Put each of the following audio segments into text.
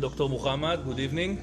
Dr. Muhammad, good evening.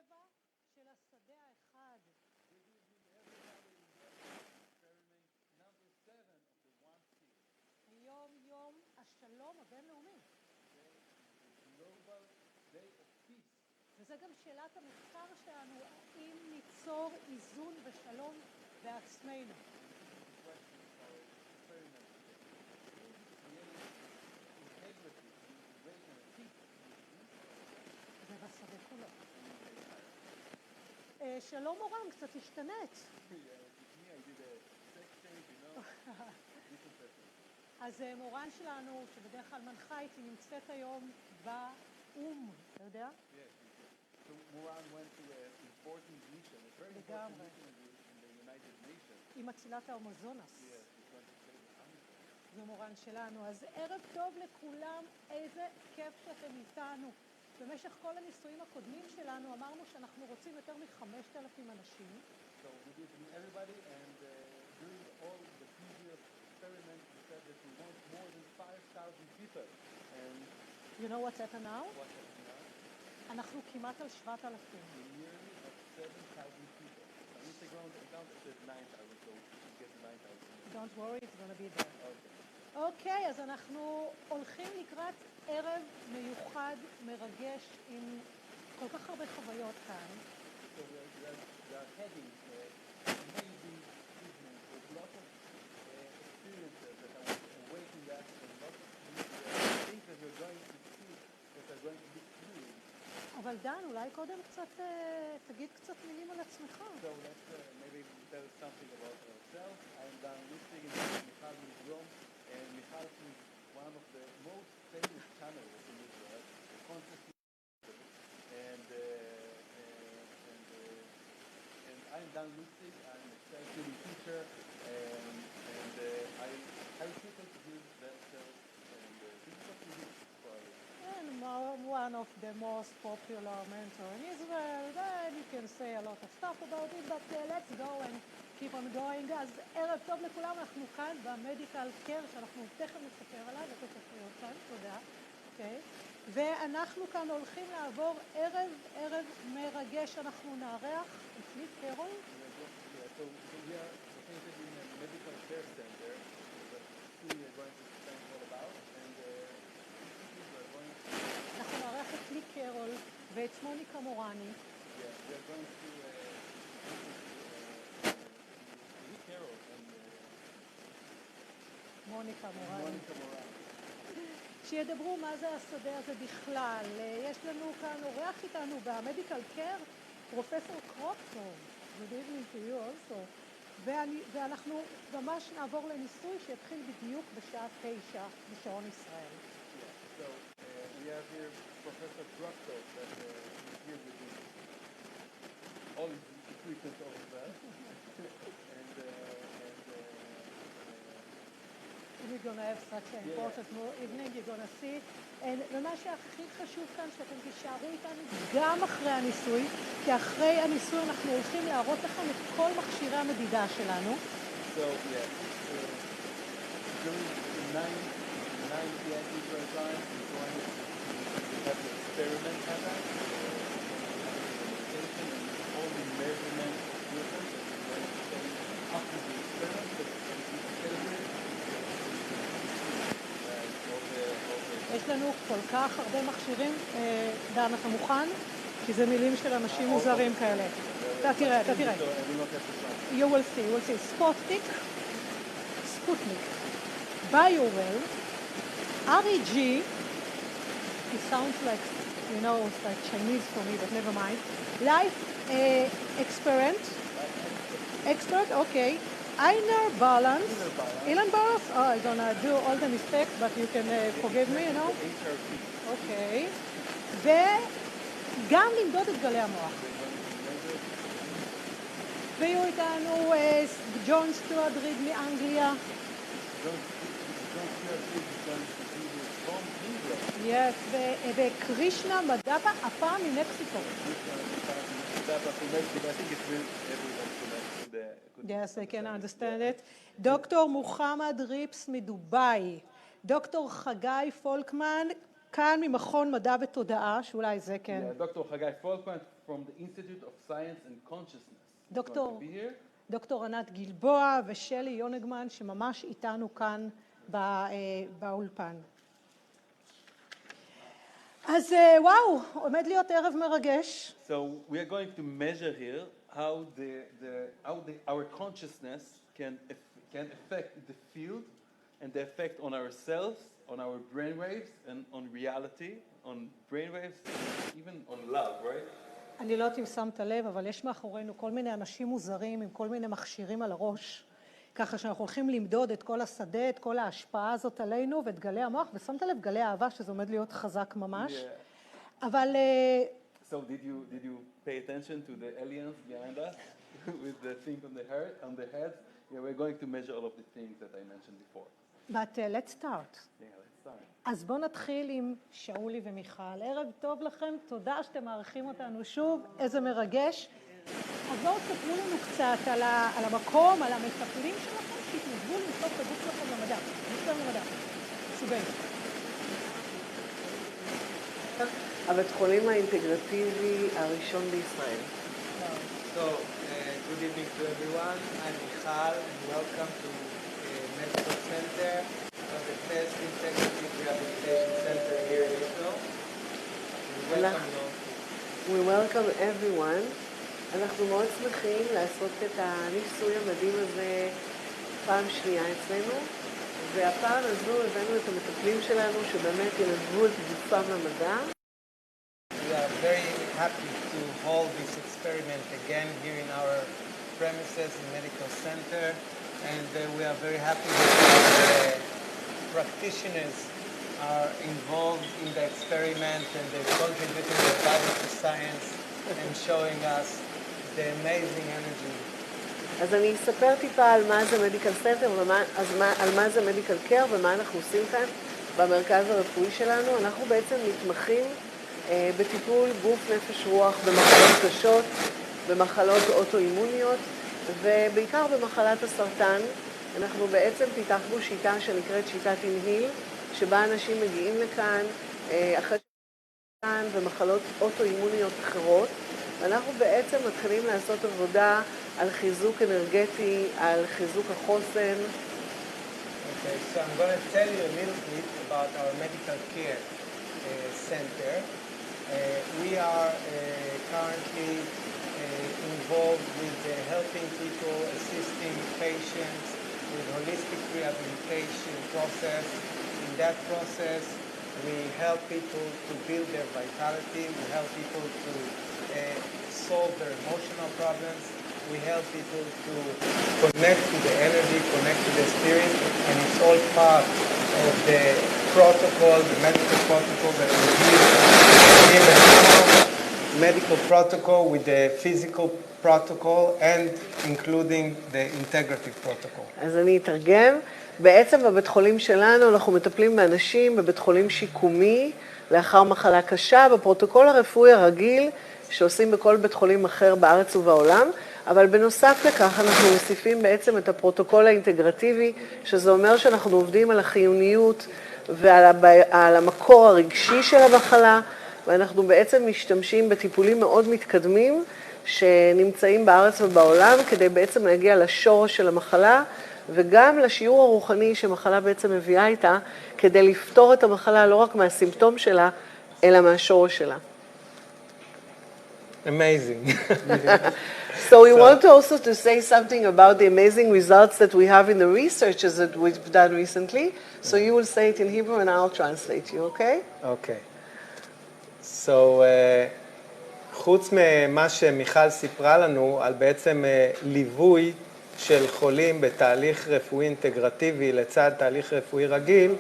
7 של השדה האחד. היום יום השלום הבינלאומי. וזה גם שאלת המחקר שלנו, האם ניצור איזון ושלום בעצמנו. זה בשדה כולו. שלום מורן, קצת השתנית. אז מורן שלנו, שבדרך כלל מנחה איתי, נמצאת היום באום, אתה יודע? So Moran went to an important mission, a very important mission in the United Nations. עם מצילת האמזונס. Yes, he's going to save the Amazon. זה מורן שלנו. אז ערב טוב לכולם, איזה כיף שאתם איתנו. במשך כל הניסויים הקודמים שלנו אמרנו שאנחנו רוצים יותר מ-5,000 אנשים. So we did meet everybody and during all the previous experiments we said that we want more than 5,000 people. And you know what's happened now? What's happening now? אנחנו כמעט על 7,000. We're nearly at 7,000 people. On Instagram account it says 9,000, so we should get 9,000. Don't worry, it's going to be there. Okay. אוקיי, אז אנחנו הולכים לקראת ערב מיוחד, מרגש, עם כל כך הרבה חוויות כאן. So we are heading amazing evening with lots of experiences that are awaiting us and lots of things that we're going to see that are going to be true. אבל דן, אולי קודם קצת, תגיד קצת מילים על עצמך. So let's maybe tell something about ourselves. I'm Dan Lustig and Michal Mizrom. And Michal is one of the most famous channels in Israel, consciously. And I'm Dan Lustig. I'm a self-healing teacher, and I help people to heal themselves. And this is what we do for you. And one of the most popular mentors in Israel, then you can say a lot of stuff about it, but let's go and keep on going. אז ערב טוב לכולם, אנחנו כאן במדיקל קר, שאנחנו תכף נספר עליו, ואתה תפריע כאן, תודה. Okay. ואנחנו כאן הולכים לעבור ערב מרגש, אנחנו נארח את לי קרול. So we are located in a medical care center that we are going to explain all about, and אנחנו נארח את לי קרול ואת מוניקה מורני. Yeah, we are going to Lee Carroll and מוניקה מורני. Monica Moran. שידברו מה זה השדה הזה בכלל. יש לנו כאן אורח איתנו במדיקל קר, פרופסור קרופטור. Good evening to you also. ואנחנו ממש נעבור לניסוי שיתחיל בדיוק בשעה 9 בשעון ישראל. So we have here Professor Proctor that is here with all his equipment over there. We're going to have such an important evening, you're going to see. ומה שהכי חשוב כאן שאתם תישארו איתנו גם אחרי הניסוי, כי אחרי הניסוי אנחנו הולכים להראות לכם את כל מכשירי המדידה שלנו. So yeah, during 9 p.m. Israel time, we're going to have the experiment happen, and all the measurement equipment that we're going to take after the experiment, but we celebrate. יש לנו כל כך הרבה מכשירים. דן, אתה מוכן? כי זה מילים של אנשים מוזרים כאלה. אתה תראה. You will see. Sputnik, BioWell, REG, it sounds like, it's like Chinese for me, but never mind. Life Expert, okay. Inner balance. Oh, I'm gonna do all the mistakes, but you can forgive me, ה.ר.ט. Okay. וגם למדוד את גלי המוח. ויהיו איתנו ג'ון סטוארט ריד מאנגליה. Yes, וקרישנה מדאפה, הפעם ממקסיקו. Yes, I can understand it. דוקטור מוחמד ריפס מדובאי. דוקטור חגי פולקמן, כאן ממכון מדע ותודעה, שאולי זה כן. דוקטור חגי פולקמן from the Institute of Science and Consciousness. דוקטור ענת גלבוע ושלי יונגמן, שממש איתנו כאן באולפן. אז וואו, עומד להיות ערב מרגש. So we are going to measure here how our consciousness can affect the field and the effect on ourselves, on our brain waves and on reality, on brain waves, even on love, right? אני לא יודעת אם שמת לב, אבל יש מאחורינו כל מיני אנשים מוזרים עם כל מיני מכשירים על הראש, ככה שאנחנו הולכים למדוד את כל השדה, את כל ההשפעה הזאת עלינו ואת גלי המוח, ושמת לב גלי האהבה שזה עומד להיות חזק ממש. אבל... So did you pay attention to the aliens behind us with the thing on the heads? Yeah, we're going to measure all of the things that I mentioned before. But let's start. Yeah, let's start. אז בואו נתחיל עם שאולי ומיכל. ערב טוב לכם, תודה שאתם מארחים אותנו שוב, איזה מרגש. אז בואו תספרו לנו קצת על המקום, על המטפלים שלכם, שהתנדבו למצוא את הגוף שלכם למדע. נצטרך למדע. סוגי. הבית חולים האינטגרטיבי הראשון בישראל. So, good evening to everyone. I'm Michal and welcome to Medical Center, the first integrative rehabilitation center here in Israel. We welcome everyone. אנחנו מאוד שמחים לעשות את הניסוי המדהים הזה פעם שנייה אצלנו, והפעם הזו הבאנו את המטפלים שלנו שבאמת ינדבו את גופם למדע. We are very happy to hold this experiment again here in our premises in Medical Center, and we are very happy that practitioners are involved in the experiment and they're contributing their body to science and showing us the amazing energy. אז אני אספר טיפה על מה זה מדיקל סנטר, על מה זה מדיקל קר ומה אנחנו עושים כאן במרכז הרפואי שלנו. אנחנו בעצם מתמחים בטיפול גוף נפש רוח במחלות קשות, במחלות אוטואימוניות ובעיקר במחלת הסרטן. אנחנו בעצם פיתחנו שיטה שנקראת שיטת אינהיל, שבה אנשים מגיעים לכאן אחרי סרטן ומחלות אוטואימוניות אחרות. ואנחנו בעצם מתחילים לעשות עבודה על חיזוק אנרגטי, על חיזוק החוסן. Okay, so I'm going to tell you a little bit about our medical care center. We are currently involved with helping people, assisting patients with holistic rehabilitation process. In that process, we help people to build their vitality. We help people to solve their emotional problems. We help people to connect to the energy, connect to the spirit, and it's all part of the protocol, the medical protocol that we give medical protocol with the physical protocol and including the integrative protocol. אז אני אתרגם. בעצם בבית חולים שלנו אנחנו מטפלים באנשים בבית חולים שיקומי לאחר מחלה קשה, בפרוטוקול הרפואי הרגיל שעושים בכל בית חולים אחר בארץ ובעולם, אבל בנוסף לכך אנחנו מוסיפים בעצם את הפרוטוקול האינטגרטיבי, שזה אומר שאנחנו עובדים על החיוניות ועל המקור הרגשי של המחלה, ואנחנו בעצם משתמשים בטיפולים מאוד מתקדמים שנמצאים בארץ ובעולם כדי בעצם להגיע לשורש של המחלה, וגם לשיעור הרוחני שמחלה בעצם מביאה איתה, כדי לפתור את המחלה לא רק מהסימפטום שלה, אלא מהשורש שלה. Amazing. So we want also to say something about the amazing results that we have in the researches that we've done recently. So you will say it in Hebrew and I'll translate you, okay? Okay. So, חוץ ממה שמיכל סיפרה לנו על בעצם ליווי של חולים בתהליך רפואי אינטגרטיבי לצד תהליך רפואי רגיל,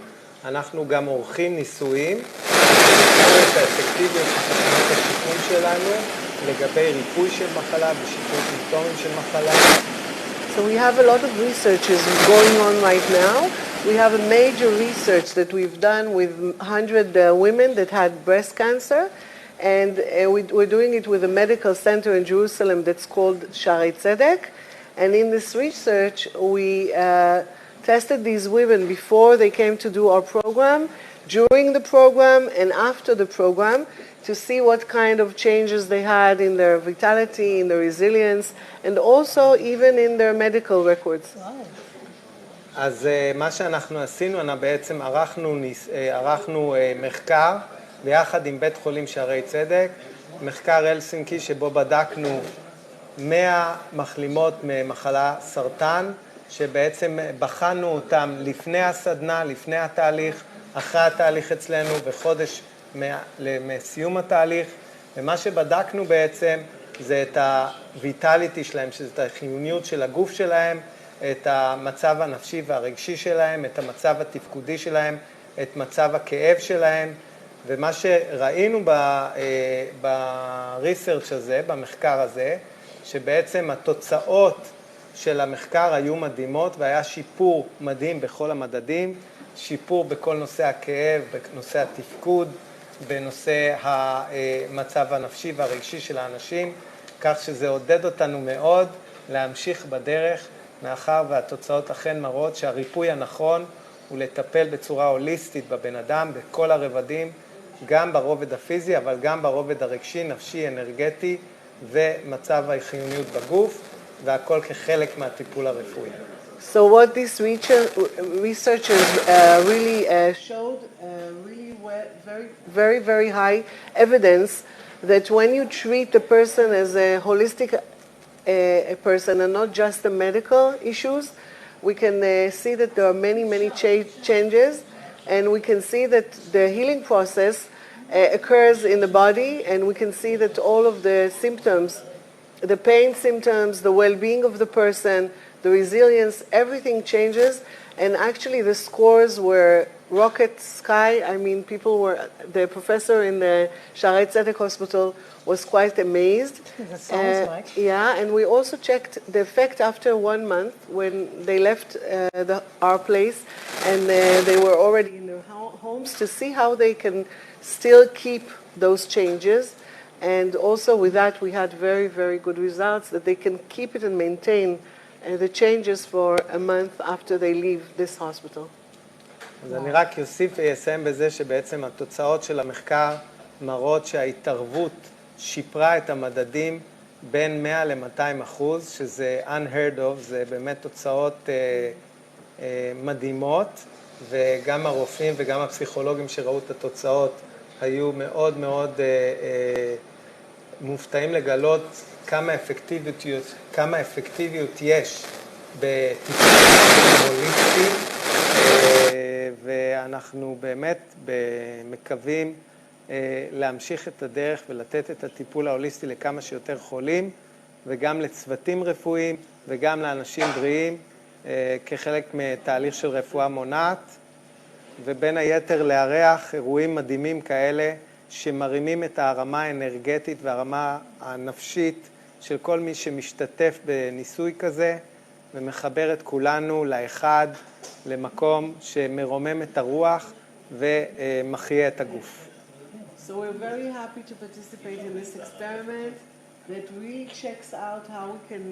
אנחנו גם עורכים ניסויים, את האפקטיביות של תוכניות השיקום שלנו לגבי ריפוי של מחלה ושיפור סימפטומים של מחלה. So we have a lot of researches going on right now. We have a major research that we've done with 100 women that had breast cancer, and we're doing it with a medical center in Jerusalem that's called א.ר.ט. And in this research, we tested these women before they came to do our program during the program and after the program to see what kind of changes they had in their vitality, in their resilience, and also even in their medical records. וואו. אז מה שאנחנו עשינו, בעצם ערכנו מחקר ביחד עם בית חולים שערי צדק, מחקר הלסינקי שבו בדקנו 100 מחלימות ממחלה סרטן, שבעצם בחנו אותם לפני הסדנה, לפני התהליך, אחרי התהליך אצלנו, וחודש מסיום התהליך, ומה שבדקנו בעצם זה את הויטליטי שלהם, שזה את החיוניות של הגוף שלהם, את המצב הנפשי והרגשי שלהם, את המצב התפקודי שלהם, את מצב הכאב שלהם, ומה שראינו בריסרצ' הזה, במחקר הזה, שבעצם התוצאות של המחקר היו מדהימות, והיה שיפור מדהים בכל המדדים, שיפור בכל נושא הכאב, בנושא התפקוד, בנושא המצב הנפשי והרגשי של האנשים, כך שזה עודד אותנו מאוד להמשיך בדרך, מאחר והתוצאות אכן מראות שהריפוי הנכון הוא לטפל בצורה הוליסטית בבן אדם, בכל הרבדים, גם ברובד הפיזי, אבל גם ברובד הרגשי, נפשי, אנרגטי, ומצב החיוניות בגוף, והכל כחלק מהטיפול הרפואי. So what these researchers really showed, really very, very high evidence that when you treat the person as a holistic a person and not just the medical issues, we can see that there are many changes, and we can see that the healing process occurs in the body, and we can see that all of the symptoms, the pain symptoms, the well-being of the person, the resilience, everything changes, and actually the scores were rocket sky. I mean, the professor in the א.ר.ט hospital was quite amazed. That sounds like. Yeah, and we also checked the effect after 1 month when they left our place, and they were already in their homes to see how they can still keep those changes. And also with that, we had very good results that they can keep it and maintain the changes for a month after they leave this hospital. אז אני רק אוסיף ויסיים בזה שבעצם התוצאות של המחקר מראות שההתערבות שיפרה את המדדים בין 100 ל-200%, שזה unheard of, זה באמת תוצאות מדהימות, וגם הרופאים וגם הפסיכולוגים שראו את התוצאות היו מאוד מופתעים לגלות כמה אפקטיביות יש בטיפול הוליסטי, ואנחנו באמת מקווים להמשיך את הדרך ולתת את הטיפול ההוליסטי לכמה שיותר חולים, וגם לצוותים רפואיים וגם לאנשים בריאים, כחלק מתהליך של רפואה מונעת, ובין היתר לארח אירועים מדהימים כאלה שמרימים את הרמה האנרגטית והרמה הנפשית של כל מי שמשתתף בניסוי כזה, ומחבר את כולנו לאחד, למקום שמרומם את הרוח ומחיה את הגוף. So we're very happy to participate in this experiment that really checks out how we can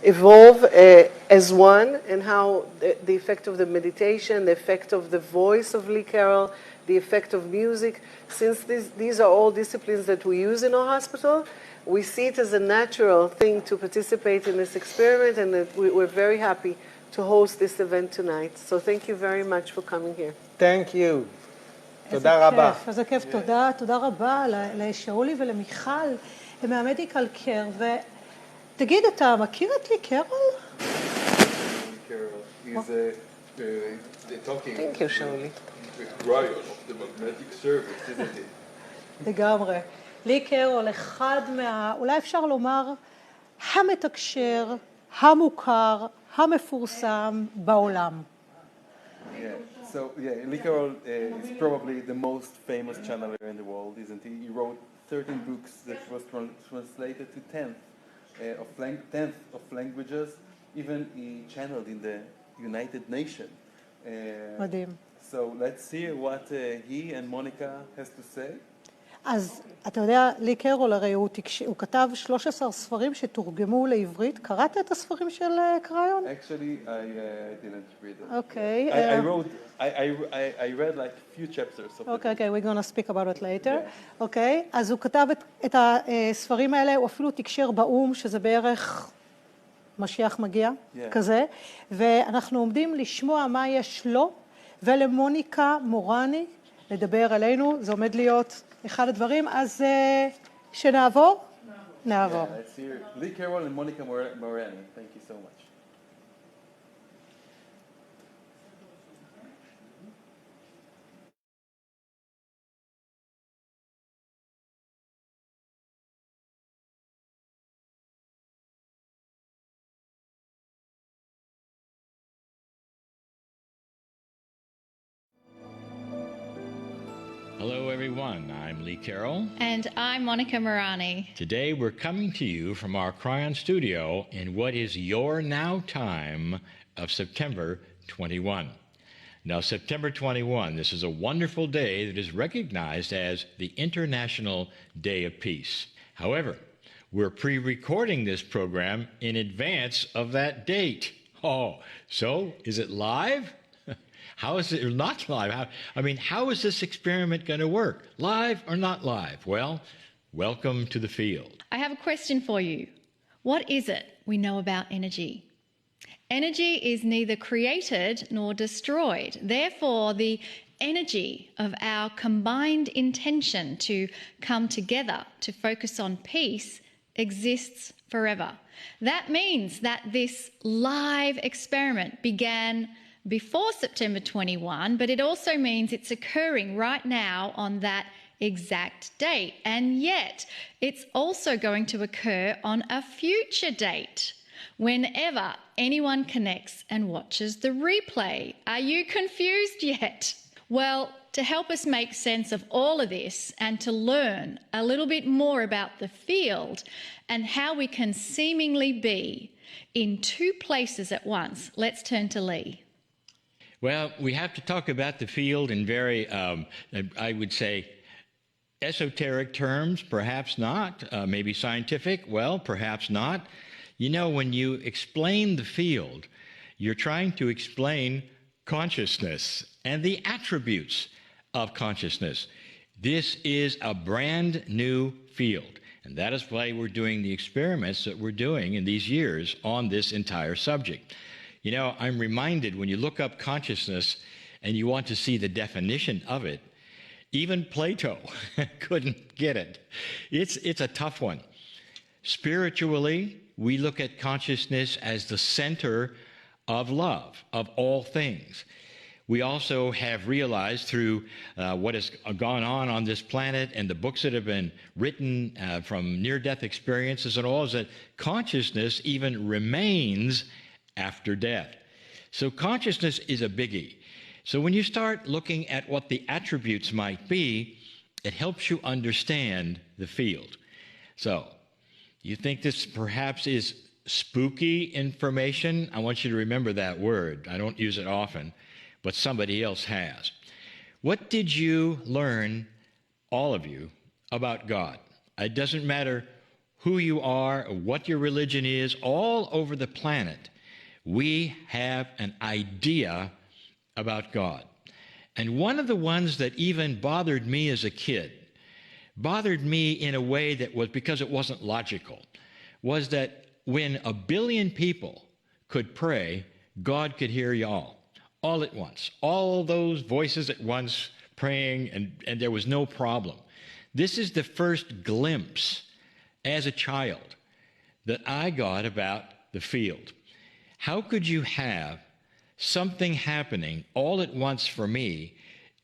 evolve as one, and how the effect of the meditation, the effect of the voice of Lee Carroll, the effect of music, since these are all disciplines that we use in our hospital, we see it as a natural thing to participate in this experiment, and that we're very happy to host this event tonight. So thank you very much for coming here. Thank you. תודה רבה. איזה כיף, תודה רבה לשאולי ולמיכל מהמדיקל קר. ותגיד, אתה מכיר את לי קרול? He's talking Thank you, Shaoli. with Ryan of the magnetic service, isn't it? לגמרי. לי קרול, אחד אולי אפשר לומר, המתקשר, המוכר, המפורסם בעולם. So, Lee Carroll is probably the most famous channeler in the world, isn't he? He wrote 13 books that was translated to 10 of languages. Even he channeled in the United Nations. מדהים. So let's hear what he and Monica has to say. אז אתה יודע, לי קרול הרי הוא כתב 13 ספרים שתורגמו לעברית. קראת את הספרים של קריון? Actually, I didn't read it. אוקיי. I read like a few chapters of it. אוקיי, we're going to speak about it later. אוקיי, אז הוא כתב את הספרים האלה, הוא אפילו תקשר באום, שזה בערך משיח מגיע, כזה. ואנחנו עומדים לשמוע מה יש לו, ולמוניקה מורני לדבר עלינו. זה עומד להיות אחד הדברים, אז שנעבור? נעבור. Yeah, let's hear Lee Carroll and Monica Morani. Thank you so much. Hello, everyone. I'm Lee Carroll. And I'm Monica Morani. Today, we're coming to you from our Cryon studio in what is your now time of September 21. Now, September 21, this is a wonderful day that is recognized as the International Day of Peace. However, we're pre-recording this program in advance of that date. Oh, so is it live? How is it not live? How is this experiment going to work? Live or not live? Well, welcome to the field. I have a question for you. What is it we know about energy? Energy is neither created nor destroyed. Therefore, the energy of our combined intention to come together to focus on peace exists forever. That means that this live experiment began before September 21, but it also means it's occurring right now on that exact date. And yet, it's also going to occur on a future date, whenever anyone connects and watches the replay. Are you confused yet? Well, to help us make sense of all of this and to learn a little bit more about the field and how we can seemingly be in two places at once, let's turn to Lee. Well, we have to talk about the field in very, I would say, esoteric terms, perhaps not. Maybe scientific, well, perhaps not. You know, when you explain the field, you're trying to explain consciousness and the attributes of consciousness. This is a brand new field, and that is why we're doing the experiments that we're doing in these years on this entire subject. You know, I'm reminded when you look up consciousness and you want to see the definition of it, even Plato couldn't get it. It's a tough one. Spiritually, we look at consciousness as the center of love, of all things. We also have realized through what has gone on this planet and the books that have been written from near-death experiences and all, is that consciousness even remains after death. So consciousness is a biggie. So when you start looking at what the attributes might be, it helps you understand the field. So you think this perhaps is spooky information? I want you to remember that word. I don't use it often, but somebody else has. What did you learn, all of you, about God? It doesn't matter who you are, or what your religion is, all over the planet, we have an idea about God. And one of the ones that even bothered me as a kid, bothered me in a way that was because it wasn't logical, was that when 1 billion people could pray, God could hear you all at once. All those voices at once praying, and there was no problem. This is the first glimpse as a child that I got about the field. How could you have something happening all at once for me,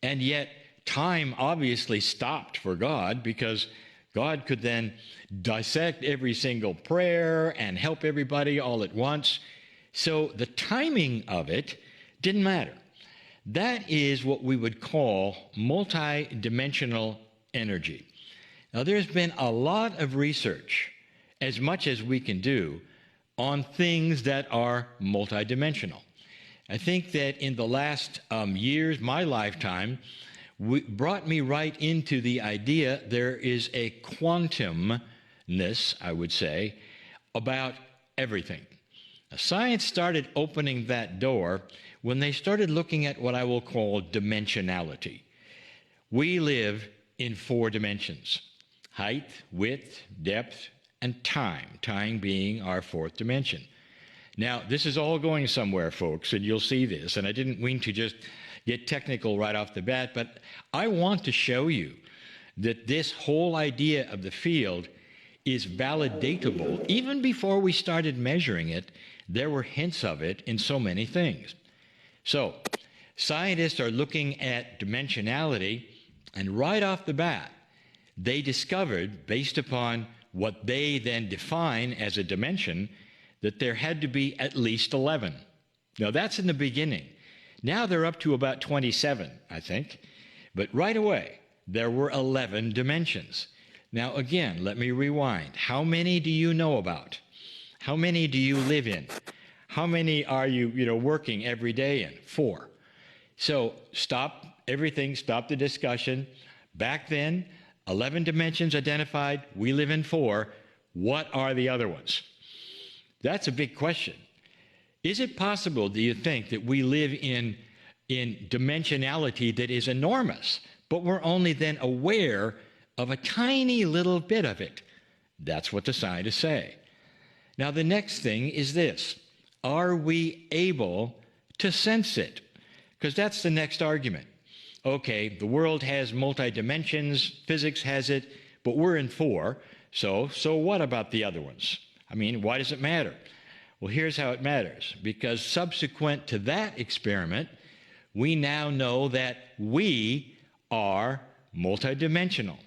and yet time obviously stopped for God, because God could then dissect every single prayer and help everybody all at once. So the timing of it didn't matter. That is what we would call multidimensional energy. Now, there's been a lot of research, as much as we can do, on things that are multidimensional. I think that in the last years, my lifetime, brought me right into the idea there is a quantumness, I would say, about everything. Now, science started opening that door when they started looking at what I will call dimensionality. We live in 4 dimensions: height, width, depth, and time, time being our 4th dimension. Now, this is all going somewhere, folks, and you'll see this, and I didn't mean to just get technical right off the bat, but I want to show you that this whole idea of the field is validatable. Even before we started measuring it, there were hints of it in so many things. So, scientists are looking at dimensionality, and right off the bat, they discovered, based upon what they then define as a dimension, that there had to be at least 11. Now, that's in the beginning. Now they're up to about 27, I think. But right away, there were 11 dimensions. Now, again, let me rewind. How many do you know about? How many do you live in? How many are you, working every day in? 4. So stop everything, stop the discussion. Back then, 11 dimensions identified. We live in 4. What are the other ones? That's a big question. Is it possible, do you think, that we live in dimensionality that is enormous, but we're only then aware of a tiny little bit of it? That's what the scientists say. Now, the next thing is this. Are we able to sense it? Because that's the next argument. Okay, the world has multi-dimensions, physics has it, but we're in 4, so what about the other ones? I mean, why does it matter? Well, here's how it matters. Because subsequent to that experiment, we now know that we are multidimensional.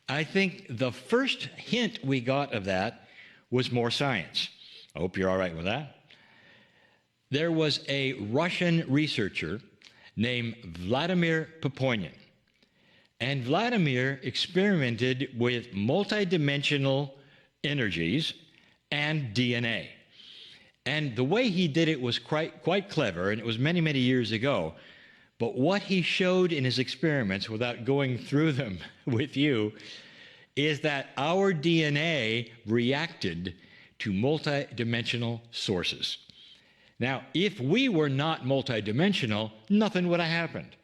I think the first hint we got of that was more science. I hope you're all right with that. There was a Russian researcher named Vladimir Poponin. And Vladimir experimented with multidimensional energies and DNA. And the way he did it was quite clever, and it was many, many years ago. But what he showed in his experiments, without going through them with you, is that our DNA reacted to multidimensional sources. Now, if we were not multidimensional, nothing would have happened.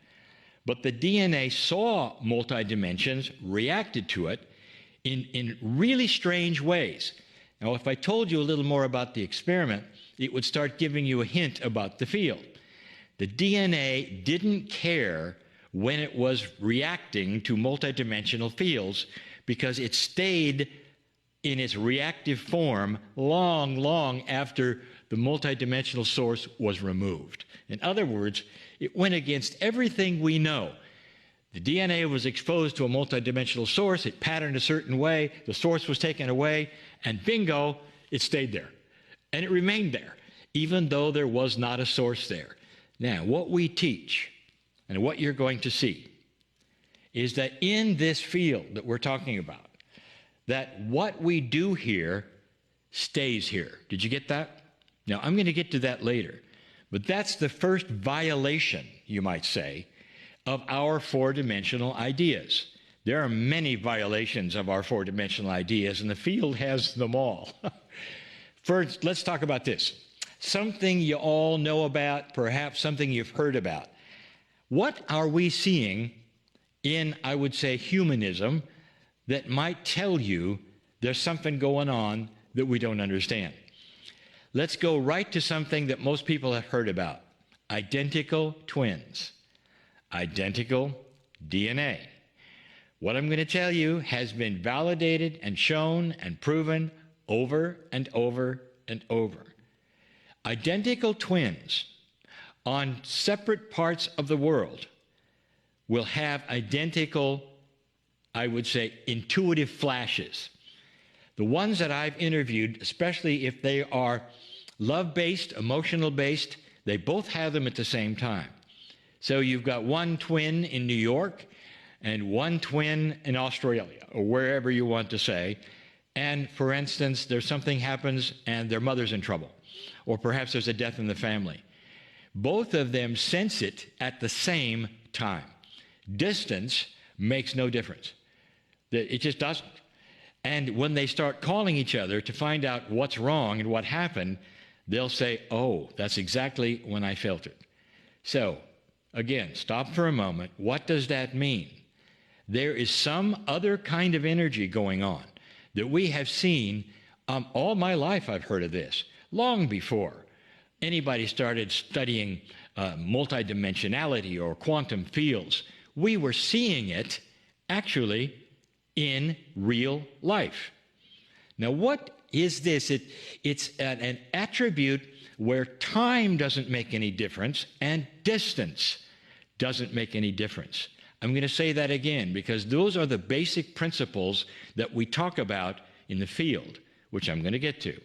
But the DNA saw multidimensions, reacted to it in really strange ways. Now, if I told you a little more about the experiment, it would start giving you a hint about the field. The DNA didn't care when it was reacting to multidimensional fields because it stayed in its reactive form long, long after the multidimensional source was removed. In other words, it went against everything we know. The DNA was exposed to a multidimensional source, it patterned a certain way, the source was taken away, and bingo, it stayed there. And it remained there, even though there was not a source there. Now, what we teach, and what you're going to see, is that in this field that we're talking about, that what we do here stays here. Did you get that? Now, I'm going to get to that later. But that's the first violation, you might say, of our 4-dimensional ideas. There are many violations of our 4-dimensional ideas, and the field has them all. First, let's talk about this. Something you all know about, perhaps something you've heard about. What are we seeing in, I would say, humanism that might tell you there's something going on that we don't understand? Let's go right to something that most people have heard about. Identical twins. Identical DNA. What I'm going to tell you has been validated and shown and proven over and over and over. Identical twins on separate parts of the world will have identical, I would say, intuitive flashes. The ones that I've interviewed, especially if they are love-based, emotional-based, they both have them at the same time. So you've got one twin in New York and one twin in Australia, or wherever you want to say, and, for instance, there's something happens and their mother's in trouble, or perhaps there's a death in the family. Both of them sense it at the same time. Distance makes no difference. It just doesn't. And when they start calling each other to find out what's wrong and what happened, they'll say, oh, that's exactly when I felt it. So, again, stop for a moment. What does that mean? There is some other kind of energy going on that we have seen. All my life I've heard of this, long before anybody started studying multidimensionality or quantum fields. We were seeing it actually in real life. Now, what is this? It's an attribute where time doesn't make any difference and distance doesn't make any difference. I'm going to say that again because those are the basic principles that we talk about in the field, which I'm going to get to.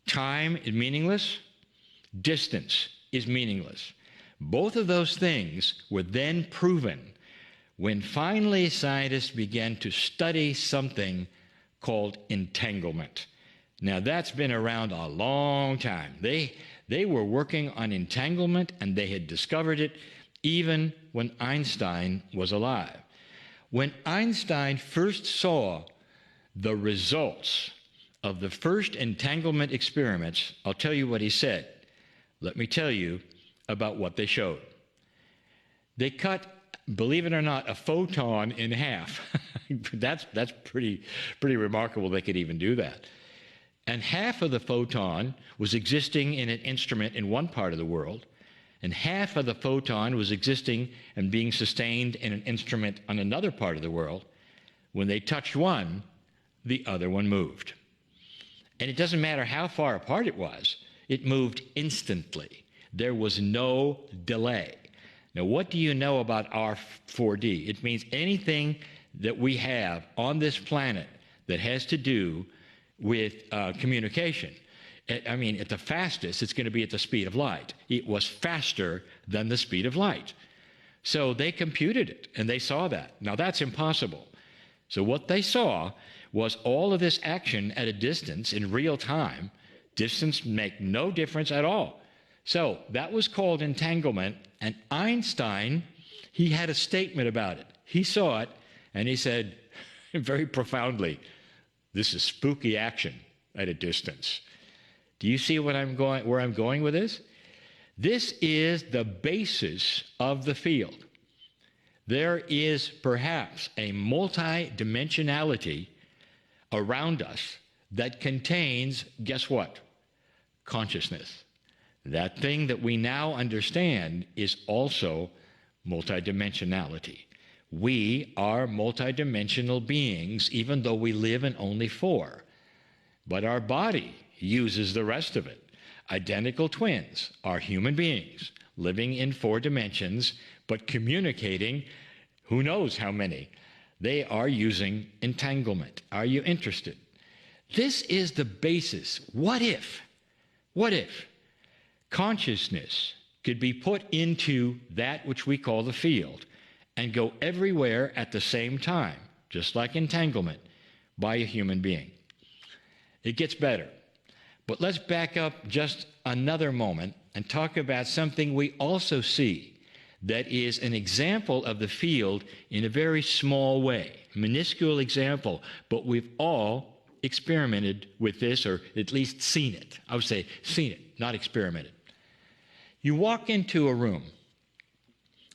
Time is meaningless. Distance is meaningless. Both of those things were then proven when finally scientists began to study something called entanglement. Now, that's been around a long time. They were working on entanglement, and they had discovered it even when Einstein was alive. When Einstein first saw the results of the first entanglement experiments, I'll tell you what he said. Let me tell you about what they showed. They cut, believe it or not, a photon in half. That's pretty remarkable they could even do that. And half of the photon was existing in an instrument in one part of the world, and half of the photon was existing and being sustained in an instrument on another part of the world. When they touched one, the other one moved. And it doesn't matter how far apart it was, it moved instantly. There was no delay. Now, what do you know about r/4d? It means anything that we have on this planet that has to do with communication. I mean, at the fastest, it's going to be at the speed of light. It was faster than the speed of light. So they computed it, and they saw that. Now, that's impossible. So what they saw was all of this action at a distance in real time. Distance make no difference at all. So that was called entanglement, and Einstein, he had a statement about it. He saw it, and he said, very profoundly, this is spooky action at a distance. Do you see where I'm going with this? This is the basis of the field. There is perhaps a multidimensionality around us that contains, guess what? Consciousness. That thing that we now understand is also multidimensionality. We are multidimensional beings, even though we live in only 4. But our body uses the rest of it. Identical twins are human beings living in 4 dimensions, but communicating who knows how many. They are using entanglement. Are you interested? This is the basis. What if consciousness could be put into that which we call the field and go everywhere at the same time, just like entanglement, by a human being? It gets better. But let's back up just another moment and talk about something we also see that is an example of the field in a very small way, minuscule example, but we've all experimented with this, or at least seen it. I would say seen it, not experimented. You walk into a room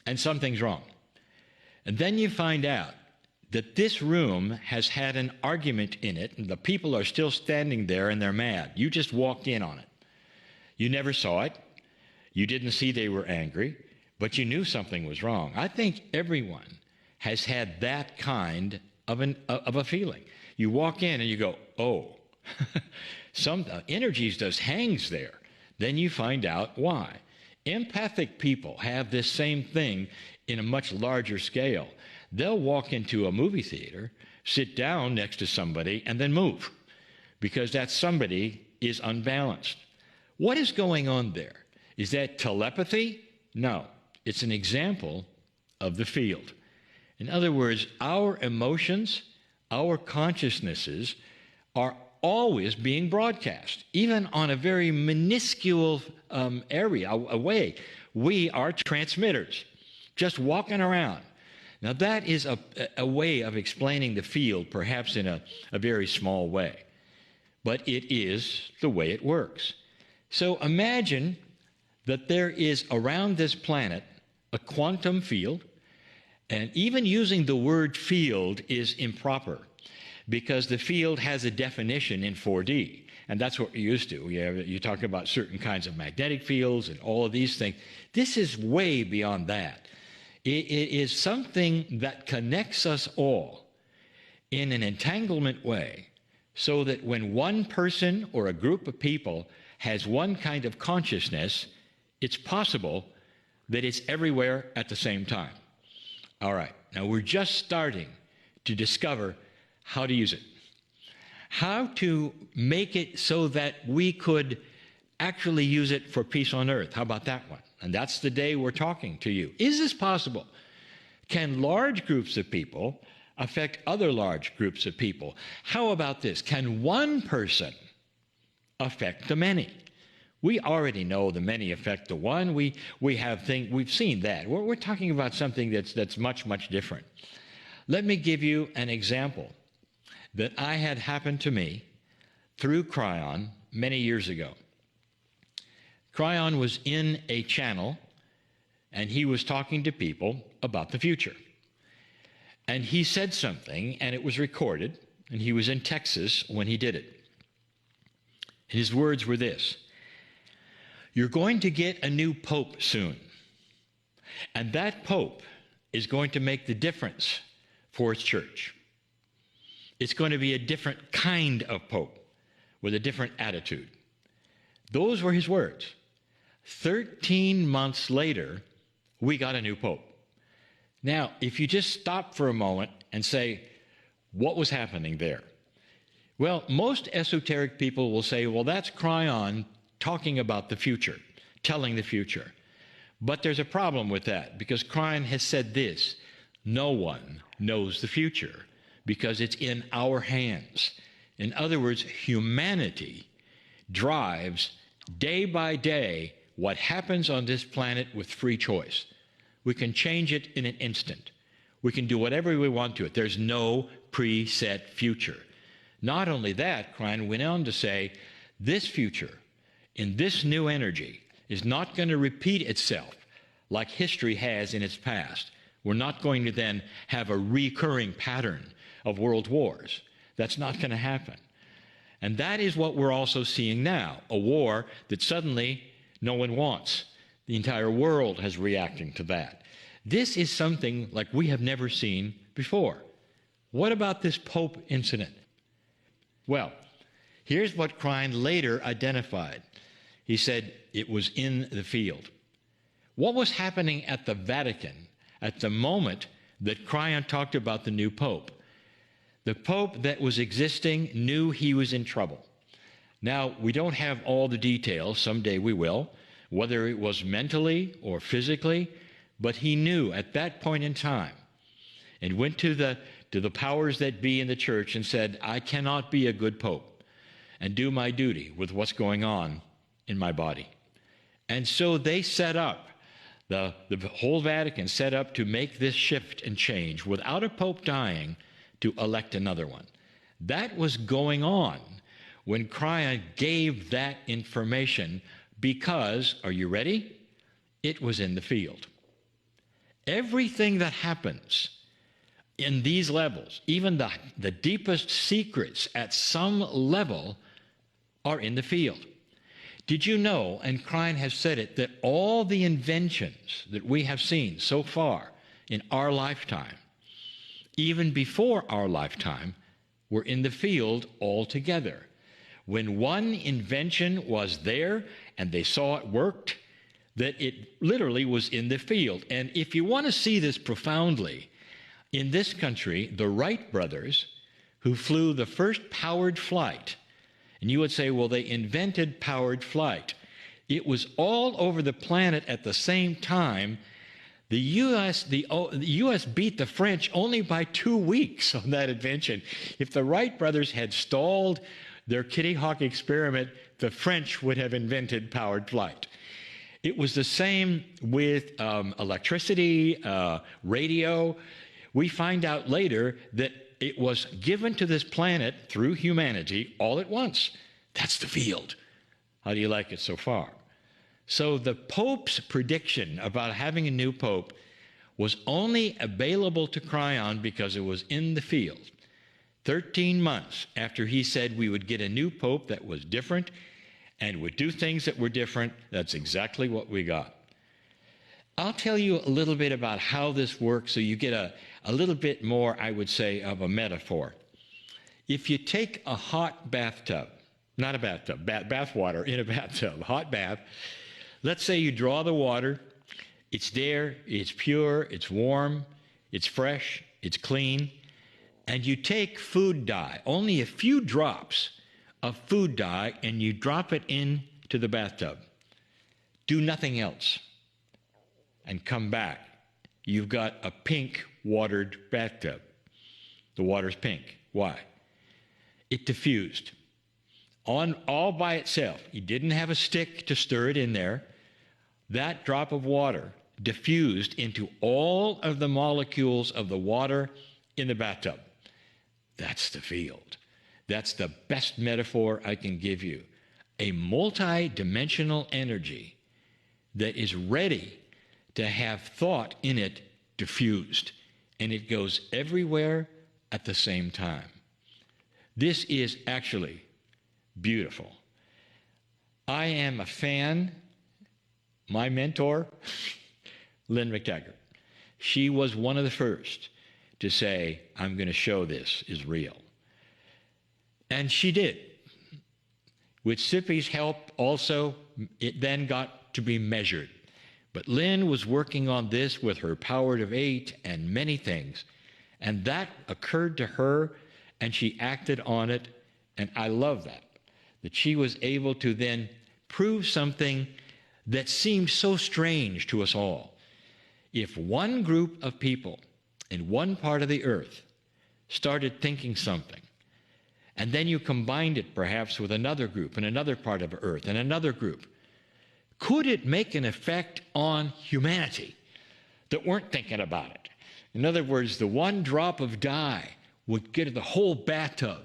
and something's wrong. And then you find out that this room has had an argument in it, and the people are still standing there and they're mad. You just walked in on it. You never saw it. You didn't see they were angry, but you knew something was wrong. I think everyone has had that kind of a feeling. You walk in and you go, oh, some energy just hangs there. Then you find out why. Empathic people have this same thing in a much larger scale. They'll walk into a movie theater, sit down next to somebody, and then move because that somebody is unbalanced. What is going on there? Is that telepathy? No. It's an example of the field. In other words, our emotions, our consciousnesses are always being broadcast, even on a very minuscule area away. We are transmitters, just walking around. Now that is a way of explaining the field, perhaps in a very small way, but it is the way it works. So imagine that there is around this planet a quantum field, and even using the word field is improper because the field has a definition in 4D, and that's what we're used to. You talk about certain kinds of magnetic fields and all of these things. This is way beyond that. It is something that connects us all in an entanglement way so that when one person or a group of people has one kind of consciousness, it's possible that it's everywhere at the same time. All right, now we're just starting to discover how to use it. How to make it so that we could actually use it for peace on earth. How about that one? And that's the day we're talking to you. Is this possible? Can large groups of people affect other large groups of people? How about this? Can one person affect the many? We already know the many affect the one. We've seen that. We're talking about something that's much, much different. Let me give you an example that I had happen to me through Cryon many years ago. Cryon was in a channel, and he was talking to people about the future. And he said something, and it was recorded, and he was in Texas when he did it. His words were this: "You're going to get a new pope soon, and that pope is going to make the difference for his church. It's going to be a different kind of pope with a different attitude." Those were his words. 13 months later, we got a new pope. Now, if you just stop for a moment and say, what was happening there? Well, most esoteric people will say, well, that's Cryon talking about the future, telling the future. But there's a problem with that, because Cryon has said this: no one knows the future because it's in our hands. In other words, humanity drives day by day what happens on this planet with free choice. We can change it in an instant. We can do whatever we want to it. There's no preset future. Not only that, Cryon went on to say, this future, in this new energy, is not going to repeat itself like history has in its past. We're not going to then have a recurring pattern of world wars. That's not going to happen. And that is what we're also seeing now, a war that suddenly no one wants. The entire world is reacting to that. This is something like we have never seen before. What about this Pope incident? Well, here's what Cryon later identified. He said it was in the field. What was happening at the Vatican at the moment that Cryon talked about the new Pope? The Pope that was existing knew he was in trouble. Now, we don't have all the details. Someday we will, whether it was mentally or physically, but he knew at that point in time and went to the powers that be in the church and said, I cannot be a good Pope and do my duty with what's going on in my body. And so they set up, the whole Vatican set up to make this shift and change without a Pope dying, to elect another one. That was going on when Cryon gave that information because, are you ready? It was in the field. Everything that happens in these levels, even the deepest secrets at some level, are in the field. Did you know, and Cryon has said it, that all the inventions that we have seen so far in our lifetime, even before our lifetime, were in the field altogether. When one invention was there and they saw it worked, that it literally was in the field. And if you want to see this profoundly, in this country, the Wright brothers, who flew the first powered flight, and you would say, well, they invented powered flight. It was all over the planet at the same time. The U.S. beat the French only by 2 weeks on that invention. If the Wright brothers had stalled their Kitty Hawk experiment, the French would have invented powered flight. It was the same with electricity, radio. we find out later that it was given to this planet through humanity all at once. That's the field. How do you like it so far? So the Pope's prediction about having a new Pope was only available to Cryon because it was in the field. 13 months after he said we would get a new Pope that was different and would do things that were different, that's exactly what we got. I'll tell you a little bit about how this works so you get a little bit more, I would say, of a metaphor. If you take a hot bathtub, not a bathtub, bath water in a bathtub, hot bath, let's say you draw the water, it's there, it's pure, it's warm, it's fresh, it's clean, and you take food dye, only a few drops of food dye, and you drop it into the bathtub. Do nothing else. And come back. You've got a pink watered bathtub. The water's pink. Why? It diffused. All by itself. You didn't have a stick to stir it in there. That drop of water diffused into all of the molecules of the water in the bathtub. That's the field. That's the best metaphor I can give you. A multi-dimensional energy that is ready to have thought in it diffused, and it goes everywhere at the same time. This is actually beautiful. I am a fan, my mentor, Lynn McTaggart. She was one of the first to say, I'm going to show this is real. And she did. With Sippy's help also, it then got to be measured. But Lynn was working on this with her power of 8 and many things. And that occurred to her, and she acted on it. And I love that she was able to then prove something that seemed so strange to us all. If one group of people in one part of the earth started thinking something, and then you combined it perhaps with another group in another part of the earth and another group, could it make an effect on humanity that weren't thinking about it? In other words, the one drop of dye would get the whole bathtub,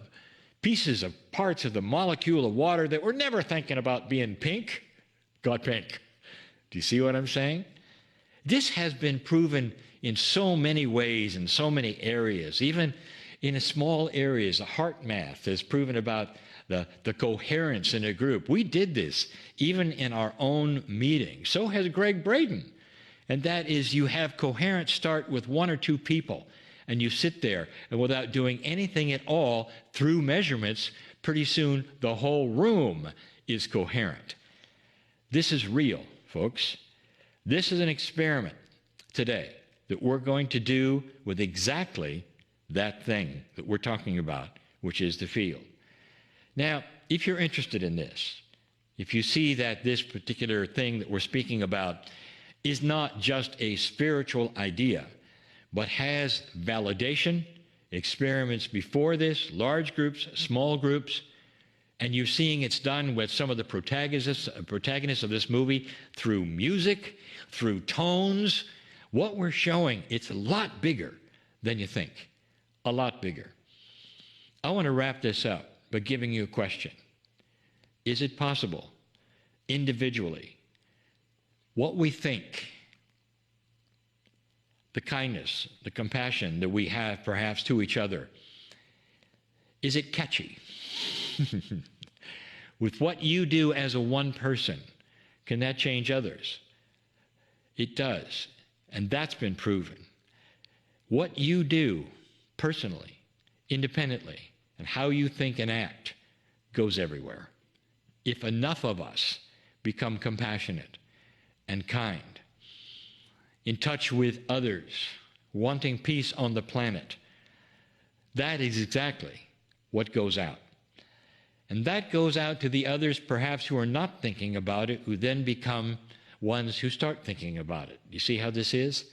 pieces of parts of the molecule of water that were never thinking about being pink, got pink. Do you see what I'm saying? This has been proven in so many ways, in so many areas, even in small areas. The heart math has proven about the coherence in a group. We did this even in our own meeting. So has Greg Braden. And that is, you have coherence start with 1 or 2 people, and you sit there, and without doing anything at all, through measurements, pretty soon the whole room is coherent. This is real, folks. This is an experiment today that we're going to do with exactly that thing that we're talking about, which is the field. Now, if you're interested in this, if you see that this particular thing that we're speaking about is not just a spiritual idea, but has validation, experiments before this, large groups, small groups, and you're seeing it's done with some of the protagonists of this movie through music, through tones, what we're showing, it's a lot bigger than you think, a lot bigger. I want to wrap this up by giving you a question. Is it possible, individually, what we think, the kindness, the compassion that we have perhaps to each other, is it catchy? With what you do as a one person, can that change others? It does, and that's been proven. What you do personally, independently, and how you think and act goes everywhere. If enough of us become compassionate and kind, in touch with others, wanting peace on the planet, that is exactly what goes out. And that goes out to the others perhaps who are not thinking about it, who then become ones who start thinking about it. You see how this is?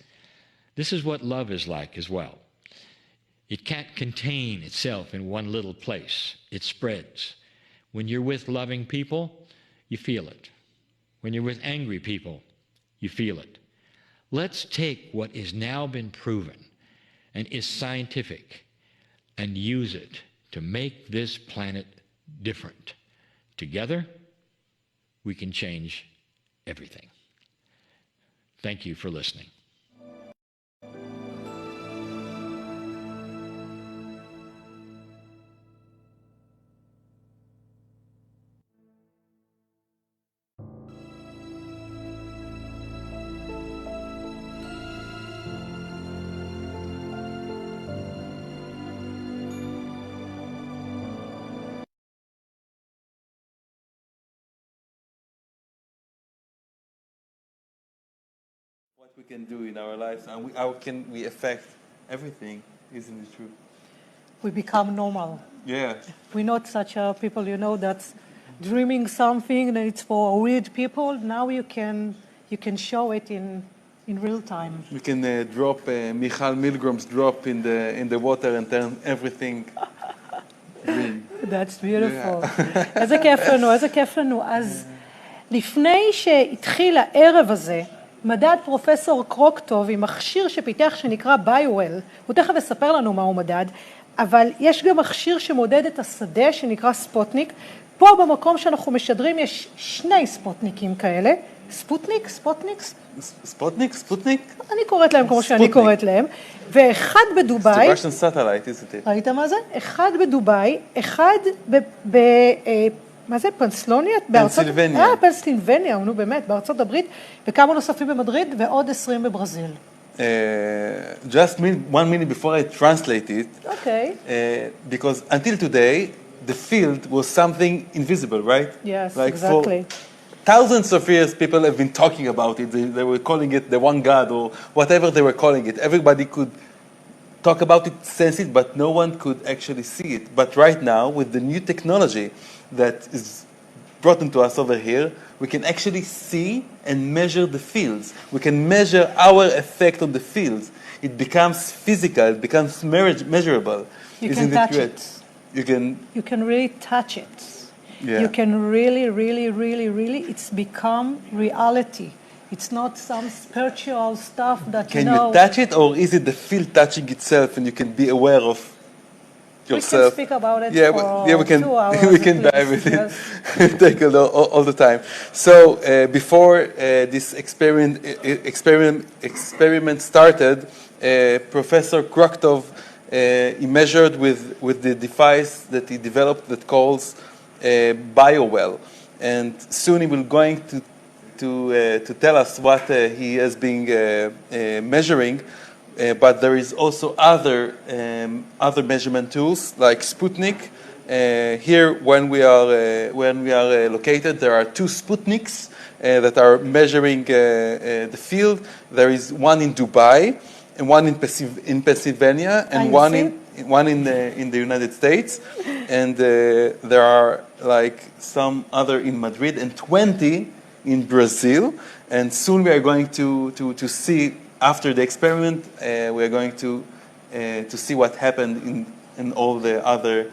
This is what love is like as well. It can't contain itself in one little place. It spreads. When you're with loving people, you feel it. When you're with angry people, you feel it. Let's take what has now been proven and is scientific and use it to make this planet different. Together, we can change everything. Thank you for listening. What we can do in our lives and how can we affect everything, isn't it true? We become normal. Yeah. We're not such people, that's dreaming something and it's for weird people. Now you can show it in real time. We can drop Michal Milgram's drop in the water and turn everything green. That's beautiful. איזה כיף לנו, איזה כיף לנו. אז לפני שהתחיל הערב הזה, מדד פרופסור קרוקטוב עם מכשיר שפיתח שנקרא ביואל. הוא תכף יספר לנו מה הוא מדד, אבל יש גם מכשיר שמודד את השדה שנקרא ספוטניק. פה במקום שאנחנו משדרים יש שני ספוטניקים כאלה. ספוטניק? אני קוראת להם כמו שאני קוראת להם. ואחד בדובאי... It's a Russian satellite, isn't it? ראית מה זה? אחד בדובאי, אחד מה זה? פנסילבניה? פנסילבניה, נו באמת, בארצות הברית, וכמה נוספים במדריד, ועוד 20 בברזיל. Just 1 minute before I translate it, Okay. Because until today, the field was something invisible, right? Yes, like exactly. For thousands of years, people have been talking about it. They were calling it the one God or whatever they were calling it. Everybody could talk about it, sense it, but no one could actually see it. But right now, with the new technology that is brought into us over here, we can actually see and measure the fields. We can measure our effect on the fields. It becomes physical, it becomes measurable. You can touch it. You can really touch it. Yeah. You can really, it's become reality. It's not some spiritual stuff that Can you touch it, or is it the field touching itself and you can be aware of yourself? We can speak about it for we can, 2 hours. We can dive with yes. it. Take it all the time. So before this experiment started, Professor Kroktov he measured with the device that he developed that calls BioWell, and soon he will going to tell us what he has been measuring. But there is also other measurement tools like Sputnik. Here, when we are located, there are 2 Sputniks that are measuring the field. There is one in Dubai, and one in Pennsylvania, and one in the United States, and there are like some other in Madrid and 20 in Brazil. And soon we are going to see. After the experiment, we are going to see what happened in all the other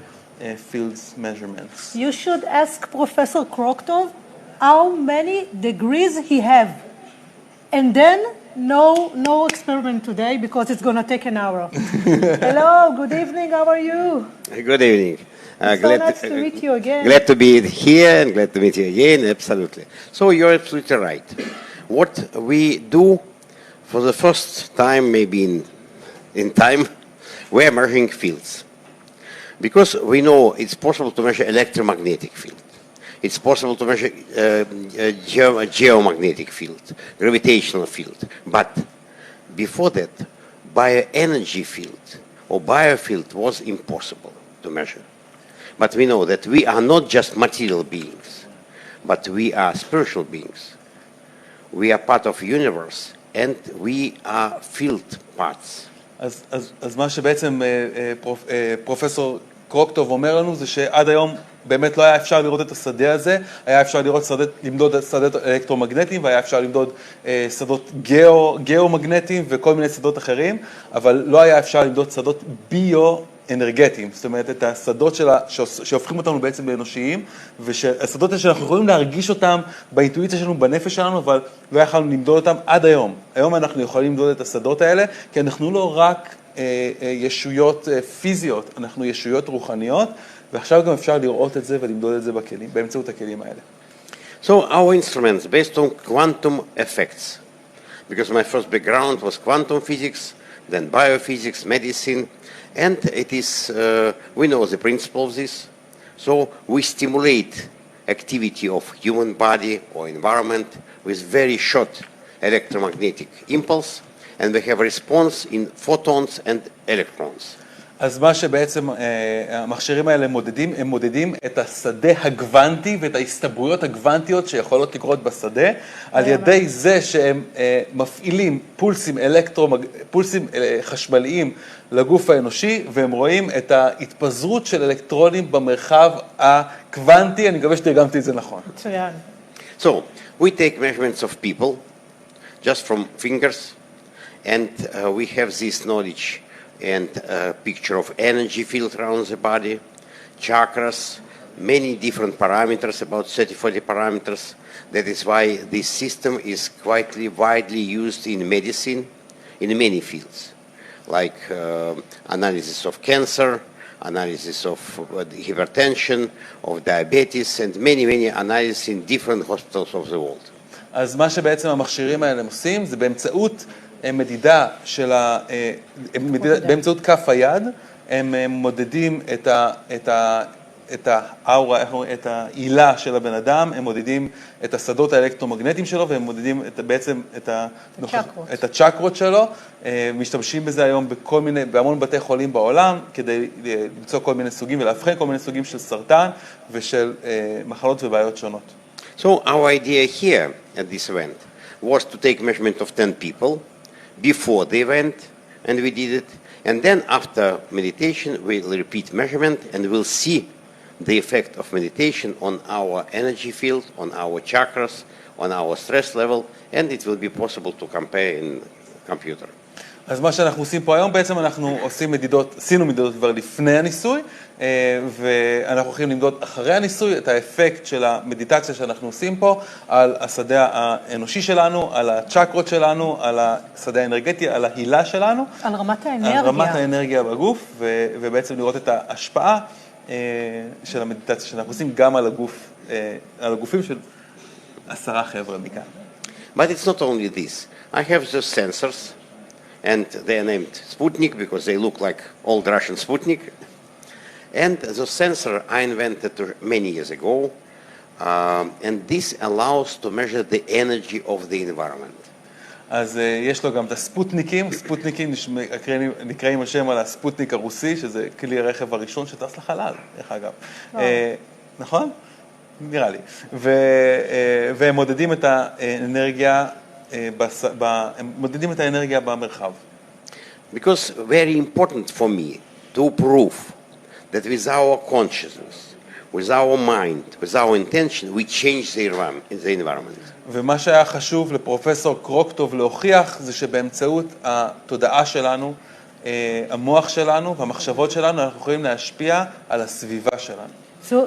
fields measurements. You should ask Professor Kroktov how many degrees he have, and then no experiment today because it's going to take an hour. Hello, good evening. How are you? Good evening. So nice to meet you again. Glad to be here and glad to meet you again. Absolutely. So you're absolutely right. What we do. For the first time, maybe in time, we are measuring fields. Because we know it's possible to measure electromagnetic field. It's possible to measure geomagnetic field, gravitational field. But before that, bioenergy field or biofield was impossible to measure. But we know that we are not just material beings, but we are spiritual beings. We are part of the universe. And we are field parts. אז מה שבעצם פרופסור קרוקטוב אומר לנו זה שעד היום באמת לא היה אפשר לראות את השדה הזה, היה אפשר למדוד שדות אלקטרומגנטיים, והיה אפשר למדוד שדות גיאומגנטיים וכל מיני שדות אחרים, אבל לא היה אפשר למדוד שדות ביו-אנרגטיים, זאת אומרת את השדות שהופכים אותנו בעצם לאנושיים, והשדות האלה שאנחנו יכולים להרגיש אותם באינטואיציה שלנו, בנפש שלנו, אבל לא יכולנו למדוד אותם עד היום. היום אנחנו יכולים למדוד את השדות האלה, כי אנחנו לא רק ישויות פיזיות, אנחנו ישויות רוחניות, ועכשיו גם אפשר לראות את זה ולמדוד את זה בכלים, באמצעות הכלים האלה. So our instruments based on quantum effects, because my first background was quantum physics, then biophysics, medicine, and it is, we know the principle of this. So we stimulate activity of human body or environment with very short electromagnetic impulse, and we have response in photons and electrons. אז מה שבעצם המכשירים האלה מודדים, הם מודדים את השדה הגוונטי ואת ההסתברויות הגוונטיות שיכולות לקרות בשדה, על ידי זה שהם מפעילים פולסים חשמליים לגוף האנושי, והם רואים את ההתפזרות של אלקטרונים במרחב הקוונטי, אני מקווה שתרגמתי את זה נכון. מצוין. So we take measurements of people just from fingers, and we have this knowledge and a picture of energy field around the body, chakras, many different parameters, about 30-40 parameters. That is why this system is quite widely used in medicine in many fields, like analysis of cancer, analysis of hypertension, of diabetes, and many analyses in different hospitals of the world. אז מה שבעצם המכשירים האלה עושים, זה באמצעות מדידה של באמצעות כף היד, הם מודדים את העילה של הבן אדם, הם מודדים את השדות האלקטרומגנטיים שלו, והם מודדים בעצם את הצ'קרות שלו. משתמשים בזה היום בהמון בתי חולים בעולם, כדי למצוא כל מיני סוגים ולהבחן כל מיני סוגים של סרטן ושל מחלות ובעיות שונות. So our idea here at this event was to take measurement of 10 people before the event, and we did it. And then after meditation, we'll repeat measurement, and we'll see the effect of meditation on our energy field, on our chakras, on our stress level, and it will be possible to compare in computer. אז מה שאנחנו עושים פה היום, בעצם אנחנו עשינו מדידות כבר לפני הניסוי, ואנחנו הולכים למדוד אחרי הניסוי את האפקט של המדיטציה שאנחנו עושים פה על השדה האנושי שלנו, על הצ'קרות שלנו, על השדה האנרגטי, על ההילה שלנו. על רמת האנרגיה. על רמת האנרגיה בגוף, ובעצם לראות את ההשפעה של המדיטציה שאנחנו עושים גם על הגופים של 10 חבר'ה מכאן. But it's not only this. I have the sensors, and they are named Sputnik because they look like old Russian Sputnik. And the sensor I invented many years ago, and this allows to measure the energy of the environment. אז יש לו גם את הספוטניקים, ספוטניקים נקראים השם על הספוטניק הרוסי, שזה כלי הרכב הראשון שטס לחלל, דרך אגב. נכון? נראה לי. והם מודדים את האנרגיה מודדים את האנרגיה במרחב. Because very important for me to prove that with our consciousness, with our mind, with our intention, we change the environment. ומה שהיה חשוב לפרופסור קרוקטוב להוכיח זה שבאמצעות התודעה שלנו, המוח שלנו והמחשבות שלנו, אנחנו יכולים להשפיע על הסביבה שלנו.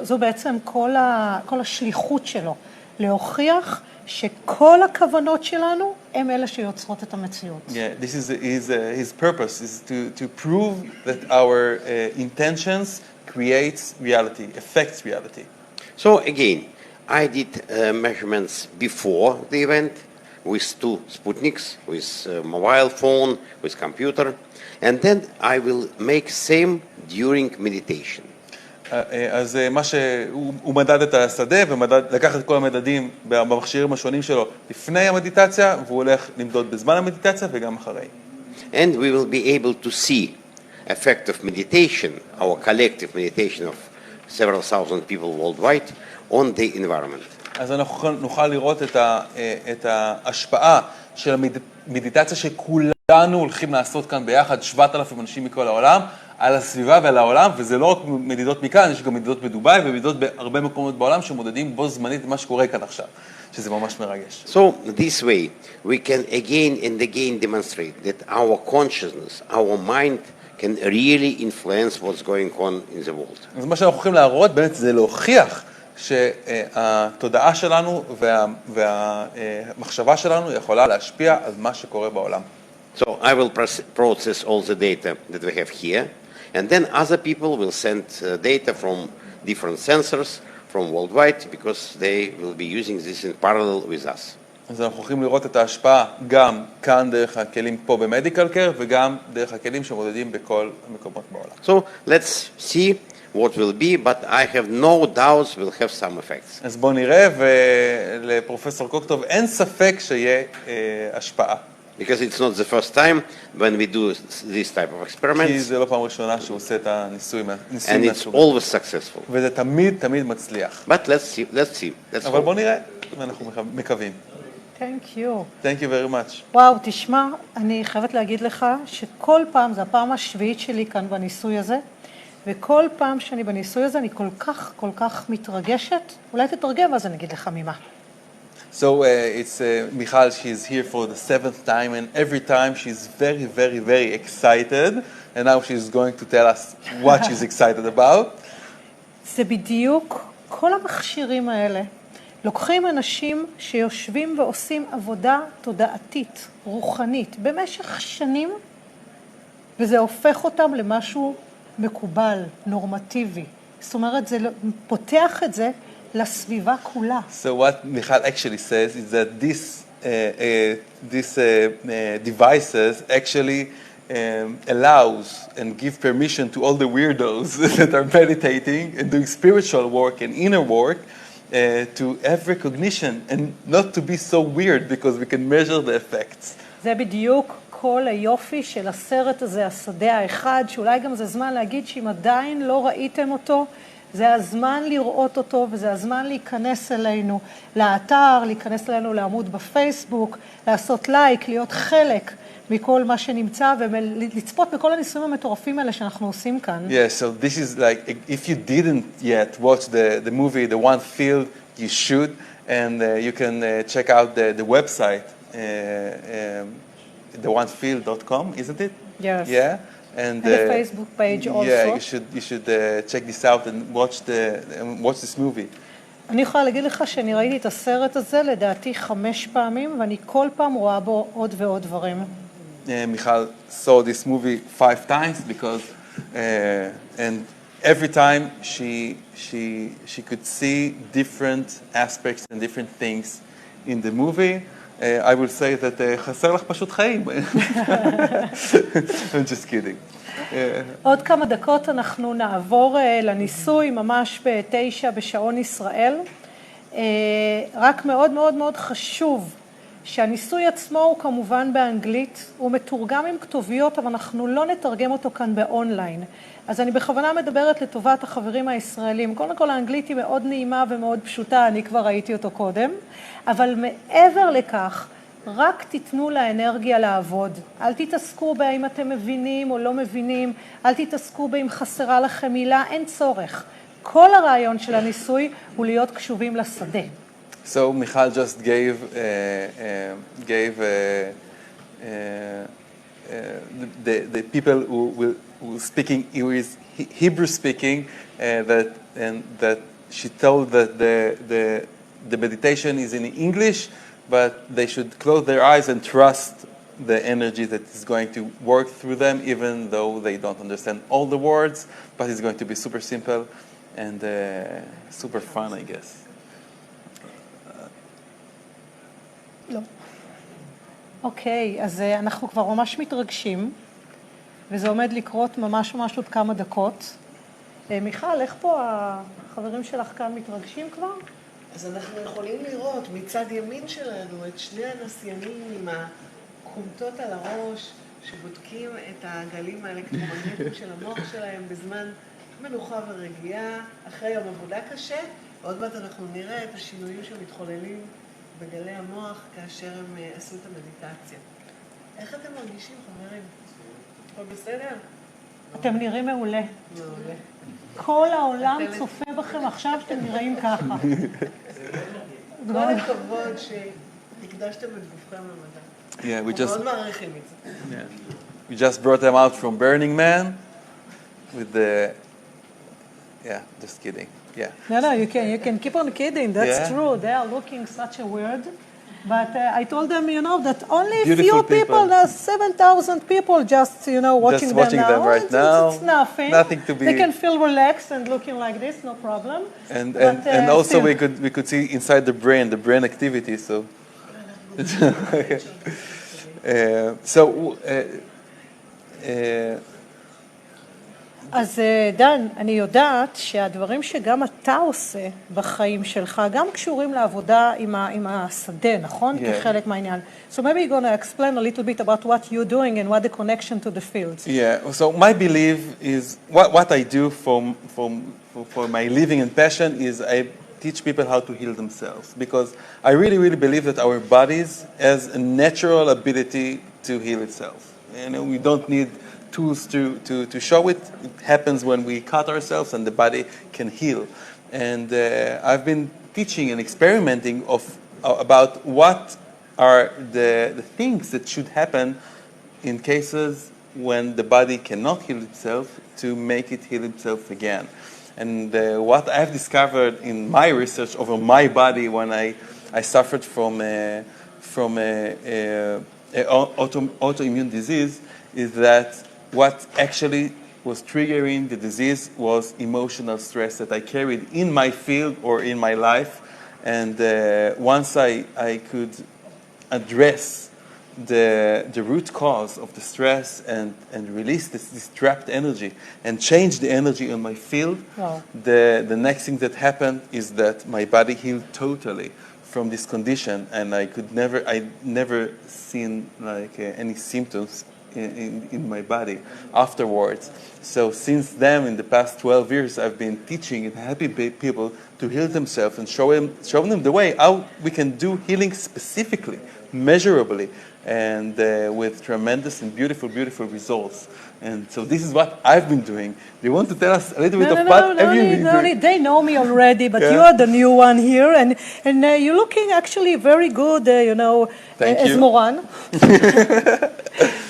זו בעצם כל השליחות שלו, להוכיח שכל הכוונות שלנו הם אלה שיוצרות את המציאות. Yeah, this is his purpose is to prove that our intentions creates reality, affects reality. So again, I did measurements before the event with 2 Sputniks, with mobile phone, with computer, and then I will make same during meditation. אז מה שהוא מדד את השדה ולקח את כל המדדים במכשירים השונים שלו לפני המדיטציה, והוא הולך למדוד בזמן המדיטציה וגם אחרי. And we will be able to see effect of meditation, our collective meditation of several thousand people worldwide, on the environment. אז אנחנו נוכל לראות את ההשפעה של המדיטציה שכולנו הולכים לעשות כאן ביחד, 7,000 אנשים מכל העולם, על הסביבה ועל העולם, וזה לא רק מדידות מכאן, יש גם מדידות בדובאי ומדידות בהרבה מקומות בעולם שמודדים בו זמנית מה שקורה כאן עכשיו, שזה ממש מרגש. So this way we can again and again demonstrate that our consciousness, our mind can really influence what's going on in the world. אז מה שאנחנו יכולים להראות באמת זה להוכיח שהתודעה שלנו והמחשבה שלנו יכולה להשפיע על מה שקורה בעולם. So I will process all the data that we have here, and then other people will send data from different sensors from worldwide because they will be using this in parallel with us. אז אנחנו הולכים לראות את ההשפעה גם כאן דרך הכלים פה במדיקל קר וגם דרך הכלים שמודדים בכל המקומות בעולם. So let's see what will be, but I have no doubts we'll have some effects. אז בואו נראה, ולפרופסור קוקטוב אין ספק שיהיה השפעה. Because it's not the first time when we do this type of כי experiments, זה לא פעם ראשונה שהוא עושה את הניסויים and it's מהסוג. always successful. וזה תמיד מצליח. But let's see. Let's אבל hope. בואו נראה, ואנחנו מקווים. Thank you. Thank you very much. וואו, תשמע, אני חייבת להגיד לך שכל פעם, זו הפעם השביעית שלי כאן בניסוי הזה, וכל פעם שאני בניסוי הזה אני כל כך מתרגשת. אולי תתרגם ואז אני אגיד לך ממה. So it's Michal, she's here for the 7th time, and every time she's very excited, and now she's going to tell us what she's excited about. זה בדיוק, כל המכשירים האלה לוקחים אנשים שיושבים ועושים עבודה תודעתית, רוחנית, במשך שנים, וזה הופך אותם למשהו מקובל, נורמטיבי. זאת אומרת, זה פותח את זה לסביבה כולה. So what Michal actually says is that these devices actually allows and give permission to all the weirdos that are meditating and doing spiritual work and inner work to have recognition and not to be so weird because we can measure the effects. זה בדיוק כל היופי של הסרט הזה, השדה האחד, שאולי גם זה זמן להגיד שאם עדיין לא ראיתם אותו, זה הזמן לראות אותו וזה הזמן להיכנס אלינו לאתר, להיכנס אלינו לעמוד בפייסבוק, לעשות לייק, להיות חלק מכל מה שנמצא ולצפות בכל הניסויים המטורפים האלה שאנחנו עושים כאן. Yeah, so this is like, if you didn't yet watch the movie, The One Field, you should, and you can check out the website, theonefield.com, isn't it? Yes. Yeah. And the Facebook page also. Yeah, you should check this out and watch this movie. אני יכולה להגיד לך שאני ראיתי את הסרט הזה לדעתי 5 פעמים, ואני כל פעם רואה בו עוד ועוד דברים. Michal saw this movie 5 times because and every time she could see different aspects and different things in the movie. I will say that חסר לך פשוט חיים. I'm just kidding. עוד כמה דקות אנחנו נעבור לניסוי ממש ב-9 בשעון ישראל. רק מאוד חשוב שהניסוי עצמו הוא כמובן באנגלית, הוא מתורגם עם כתוביות, אבל אנחנו לא נתרגם אותו כאן באונליין. אז אני בכוונה מדברת לטובת החברים הישראלים. קודם כל האנגלית היא מאוד נעימה ומאוד פשוטה, אני כבר ראיתי אותו קודם, אבל מעבר לכך, רק תיתנו לאנרגיה לעבוד. אל תתעסקו באם אתם מבינים או לא מבינים, אל תתעסקו באם חסרה לכם מילה, אין צורך. כל הרעיון של הניסוי הוא להיות קשובים לשדה. So Michal just gave the people who speaking Hebrew speaking that she told that the meditation is in English, but they should close their eyes and trust the energy that is going to work through them, even though they don't understand all the words, but it's going to be super simple and super fun, I guess. לא. אוקיי, אז אנחנו כבר ממש מתרגשים, וזה עומד לקרות ממש עוד כמה דקות. מיכל, איך פה החברים שלך כאן מתרגשים כבר? אז אנחנו יכולים לראות מצד ימין שלנו את שני הנסיינים עם הקומטות על הראש, שבודקים את הגלים האלקטרומגנטיים של המוח שלהם בזמן מנוחה ורגיעה, אחרי יום עבודה קשה. עוד מעט אנחנו נראה את השינויים שמתחוללים בגלי המוח כאשר הם עשו את המדיטציה. איך אתם מרגישים, חברים? הכל בסדר? אתם נראים מעולה. מעולה. כל העולם צופה בכם עכשיו שאתם נראים ככה. כל הכבוד שהקדשתם את גופכם למדע. אנחנו מאוד מעריכים את זה. We just brought them out from Burning Man with the... Yeah, just kidding. Yeah. No, you can keep on kidding. That's true. They are looking such a weird. But I told them, that only a Beautiful few people, 7,000 people just, watching watching them now. them right it's, now. It's nothing. Nothing to be. They can feel relaxed and looking like this, no problem. And still. also we could see inside the brain activity. So. אז דן, אני יודעת שהדברים שגם אתה עושה בחיים שלך, גם קשורים לעבודה עם השדה, נכון? כחלק מהעניין. So maybe you're going to explain a little bit about what you're doing and what the connection to the fields. Yeah, so my belief is, what I do for my living and passion is I teach people how to heal themselves. Because I really, really believe that our bodies has a natural ability to heal itself. We don't need tools to show it. It happens when we cut ourselves and the body can heal. And I've been teaching and experimenting about what are the things that should happen in cases when the body cannot heal itself to make it heal itself again. And what I've discovered in my research over my body when I suffered from autoimmune disease is that what actually was triggering the disease was emotional stress that I carried in my field or in my life. And once I could address the root cause of the stress and release this trapped energy and change the energy in my field, wow. The next thing that happened is that my body healed totally from this condition, and I never seen like any symptoms in my body afterwards. So since then, in the past 12 years, I've been teaching and helping people to heal themselves and showing them the way how we can do healing specifically, measurably, and with tremendous and beautiful, beautiful results. And so this is what I've been doing. Do you want to tell us a little bit of what have you been doing? They know me already, but you are the new one here, and you're looking actually very good, Thank as you. Moran.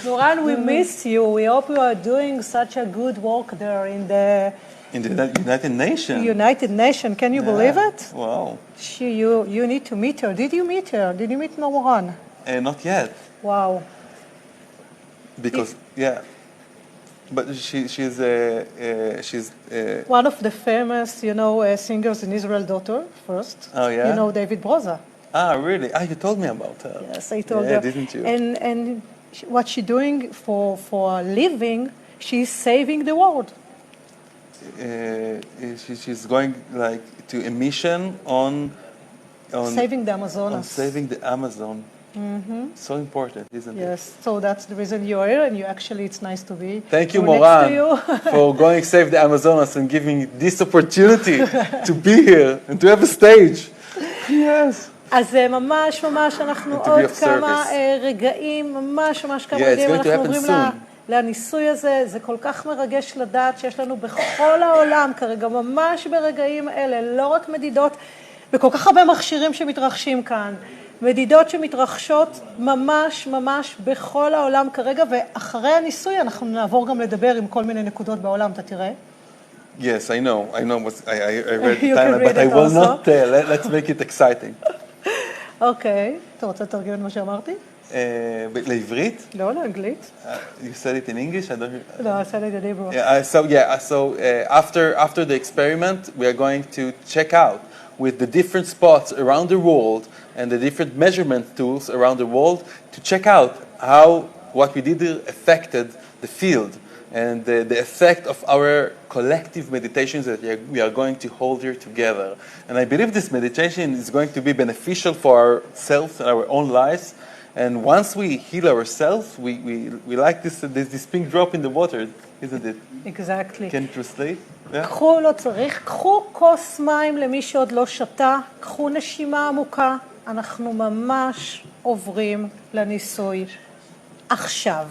Moran, we miss you. We hope you are doing such a good work there in the United Nations. United Nations. Can you believe it? Wow. You need to meet her. Did you meet her? Did you meet Moran? Not yet. Wow. Because, yeah. But she's one of the famous, singers in Israel, daughter, first. Oh, yeah? You know David Broza. Ah, really? Ah, you told me about her. Yes, I told her. Didn't you? And what she's doing for a living, she's saving the world. She's going like to a mission on saving the Amazonas. On saving the Amazon. Mm-hmm. So important, isn't it? Yes, so that's the reason you're here, and it's nice to be. Thank you, Moran, for going save the Amazonas and giving this opportunity to be here and to have a stage. Yes. אז ממש אנחנו עוד כמה רגעים, ממש כמה רגעים אנחנו עוברים לניסוי הזה. זה כל כך מרגש לדעת שיש לנו בכל העולם כרגע, ממש ברגעים אלה, לא רק מדידות, וכל כך הרבה מכשירים שמתרחשים כאן. מדידות שמתרחשות ממש בכל העולם כרגע, ואחרי הניסוי אנחנו נעבור גם לדבר עם כל מיני נקודות בעולם, אתה תראה? Yes, I know I read the timeline, but I will not tell. Let's make it exciting. אוקיי, אתה רוצה לתרגם את מה שאמרתי? לעברית? לא, לאנגלית. You said it in English? I don't... No, I said it in Hebrew. So after the experiment, we are going to check out with the different spots around the world and the different measurement tools around the world to check out how what we did affected the field and the effect of our collective meditations that we are going to hold here together. And I believe this meditation is going to be beneficial for ourselves and our own lives. And once we heal ourselves, we like this pink drop in the water, isn't it? Exactly. Can you translate? קחו, לא צריך, קחו כוס מים למי שעוד לא שתה, קחו נשימה עמוקה, אנחנו ממש עוברים לניסוי עכשיו.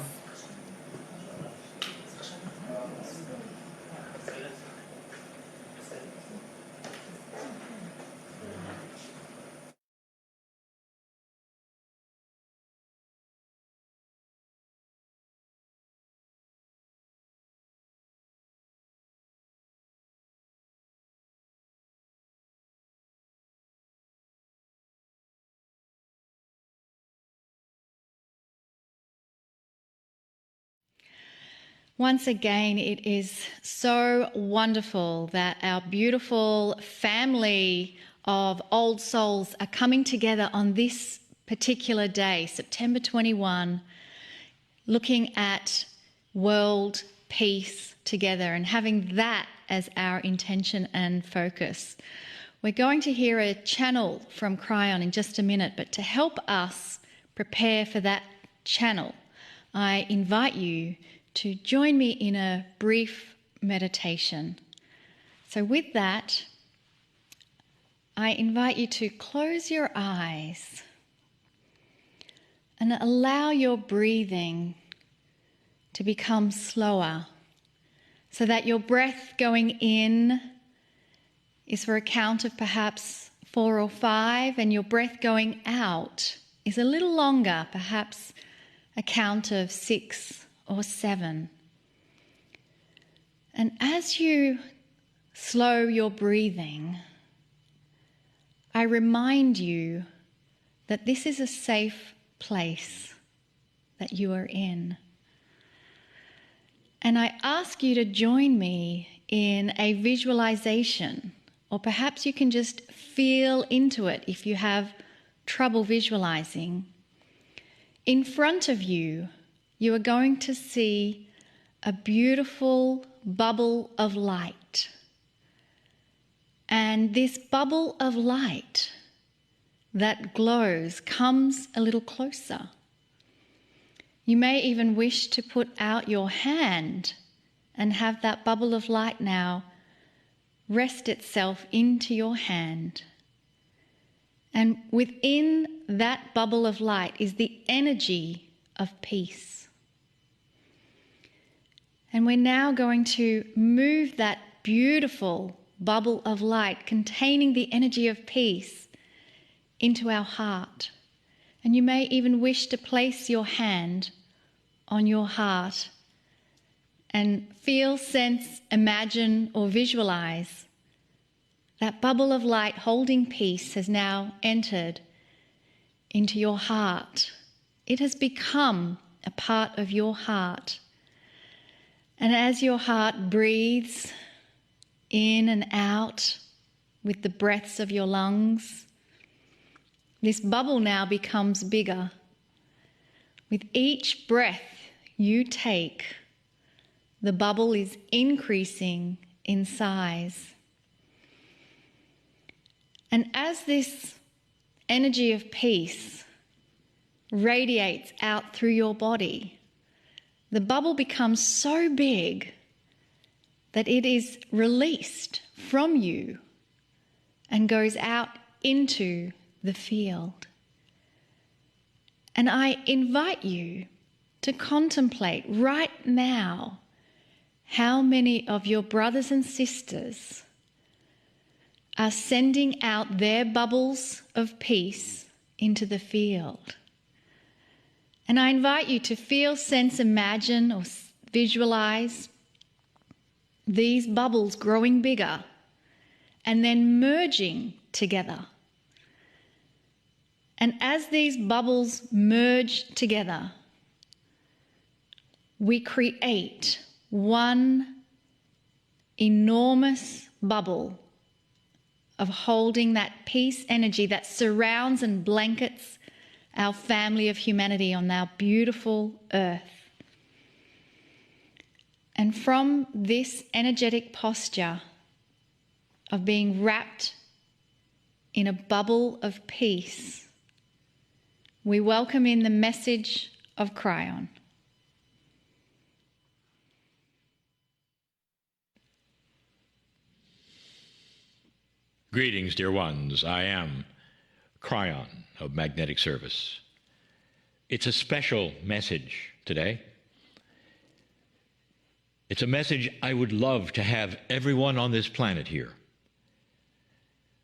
Once again, it is so wonderful that our beautiful family of old souls are coming together on this particular day, September 21, looking at world peace together and having that as our intention and focus. We're going to hear a channel from Cryon in just a minute, but to help us prepare for that channel, I invite you to join me in a brief meditation. So with that, I invite you to close your eyes and allow your breathing to become slower so that your breath going in is for a count of perhaps 4 or 5, and your breath going out is a little longer, perhaps a count of 6 or 7. And as you slow your breathing, I remind you that this is a safe place that you are in. And I ask you to join me in a visualization, or perhaps you can just feel into it if you have trouble visualizing. In front of you, you are going to see a beautiful bubble of light. And this bubble of light that glows comes a little closer. You may even wish to put out your hand and have that bubble of light now rest itself into your hand. And within that bubble of light is the energy of peace. And we're now going to move that beautiful bubble of light containing the energy of peace into our heart. And you may even wish to place your hand on your heart and feel, sense, imagine, or visualize that bubble of light holding peace has now entered into your heart. It has become a part of your heart. And as your heart breathes in and out with the breaths of your lungs, this bubble now becomes bigger. With each breath you take, the bubble is increasing in size. And as this energy of peace radiates out through your body, the bubble becomes so big that it is released from you and goes out into the field. And I invite you to contemplate right now how many of your brothers and sisters are sending out their bubbles of peace into the field. And I invite you to feel, sense, imagine, or visualize these bubbles growing bigger and then merging together. And as these bubbles merge together, we create one enormous bubble of holding that peace energy that surrounds and blankets our family of humanity on our beautiful earth. And from this energetic posture of being wrapped in a bubble of peace, we welcome in the message of Cryon. Greetings, dear ones. I am Cryon of Magnetic Service. It's a special message today. It's a message I would love to have everyone on this planet hear.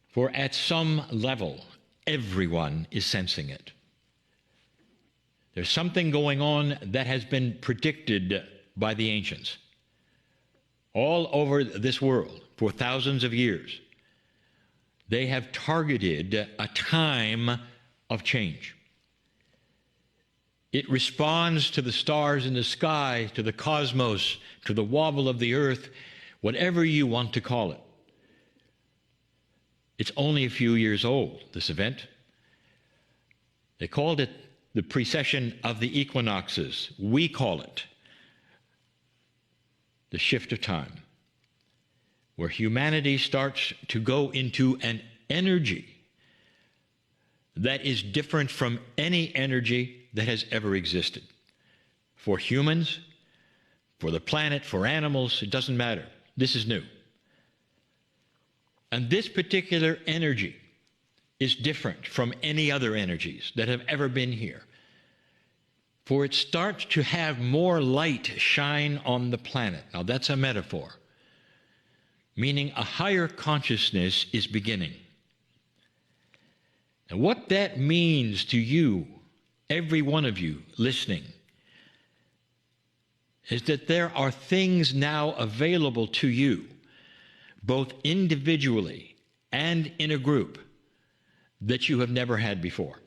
For at some level, everyone is sensing it. There's something going on that has been predicted by the ancients all over this world for thousands of years. They have targeted a time of change. It responds to the stars in the sky, to the cosmos, to the wobble of the earth, whatever you want to call it. It's only a few years old, this event. They called it the precession of the equinoxes. We call it the shift of time, where humanity starts to go into an energy that is different from any energy that has ever existed. For humans, for the planet, for animals, it doesn't matter. This is new. And this particular energy is different from any other energies that have ever been here. For it starts to have more light shine on the planet. Now that's a metaphor, meaning a higher consciousness is beginning. And what that means to you, every one of you listening, is that there are things now available to you, both individually and in a group, that you have never had before.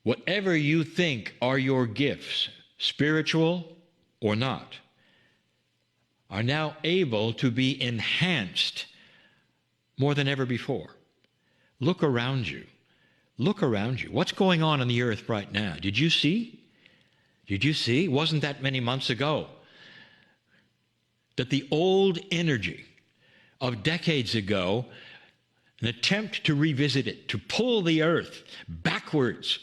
Whatever you think are your gifts, spiritual or not, are now able to be enhanced more than ever before. Look around you. Look around you. What's going on the earth right now? Did you see? Did you see? It wasn't that many months ago that the old energy of decades ago, an attempt to revisit it, to pull the earth backwards,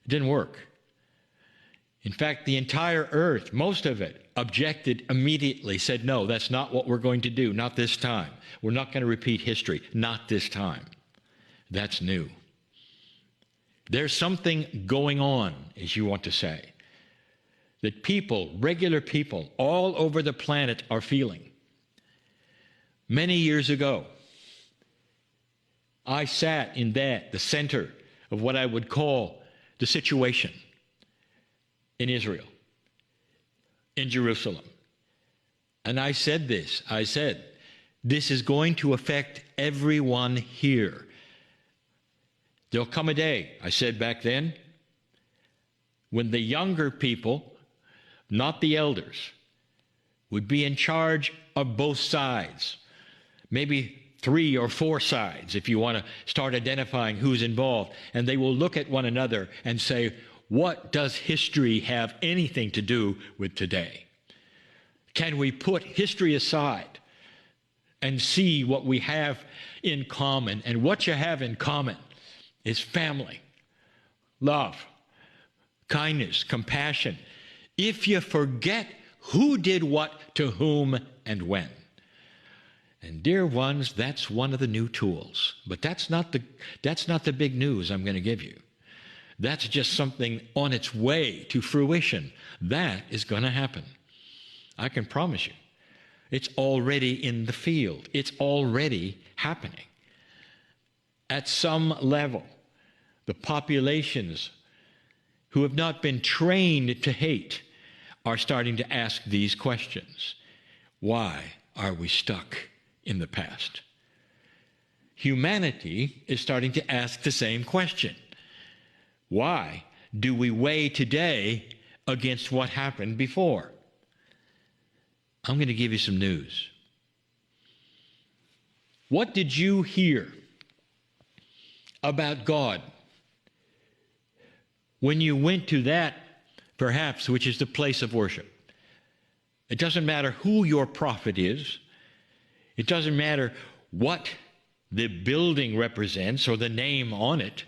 it didn't work. In fact, the entire earth, most of it, objected immediately, said, no, that's not what we're going to do, not this time. We're not going to repeat history, not this time. That's new. There's something going on, as you want to say, that people, regular people, all over the planet are feeling. Many years ago, I sat in the center of what I would call the situation in Israel, in Jerusalem. And I said this, this is going to affect everyone here. There'll come a day, I said back then, when the younger people, not the elders, would be in charge of both sides. Maybe 3 or 4 sides, if you want to start identifying who's involved. And they will look at one another and say, what does history have anything to do with today? Can we put history aside and see what we have in common? And what you have in common is family, love, kindness, compassion. If you forget who did what to whom and when. And dear ones, that's one of the new tools. But that's not the big news I'm going to give you. That's just something on its way to fruition. That is going to happen. I can promise you. It's already in the field. It's already happening. At some level, the populations who have not been trained to hate are starting to ask these questions. Why are we stuck in the past? Humanity is starting to ask the same question. Why do we weigh today against what happened before? I'm going to give you some news. What did you hear about God when you went to that, perhaps, which is the place of worship? It doesn't matter who your prophet is. It doesn't matter what the building represents or the name on it.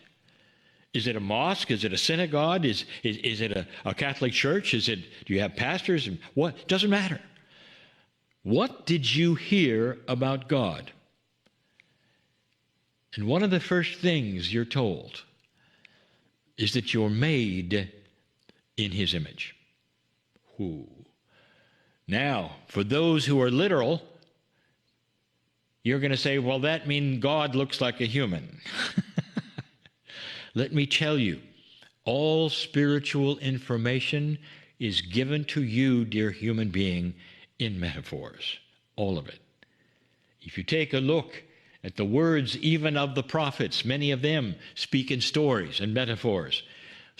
Is it a mosque? Is it a synagogue? Is it a Catholic church? Do you have pastors? What? It doesn't matter. What did you hear about God? And one of the first things you're told is that you're made in His image. Ooh. Now, for those who are literal, you're going to say, well, that means God looks like a human. Let me tell you, all spiritual information is given to you, dear human being, in metaphors. All of it. If you take a look at the words even of the prophets, many of them speak in stories and metaphors.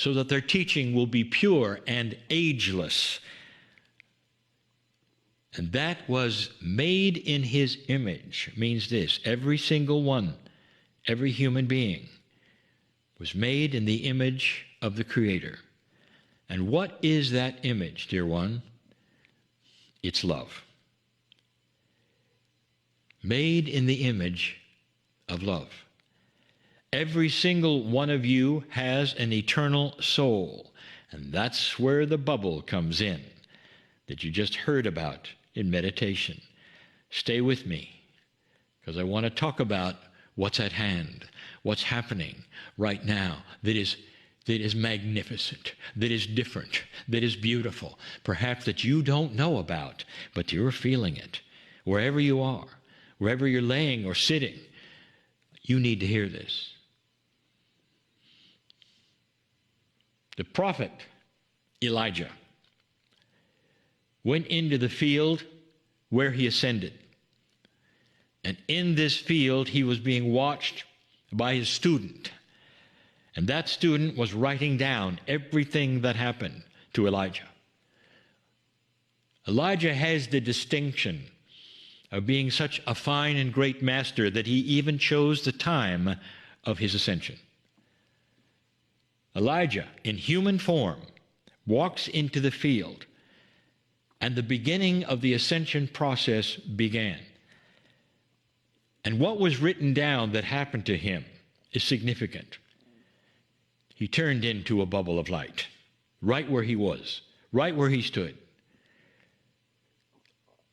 so that their teaching will be pure and ageless. And that was made in his image. Means this: every single one, every human being was made in the image of the Creator. And what is that image, dear one? It's love. Made in the image of love. Every single one of you has an eternal soul. And that's where the bubble comes in that you just heard about in meditation. Stay with me, because I want to talk about what's at hand, what's happening right now that is magnificent, that is different, that is beautiful, perhaps that you don't know about, but you're feeling it. Wherever you are, wherever you're laying or sitting, you need to hear this. The prophet Elijah went into the field where he ascended. And in this field, he was being watched by his student. And that student was writing down everything that happened to Elijah. Elijah has the distinction of being such a fine and great master that he even chose the time of his ascension. Elijah, in human form, walks into the field, and the beginning of the ascension process began. And what was written down that happened to him is significant. He turned into a bubble of light, right where he was, right where he stood.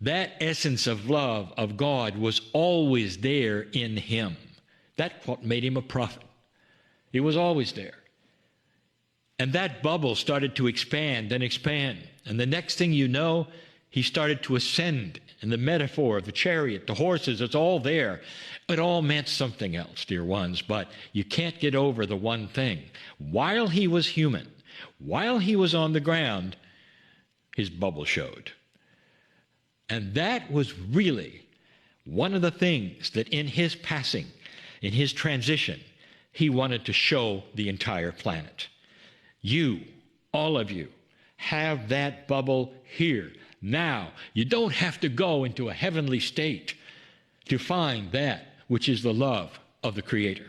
That essence of love of God was always there in him. That's what made him a prophet. It was always there. And that bubble started to expand and expand. And the next thing you know, he started to ascend. And the metaphor of the chariot, the horses, it's all there. It all meant something else, dear ones. But you can't get over the one thing. While he was human, while he was on the ground, his bubble showed. And that was really one of the things that in his passing, in his transition, he wanted to show the entire planet. You, all of you, have that bubble here, now. You don't have to go into a heavenly state to find that which is the love of the Creator.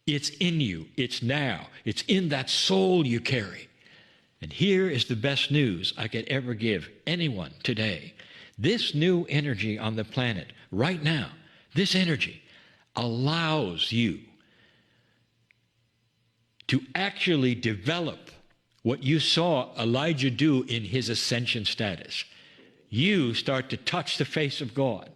It's in you. It's now. It's in that soul you carry. And here is the best news I could ever give anyone today. This new energy on the planet right now, this energy allows you to actually develop what you saw Elijah do in his ascension status. You start to touch the face of God.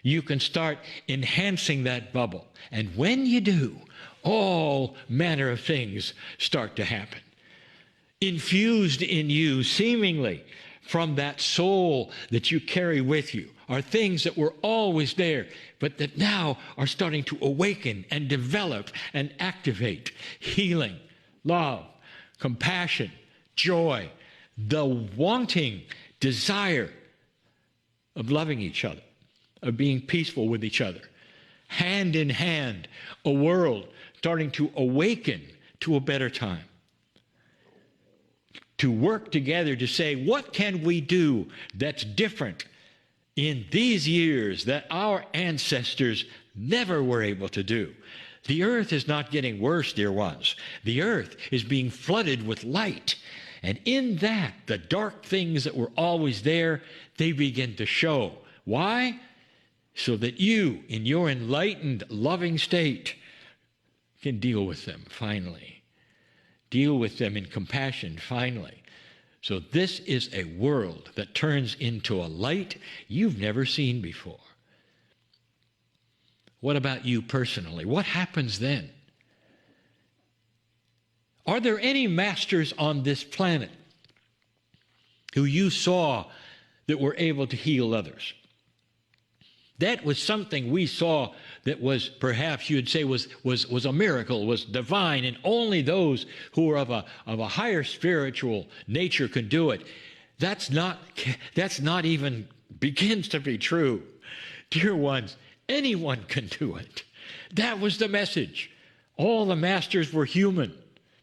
You can start enhancing that bubble. And when you do, all manner of things start to happen. Infused in you, seemingly from that soul that you carry with you, are things that were always there, but that now are starting to awaken and develop and activate. Healing, love, compassion, joy, the wanting desire of loving each other, of being peaceful with each other. Hand in hand, a world starting to awaken to a better time. To work together to say, what can we do that's different in these years that our ancestors never were able to do? The earth is not getting worse, dear ones. The earth is being flooded with light. And in that, the dark things that were always there, they begin to show. Why? So that you, in your enlightened, loving state, can deal with them finally. Deal with them in compassion finally. So this is a world that turns into a light you've never seen before. What about you personally? What happens then? Are there any masters on this planet who you saw that were able to heal others? That was something we saw that was perhaps you'd say was a miracle, was divine, and only those who were of a higher spiritual nature could do it. That's not even begins to be true. Dear ones, anyone can do it. That was the message. All the masters were human.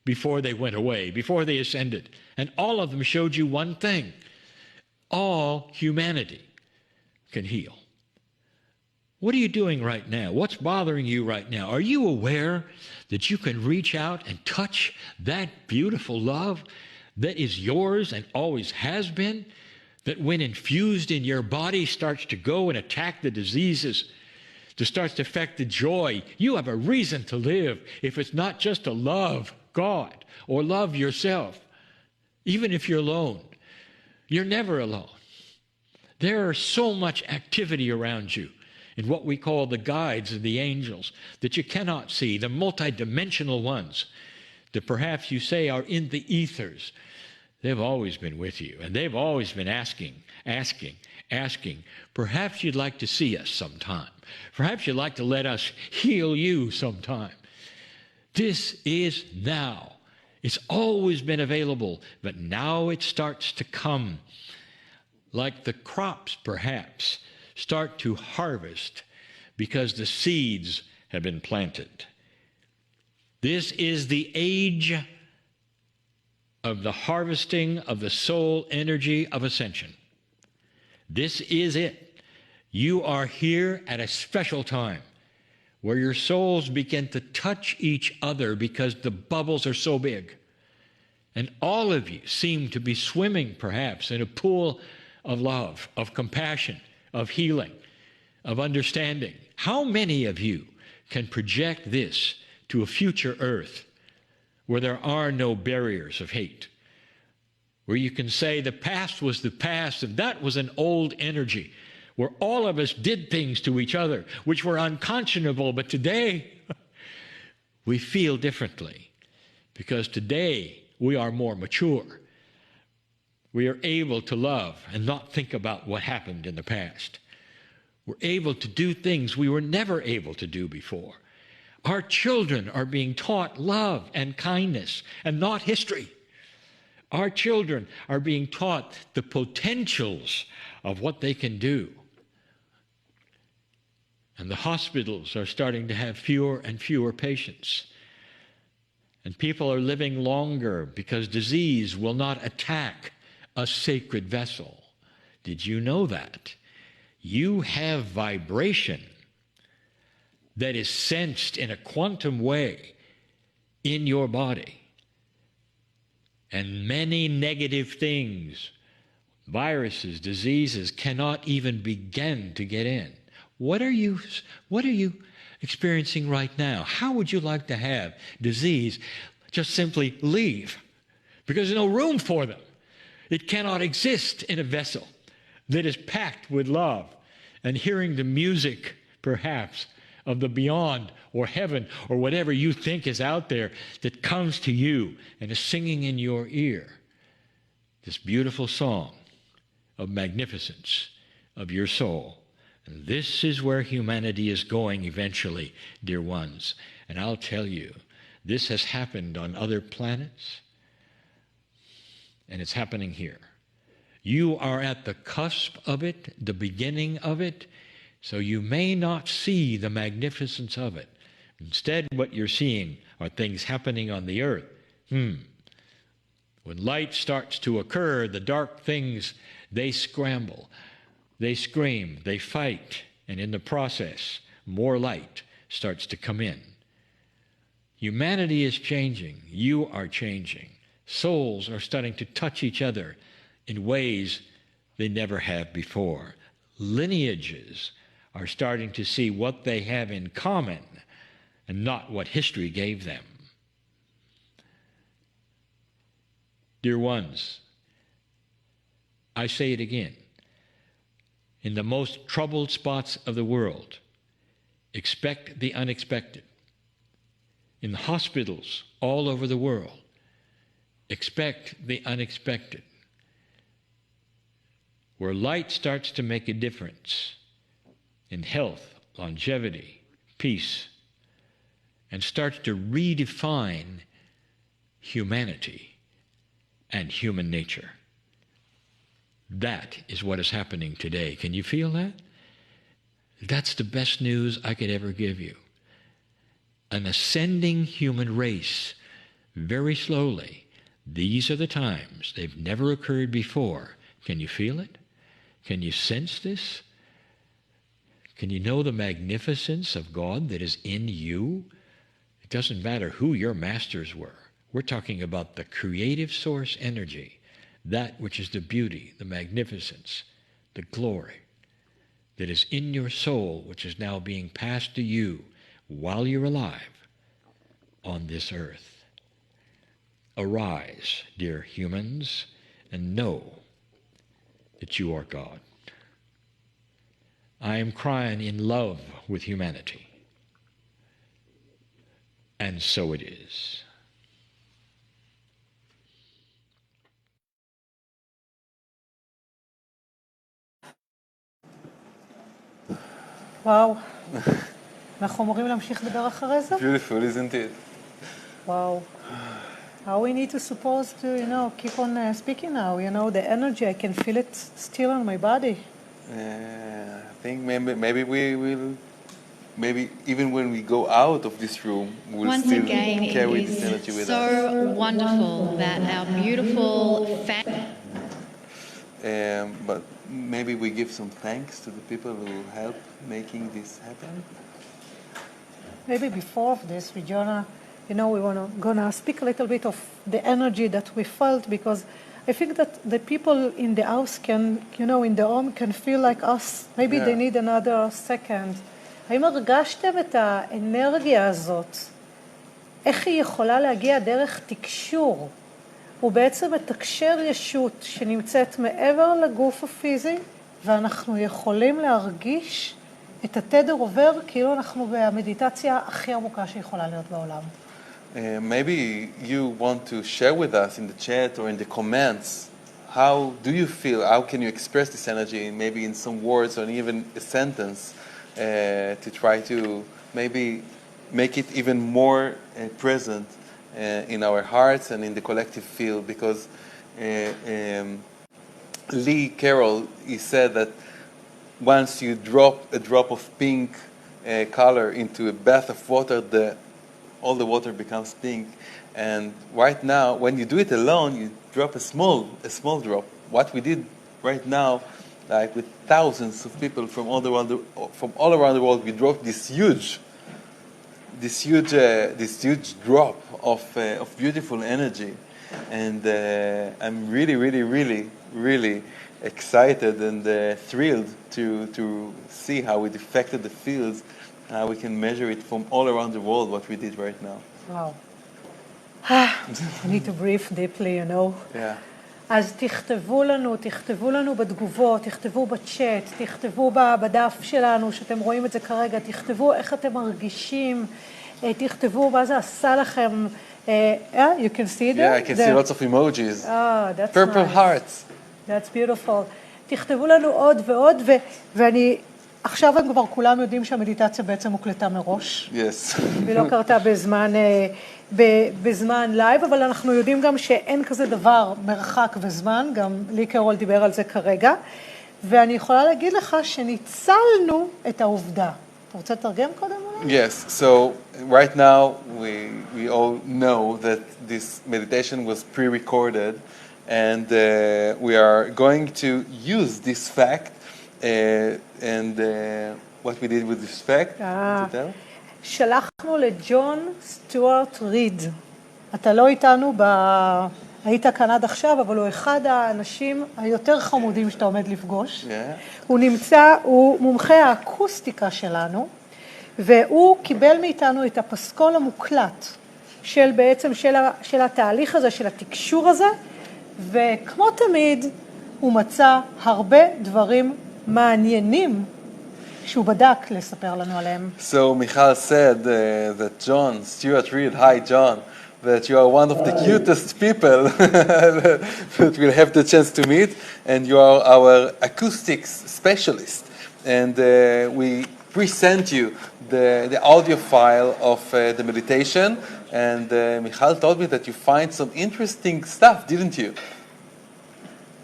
before they went away, before they ascended. And all of them showed you one thing. All humanity can heal. What are you doing right now? What's bothering you right now? Are you aware that you can reach out and touch that beautiful love that is yours and always has been? That when infused in your body starts to go and attack the diseases, that starts to affect the joy. You have a reason to live if it's not just to love God or love yourself. Even if you're alone, you're never alone. There is so much activity around you in what we call the guides and the angels that you cannot see, the multidimensional ones that perhaps you say are in the ethers. They've always been with you, and they've always been asking. Perhaps you'd like to see us sometime. Perhaps you'd like to let us heal you sometime. This is now. It's always been available, but now it starts to come. Like the crops, perhaps, start to harvest because the seeds have been planted. This is the age of the harvesting of the soul energy of ascension. This is it. You are here at a special time where your souls begin to touch each other because the bubbles are so big. And all of you seem to be swimming, perhaps, in a pool of love, of compassion, of healing, of understanding. How many of you can project this to a future earth where there are no barriers of hate, where you can say the past was the past and that was an old energy, where all of us did things to each other which were unconscionable, but today we feel differently because today we are more mature. We are able to love and not think about what happened in the past. We're able to do things we were never able to do before. Our children are being taught love and kindness and not history. Our children are being taught the potentials of what they can do. And the hospitals are starting to have fewer and fewer patients. And people are living longer because disease will not attack a sacred vessel. Did you know that? You have vibration that is sensed in a quantum way in your body. And many negative things, viruses, diseases, cannot even begin to get in. What are you experiencing right now? How would you like to have disease just simply leave? Because there's no room for them. It cannot exist in a vessel that is packed with love and hearing the music, perhaps, of the beyond or heaven or whatever you think is out there that comes to you and is singing in your ear this beautiful song of magnificence of your soul. And this is where humanity is going eventually, dear ones. And I'll tell you, this has happened on other planets, and it's happening here. You are at the cusp of it, the beginning of it, so you may not see the magnificence of it. Instead, what you're seeing are things happening on the earth. When light starts to occur, the dark things, they scramble, they scream, they fight, and in the process, more light starts to come in. Humanity is changing. You are changing. Souls are starting to touch each other in ways they never have before. Lineages are starting to see what they have in common and not what history gave them. Dear ones, I say it again. In the most troubled spots of the world, expect the unexpected. In the hospitals all over the world, expect the unexpected. Where light starts to make a difference in health, longevity, peace, and starts to redefine humanity and human nature. That is what is happening today. Can you feel that? That's the best news I could ever give you. An ascending human race very slowly. These are the times. They've never occurred before. Can you feel it? Can you sense this? Can you know the magnificence of God that is in you? It doesn't matter who your masters were. We're talking about the creative source energy, that which is the beauty, the magnificence, the glory that is in your soul, which is now being passed to you while you're alive on this earth. Arise, dear humans, and know that you are God. I am crying in love with humanity. And so it is. וואו. אנחנו אמורים להמשיך לדבר אחרי זה? Beautiful, isn't it? וואו. How we need to suppose to, keep on speaking now. The energy, I can feel it still on my body. I think maybe we will, maybe even when we go out of this room, we'll Once still again, carry it this energy is with so us. wonderful that our beautiful But maybe we give some thanks to the people who help making this happen. Maybe before this, we gonna speak a little bit of the energy that we felt, because I think that the people in the house can, in the home can feel like us. Maybe they need another second. האם הרגשתם את האנרגיה הזאת? איך היא יכולה להגיע דרך תקשור? הוא בעצם מתקשר ישות שנמצאת מעבר לגוף הפיזי, ואנחנו יכולים להרגיש את התדר עובר כאילו אנחנו במדיטציה הכי עמוקה שיכולה להיות בעולם. Maybe you want to share with us in the chat or in the comments, how do you feel, how can you express this energy, maybe in some words or even a sentence, to try to maybe make it even more present in our hearts and in the collective field, because Lee Carroll, he said that once you drop a drop of pink color into a bath of water, all the water becomes pink. And right now, when you do it alone, you drop a small drop. What we did right now, like with thousands of people from all around the world, we dropped this huge drop of beautiful energy. And I'm really excited and thrilled to see how it affected the fields, how we can measure it from all around the world, what we did right now. Wow. I need to breathe deeply, Yeah. אז תכתבו לנו בתגובות, תכתבו בצ'אט, תכתבו בדף שלנו, שאתם רואים את זה כרגע, תכתבו איך אתם מרגישים, תכתבו מה זה עשה לכם. You can see them? Yeah, I can see lots of emojis. That's Purple nice. hearts. That's beautiful. תכתבו לנו עוד ועוד, ואני, עכשיו הם כבר כולם יודעים שהמדיטציה בעצם מוקלטה מראש. Yes. והיא לא קרתה בזמן לייב, אבל אנחנו יודעים גם שאין כזה דבר מרחק וזמן, גם לי קרול דיבר על זה כרגע, ואני יכולה להגיד לך שניצלנו את העובדה. אתה רוצה לתרגם קודם אולי? Yes, so right now we all know that this meditation was pre-recorded, and we are going to use this fact, and what we did with this fact, to tell? שלחנו לג'ון סטיוארט ריד. אתה לא איתנו, היית כאן עד עכשיו, אבל הוא אחד האנשים היותר חמודים שאתה עומד לפגוש. הוא הוא מומחה האקוסטיקה שלנו, והוא קיבל מאיתנו את הפסקול המוקלט של בעצם של התהליך הזה, של התקשור הזה, וכמו תמיד הוא מצא הרבה דברים מעניינים שהוא בדק לספר לנו עליהם. So Michal said that John Stewart Reed, hi John, that you are one of the cutest people that we'll have the chance to meet, and you are our acoustics specialist. And we present you the audio file of the meditation, and Michal told me that you find some interesting stuff, didn't you?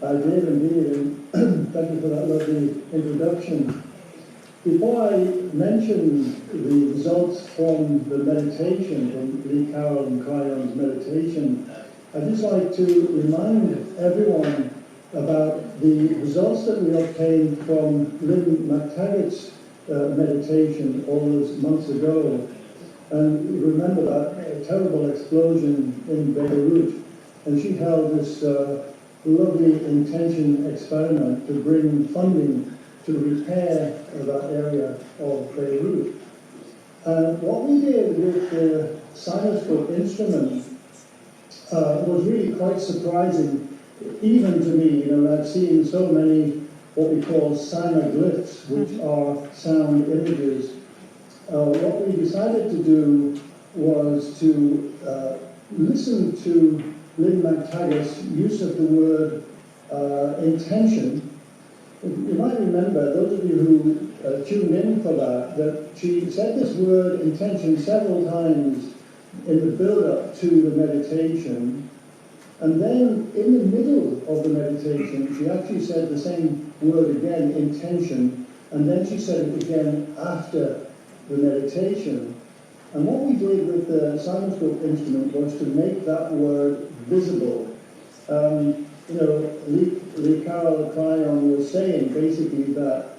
I did indeed, and thank you for that lovely introduction. Before I mention the results from the meditation, from Lee Carroll and Cryon's meditation, I'd just like to remind everyone about the results that we obtained from Lynn McTaggart's meditation all those months ago. And you remember that terrible explosion in Beirut. And she held this lovely intention experiment to bring funding to repair that area of Beirut. And what we did with the sinuscope instrument was really quite surprising, even to me. You know, I've seen so many what we call sinaglyphs, which are sound images. What we decided to do was to listen to Lynn McTaggart's use of the word intention. You might remember, those of you who tuned in for that she said this word intention several times in the build-up to the meditation, and then in the middle of the meditation, she actually said the same word again, intention, and then she said it again after the meditation. And what we did with the sinuscope instrument was to make that word visible. You know, Lee Carroll Cryon was saying basically that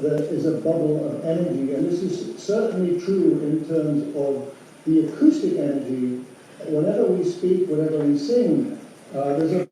there is a bubble of energy, and this is certainly true in terms of the acoustic energy. Whenever we speak, whenever we sing, there's a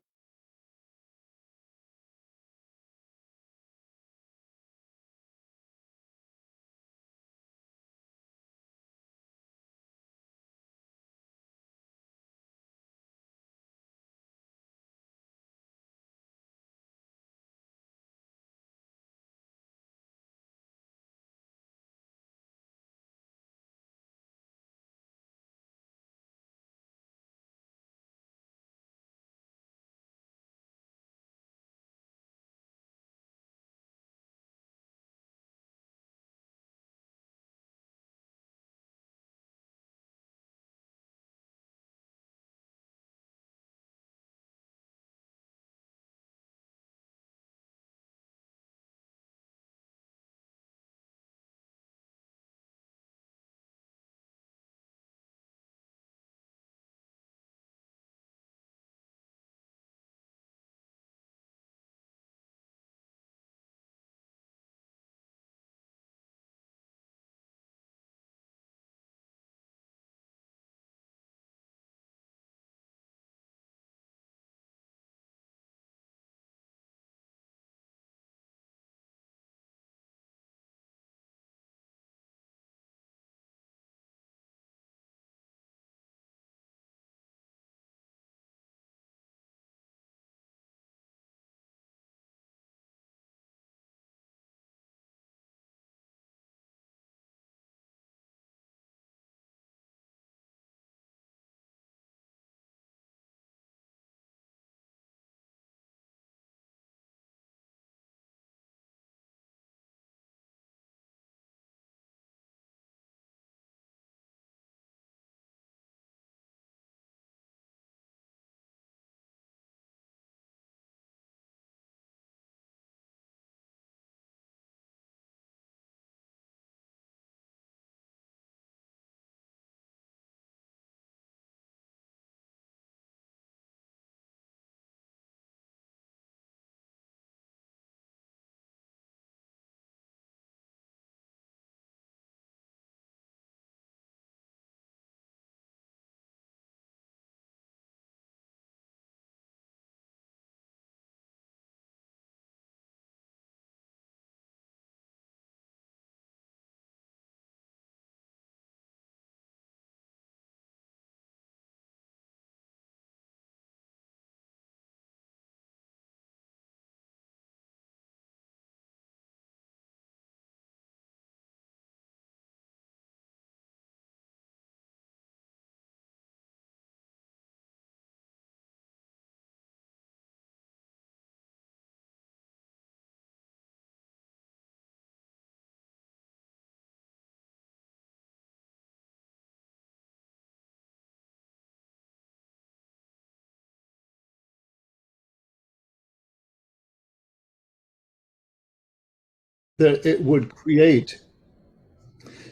that it would create.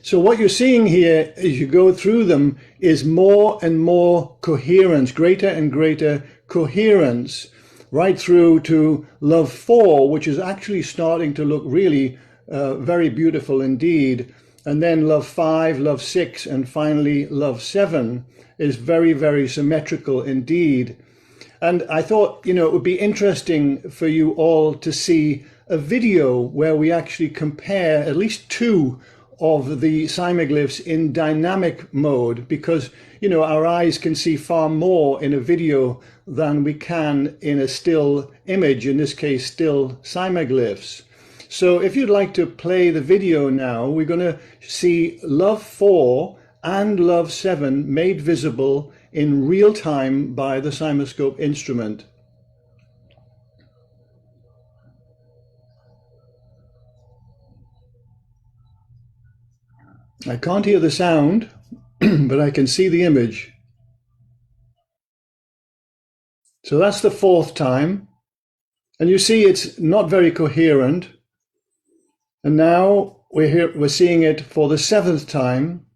So what you're seeing here as you go through them is more and more coherence, greater and greater coherence, right through to love 4, which is actually starting to look really very beautiful indeed. And then love 5, love 6, and finally love 7 is very, very symmetrical indeed. And I thought, you know, it would be interesting for you all to see a video where we actually compare at least 2 of the cymoglyphs in dynamic mode, because, you know, our eyes can see far more in a video than we can in a still image, in this case, still cymoglyphs. So if you'd like to play the video now, we're going to see love 4 and love 7 made visible in real time by the cymoscope instrument. I can't hear the sound, but I can see the image. So that's the 4th time. And you see it's not very coherent. And now we're seeing it for the 7th time.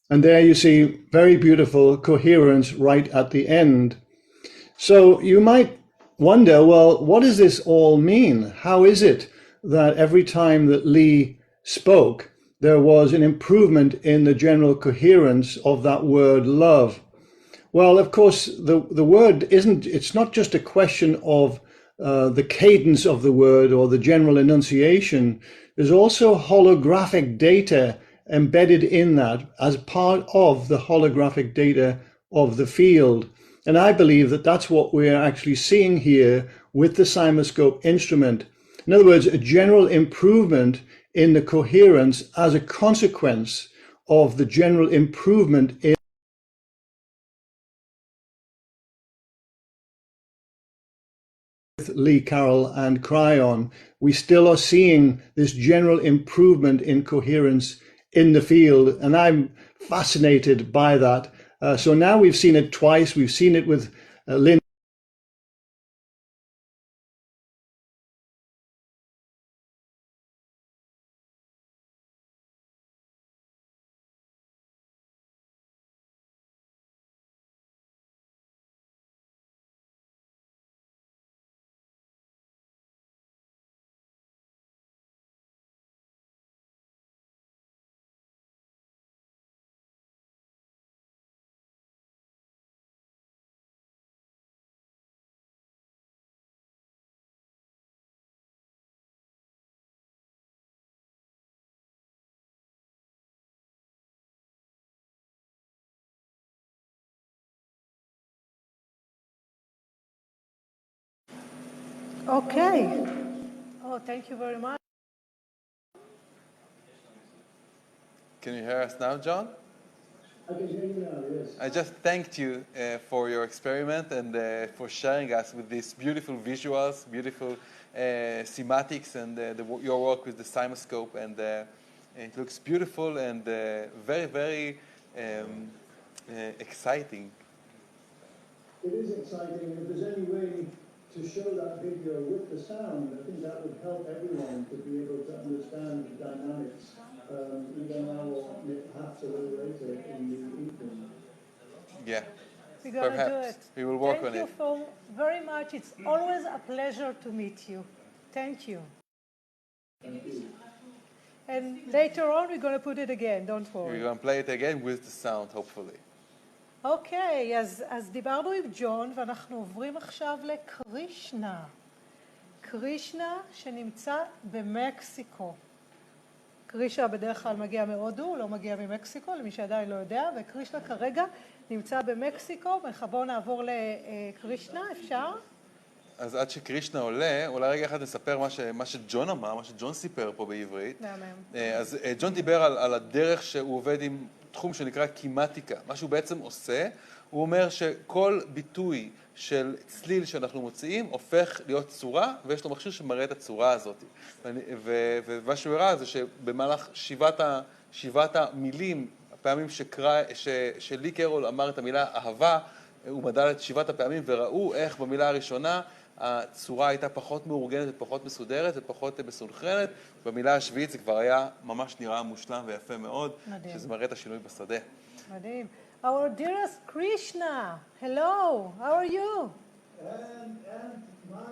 And there you see very beautiful coherence right at the end. So you might wonder, well, what does this all mean? How is it that every time that Lee spoke, there was an improvement in the general coherence of that word love? Well, of course, the word it's not just a question of the cadence of the word or the general enunciation. There's also holographic data embedded in that as part of the holographic data of the field. And I believe that that's what we're actually seeing here with the cymoscope instrument. In other words, a general improvement in the coherence as a consequence of the general improvement in Lee Carroll and Cryon. We still are seeing this general improvement in coherence in the field, and I'm fascinated by that. So now we've seen it twice. We've seen it with Lynn. Okay. Oh, thank you very much. Can you hear us now, John? I can hear you now, yes. I just thanked you for your experiment and for sharing us with these beautiful visuals, beautiful schematics, and your work with the cymoscope. And it looks beautiful and very, very exciting. It is exciting, and if there's any way to show that video with the sound, I think that would help everyone to be able to understand the dynamics, either now or perhaps a little later in the evening. Yeah, We're going to do perhaps. it. We will work on Thank it. you very much. It's always a pleasure to meet you. Thank you. Thank you. And later on, we're going to put it again, don't worry. We're going to play it again with the sound, hopefully. אוקיי, אז דיברנו עם ג'ון, ואנחנו עוברים עכשיו לקרישנה. קרישנה שנמצא במקסיקו. קרישנה בדרך כלל מגיע מהודו, לא מגיע ממקסיקו, למי שעדיין לא יודע, וקרישנה כרגע נמצא במקסיקו, בואו נעבור לקרישנה, אפשר? אז עד שקרישנה עולה, אולי רגע אחד נספר מה שג'ון אמר, מה שג'ון סיפר פה בעברית. אז ג'ון דיבר על הדרך שהוא עובד עם תחום שנקרא קימטיקה. מה שהוא בעצם עושה, הוא אומר שכל ביטוי של צליל שאנחנו מוציאים הופך להיות צורה, ויש לו מכשיר שמראה את הצורה הזאת. ומה שהוא הראה זה שבמהלך שבעת המילים, הפעמים שלי קרול אמר את המילה אהבה, הוא מדד את 7 הפעמים וראו איך במילה הראשונה הצורה הייתה פחות מאורגנת ופחות מסודרת ופחות מסונכרנת. במילה השביעית זה כבר היה ממש נראה מושלם ויפה מאוד, שזה מראה את השינוי בשדה. מדהים. Our dearest Krishna, hello, how are you? And my.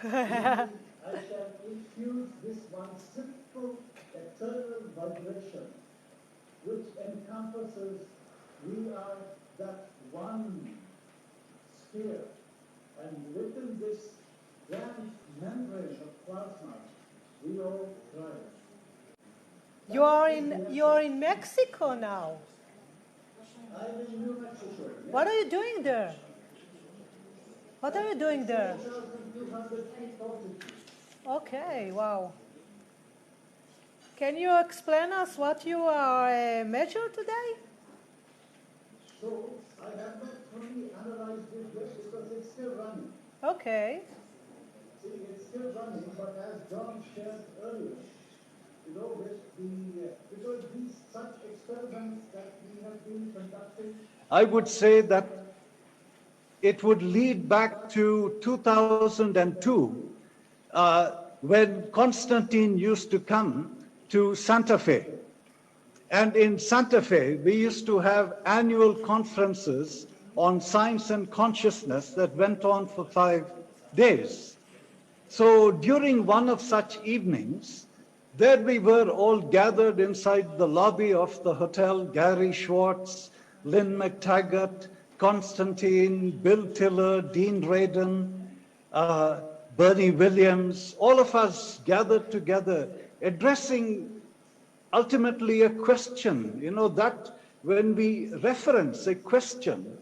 I shall infuse this one simple eternal vibration which encompasses we are that one sphere, and within this grand membrane of plasma we all thrive. You are in Mexico now. I'm in New Mexico. What are you doing there? What are you doing there? 2,200 feet altitude. Okay, wow. Can you explain us what you are measured today? So I have not fully analyzed it yet because it's still running. Okay. See, it's still running, but as John shared earlier, you know, because these such experiments that we have been conducting, I would say that it would lead back to 2002, when Constantine used to come to Santa Fe. And in Santa Fe, we used to have annual conferences on science and consciousness that went on for 5 days. So during one of such evenings, there we were all gathered inside the lobby of the hotel, Gary Schwartz, Lynn McTaggart, Constantine, Bill Tiller, Dean Radin, Bernie Williams, all of us gathered together, addressing ultimately a question, you know, that when we reference a question,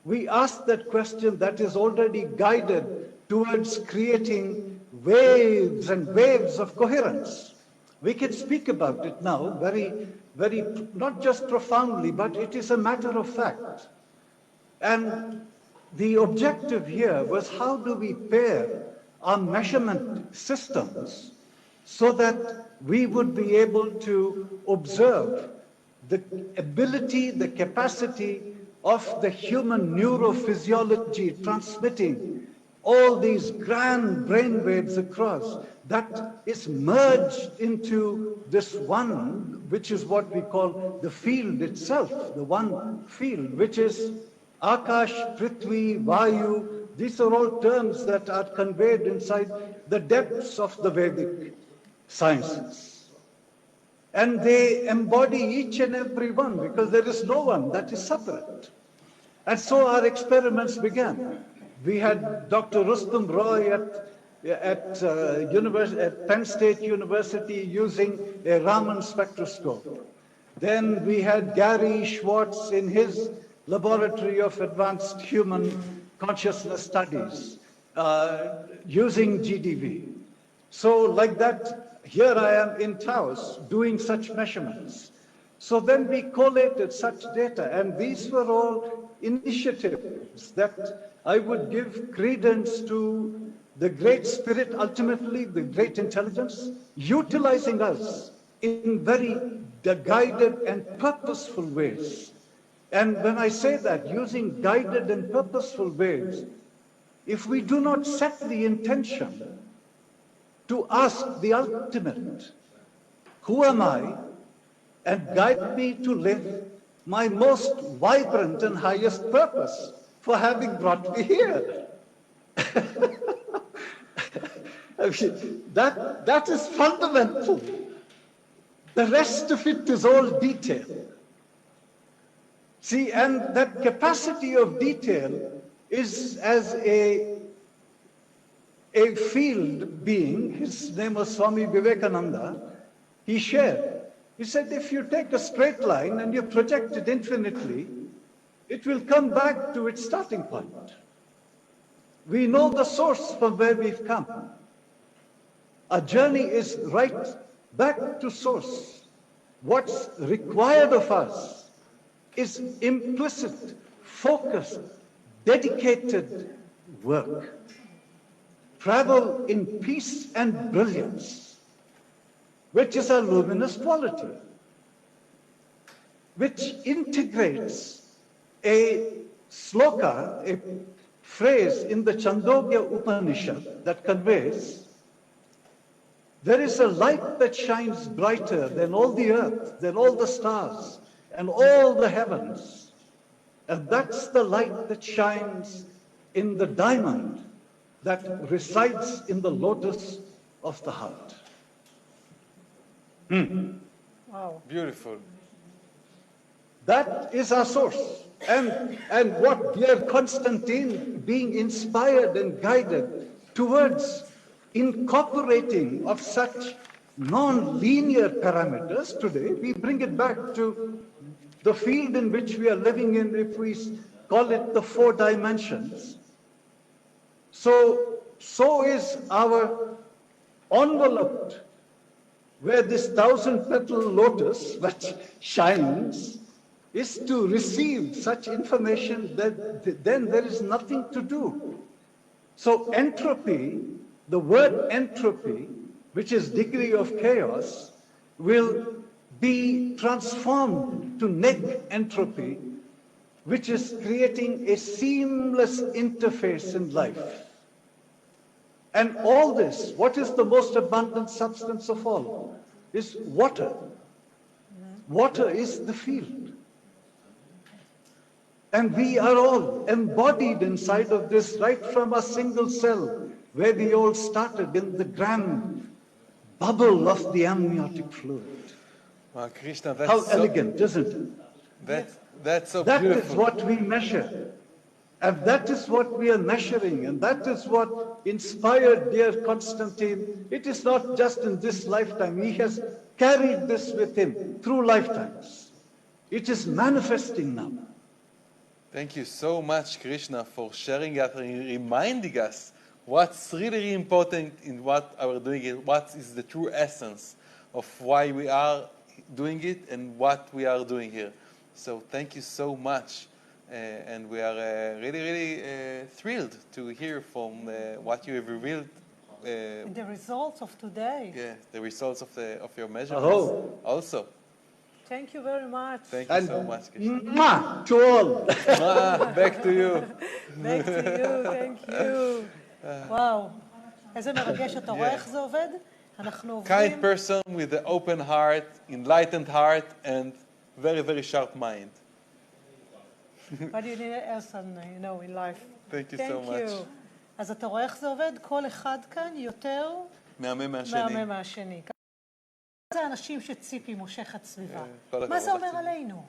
we ask that question that is already guided towards creating waves and waves of coherence. We can speak about it now very, very, not just profoundly, but it is a matter of fact. And the objective here was how do we pair our measurement systems so that we would be able to observe the ability, the capacity of the human neurophysiology transmitting all these grand brain waves across, that is merged into this one, which is what we call the field itself, the one field, which is Akash, Prithvi, Vayu. These are all terms that are conveyed inside the depths of the Vedic sciences. And they embody each and every one because there is no one that is separate. And so our experiments began. We had Dr. Rustum Roy at Penn State University using a Raman spectroscope. Then we had Gary Schwartz in his Laboratory of Advanced Human Consciousness Studies using GDV. So like that, here I am in Taos doing such measurements. So then we collated such data, and these were all initiatives that I would give credence to the great spirit, ultimately the great intelligence, utilizing us in very guided and purposeful ways. And when I say that, using guided and purposeful ways, if we do not set the intention to ask the ultimate, who am I, and guide me to live my most vibrant and highest purpose for having brought me here. I mean, that is fundamental. The rest of it is all detail. See, and that capacity of detail is as a field being, his name was Swami Vivekananda, he shared. He said, if you take a straight line and you project it infinitely, it will come back to its starting point. We know the source from where we've come. Our journey is right back to source. What's required of us is implicit, focused, dedicated work. Travel in peace and brilliance, which is a luminous quality, which integrates a sloka, a phrase in the Chandogya Upanishad that conveys, there is a light that shines brighter than all the earth, than all the stars, and all the heavens. And that's the light that shines in the diamond that resides in the lotus of the heart. Wow. Beautiful. That is our source. And what dear Constantine, being inspired and guided towards incorporating of such non-linear parameters today, we bring it back to the field in which we are living in, if we call it the 4 dimensions. So is our envelope, where this 1,000-petal lotus which shines is to receive such information that then there is nothing to do. So entropy, the word entropy, which is degree of chaos, will be transformed to neg entropy, which is creating a seamless interface in life. And all this, what is the most abundant substance of all? Is water. Water is the field. And we are all embodied inside of this right from a single cell, where we all started in the grand bubble of the amniotic fluid. Wow, Krishna, that's How so elegant, isn't it? That's so That beautiful. is what we measure. And that is what we are measuring. And that is what inspired dear Constantine. It is not just in this lifetime. He has carried this with him through lifetimes. It is manifesting now. Thank you so much, Krishna, for sharing that and reminding us what's really important in what we're doing, and what is the true essence of why we are doing it and what we are doing here. So thank you so much. And we are really thrilled to hear from what you have revealed. The results of today. Yeah, the results of your measurements also. Thank you very much. Thank you so much, Krishna. Mwah, to all. Back to you. Back to you, thank you. וואו, איזה מרגש, אתה רואה איך זה עובד? אנחנו עובדים... Kind person with an open heart, enlightened heart, and very sharp mind. What do you need else in life? Thank you so much. אז אתה רואה איך זה עובד? כל אחד כאן יותר מהמם מהשני. זה האנשים שציפי מושכת סביבה. מה זה אומר עלינו?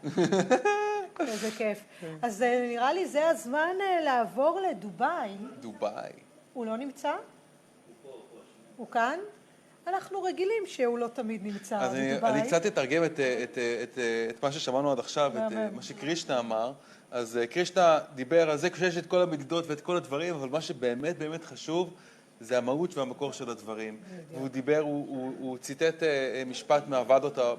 איזה כיף. אז נראה לי זה הזמן לעבור לדובאי. דובאי. הוא לא נמצא? הוא כאן? אנחנו רגילים שהוא לא תמיד נמצא בדובאי. אני קצת אתרגם את מה ששמענו עד עכשיו, את מה שקרישנה אמר. אז קרישנה דיבר על זה כשיש את כל המדידות ואת כל הדברים, אבל מה שבאמת חשוב זה המהות והמקור של הדברים. והוא דיבר, הוא ציטט משפט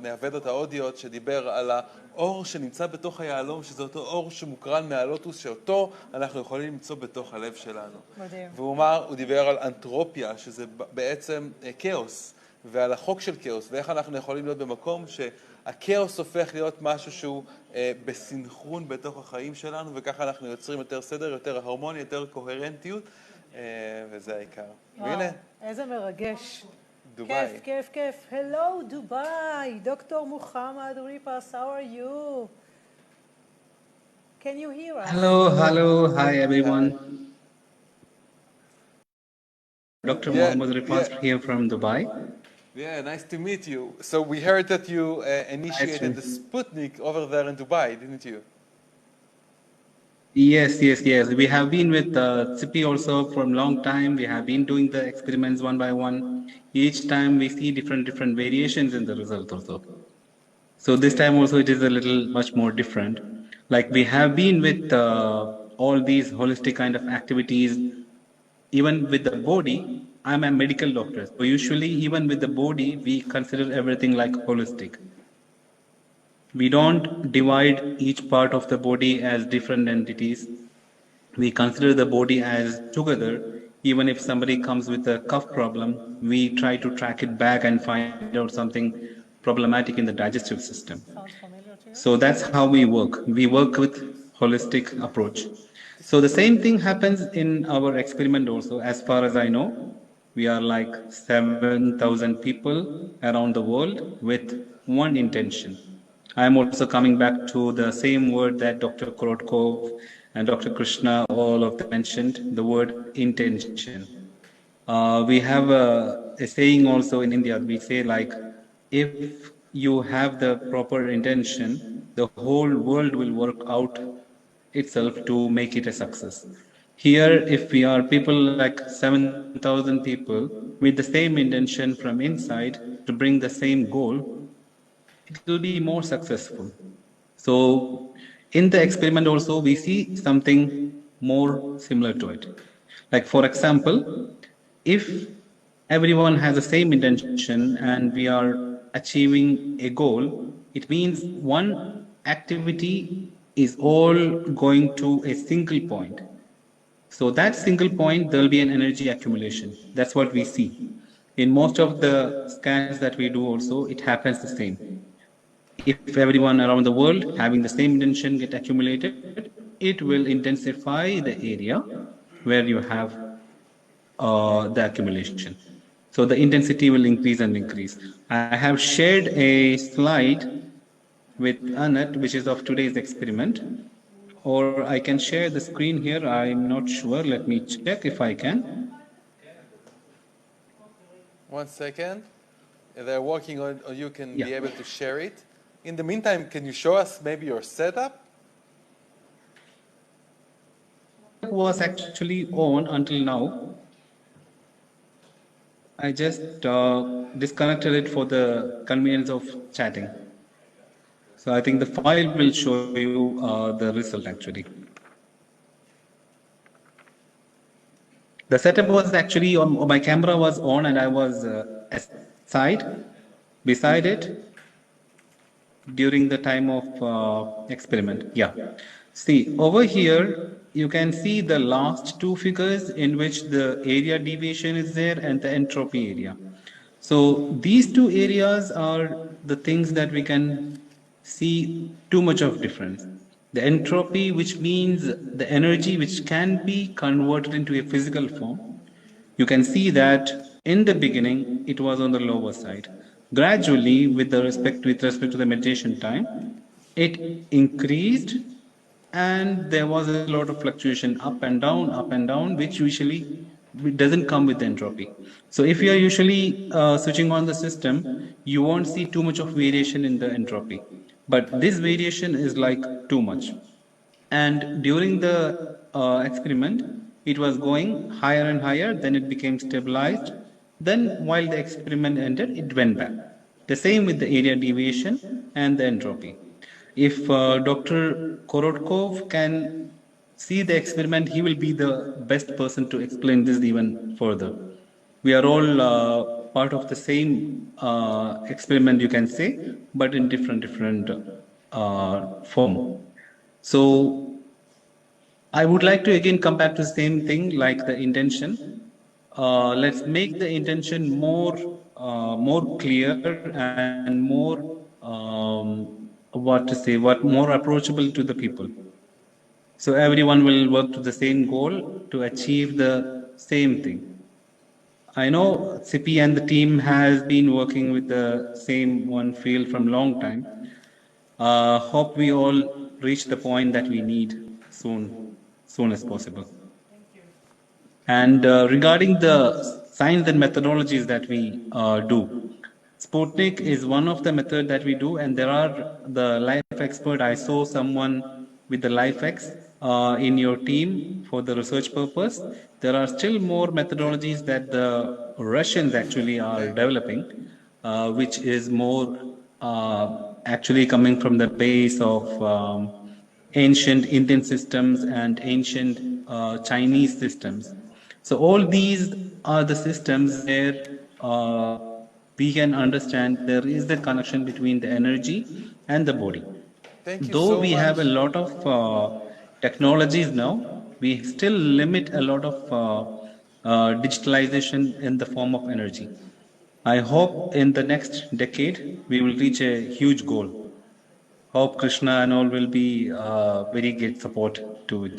מהוודות ההודיות שדיבר על האור שנמצא בתוך היהלום, שזה אותו אור שמוקרן מהלוטוס, שאותו אנחנו יכולים למצוא בתוך הלב שלנו. מדהים. הוא דיבר על אנתרופיה, שזה בעצם כאוס, ועל החוק של כאוס, ואיך אנחנו יכולים להיות במקום שהכאוס הופך להיות משהו שהוא בסנכרון בתוך החיים שלנו, וככה אנחנו יוצרים יותר סדר, יותר הרמוניה, יותר קוהרנטיות, וזה העיקר. והנה. איזה מרגש. דובאי. כיף. Hello, דובאי. דוקטור מוחמד ריפס, how are you? Can you hear us? Hello. Hi, everyone. Dr. Mohammed Ripas here from Dubai. Yeah, nice to meet you. So we heard that you initiated the Sputnik over there in Dubai, didn't you? Yes. We have been with CIPI also for a long time. We have been doing the experiments one by one. Each time we see different variations in the result also. So this time also it is a little much more different. Like we have been with all these holistic kind of activities, even with the body. I'm a medical doctor. So usually even with the body, we consider everything like holistic. We don't divide each part of the body as different entities. We consider the body as together. Even if somebody comes with a cough problem, we try to track it back and find out something problematic in the digestive system. Sounds familiar to you? So that's how we work. We work with holistic approach. So the same thing happens in our experiment also. As far as I know, we are like 7,000 people around the world with one intention. I am also coming back to the same word that Dr. Korotkov and Dr. Krishna, all of them mentioned, the word intention. We have a saying also in India, we say like, if you have the proper intention, the whole world will work out itself to make it a success. Here, if we are people like 7,000 people with the same intention from inside to bring the same goal, it will be more successful. So in the experiment also, we see something more similar to it. Like for example, if everyone has the same intention and we are achieving a goal, it means one activity is all going to a single point. So that single point, there will be an energy accumulation. That's what we see. In most of the scans that we do also, it happens the same. If everyone around the world having the same intention get accumulated, it will intensify the area where you have the accumulation. So the intensity will increase and increase. I have shared a slide with א.ર.ટ, which is of today's experiment, or I can share the screen here. I'm not sure. Let me check if I can. 1 second. They're working on, or you can be able to share it. In the meantime, can you show us maybe your setup? It was actually on until now. I just disconnected it for the convenience of chatting. So I think the file will show you the result actually. The setup was actually on, my camera was on and I was beside it during the time of experiment. Yeah. See, over here, you can see the last two figures in which the area deviation is there and the entropy area. So these two areas are the things that we can see too much of difference. The entropy, which means the energy which can be converted into a physical form. You can see that in the beginning, it was on the lower side. Gradually, with respect to the meditation time, it increased and there was a lot of fluctuation up and down, which usually doesn't come with entropy. So if you are usually switching on the system, you won't see too much of variation in the entropy. But this variation is like too much. And during the experiment, it was going higher and higher, then it became stabilized. Then while the experiment ended, it went back. The same with the area deviation and the entropy. If Dr. Korotkov can see the experiment, he will be the best person to explain this even further. We are all part of the same experiment, you can say, but in different form. So I would like to again come back to the same thing like the intention. Let's make the intention more clear and more more approachable to the people. So everyone will work to the same goal to achieve the same thing. I know CP and the team has been working with the same one field from long time. Hope we all reach the point that we need soon as possible. And regarding the science and methodologies that we do, Sputnik is one of the methods that we do, and there are the life expert. I saw someone with the LifeX in your team for the research purpose. There are still more methodologies that the Russians actually are developing, which is more actually coming from the base of ancient Indian systems and ancient Chinese systems. So all these are the systems where we can understand there is the connection between the energy and the body. Though we have a lot of technologies now, we still limit a lot of digitalization in the form of energy. I hope in the next decade we will reach a huge goal. hope Krishna and all will be very great support to it.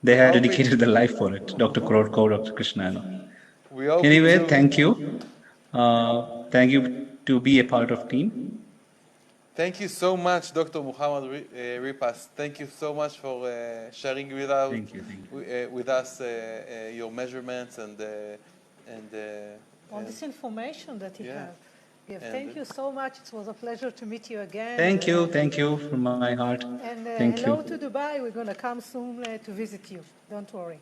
They have dedicated their life for it, Dr. Korotko, Dr. Krishna and all. We hope Anyway, to- thank you. Thank you to be a part of team. Thank you so much, Dr. Muhammad Ripas. Thank you so much for sharing with us your measurements and all this information that you Yeah. have. Yeah, thank you so much. It was a pleasure to meet you again. Thank you from my heart. And Thank hello you. to Dubai. We're going to come soon to visit you. Don't worry.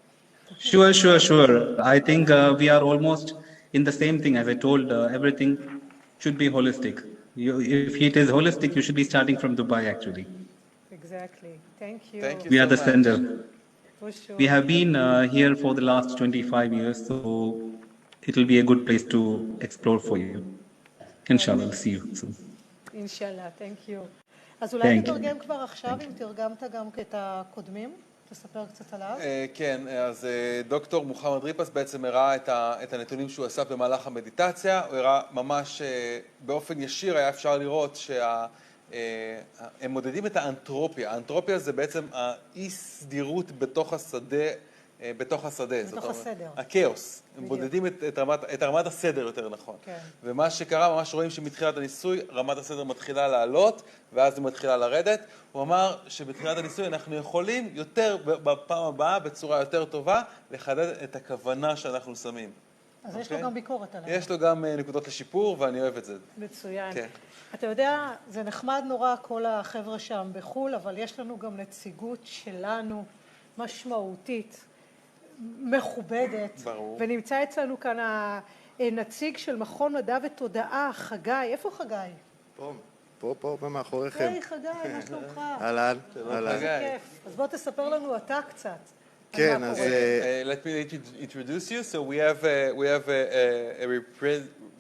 Sure. I think we are almost in the same thing. As I told, everything should be holistic. If it is holistic, you should be starting from Dubai, actually. Exactly. Thank you. Thank you We so are the much. center. For sure. We have been here for the last 25 years, so it will be a good place to explore for you. Inshallah, see you soon. אינשאללה, thank you. אז אולי Thank you. תתרגם כבר עכשיו, אם תרגמת גם את הקודמים, תספר קצת עליו. כן, אז דוקטור מוחמד ריפס בעצם הראה את הנתונים שהוא אסף במהלך המדיטציה, הוא הראה ממש באופן ישיר, היה אפשר לראות הם מודדים את האנטרופיה. האנטרופיה זה בעצם האי סדירות בתוך השדה, בתוך הסדר. הכאוס. הם מודדים את רמת הסדר יותר נכון. כן. ומה שקרה, ממש רואים שמתחילת הניסוי, רמת הסדר מתחילה לעלות, ואז היא מתחילה לרדת. הוא אמר שבתחילת הניסוי אנחנו יכולים יותר בפעם הבאה, בצורה יותר טובה, לחדד את הכוונה שאנחנו שמים. אז יש לו גם ביקורת עליו. יש לו גם נקודות לשיפור, ואני אוהב את זה. מצוין. כן. אתה יודע, זה נחמד נורא כל החבר'ה שם בחול, אבל יש לנו גם נציגות שלנו משמעותית, מכובדת. ברור. ונמצא אצלנו כאן הנציג של מכון מדע ותודעה, חגי. איפה חגי? פה מאחוריכם. היי חגי, מה שלומך? אהלן, איזה כיף. אז בוא תספר לנו אתה קצת. כן, אז... Let me introduce you. So we have a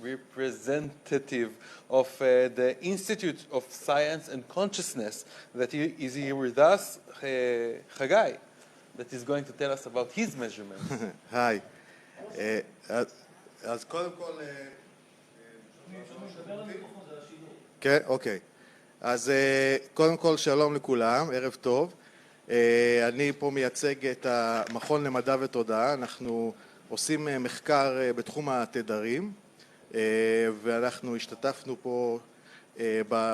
representative of the Institute of Science and Consciousness that is here with us, Chagai, that is going to tell us about his measurements. היי. אז קודם כל... כן, אוקיי. אז קודם כל שלום לכולם, ערב טוב. אני פה מייצג את המכון למדע ותודעה. אנחנו עושים מחקר בתחום התדרים, ואנחנו השתתפנו פה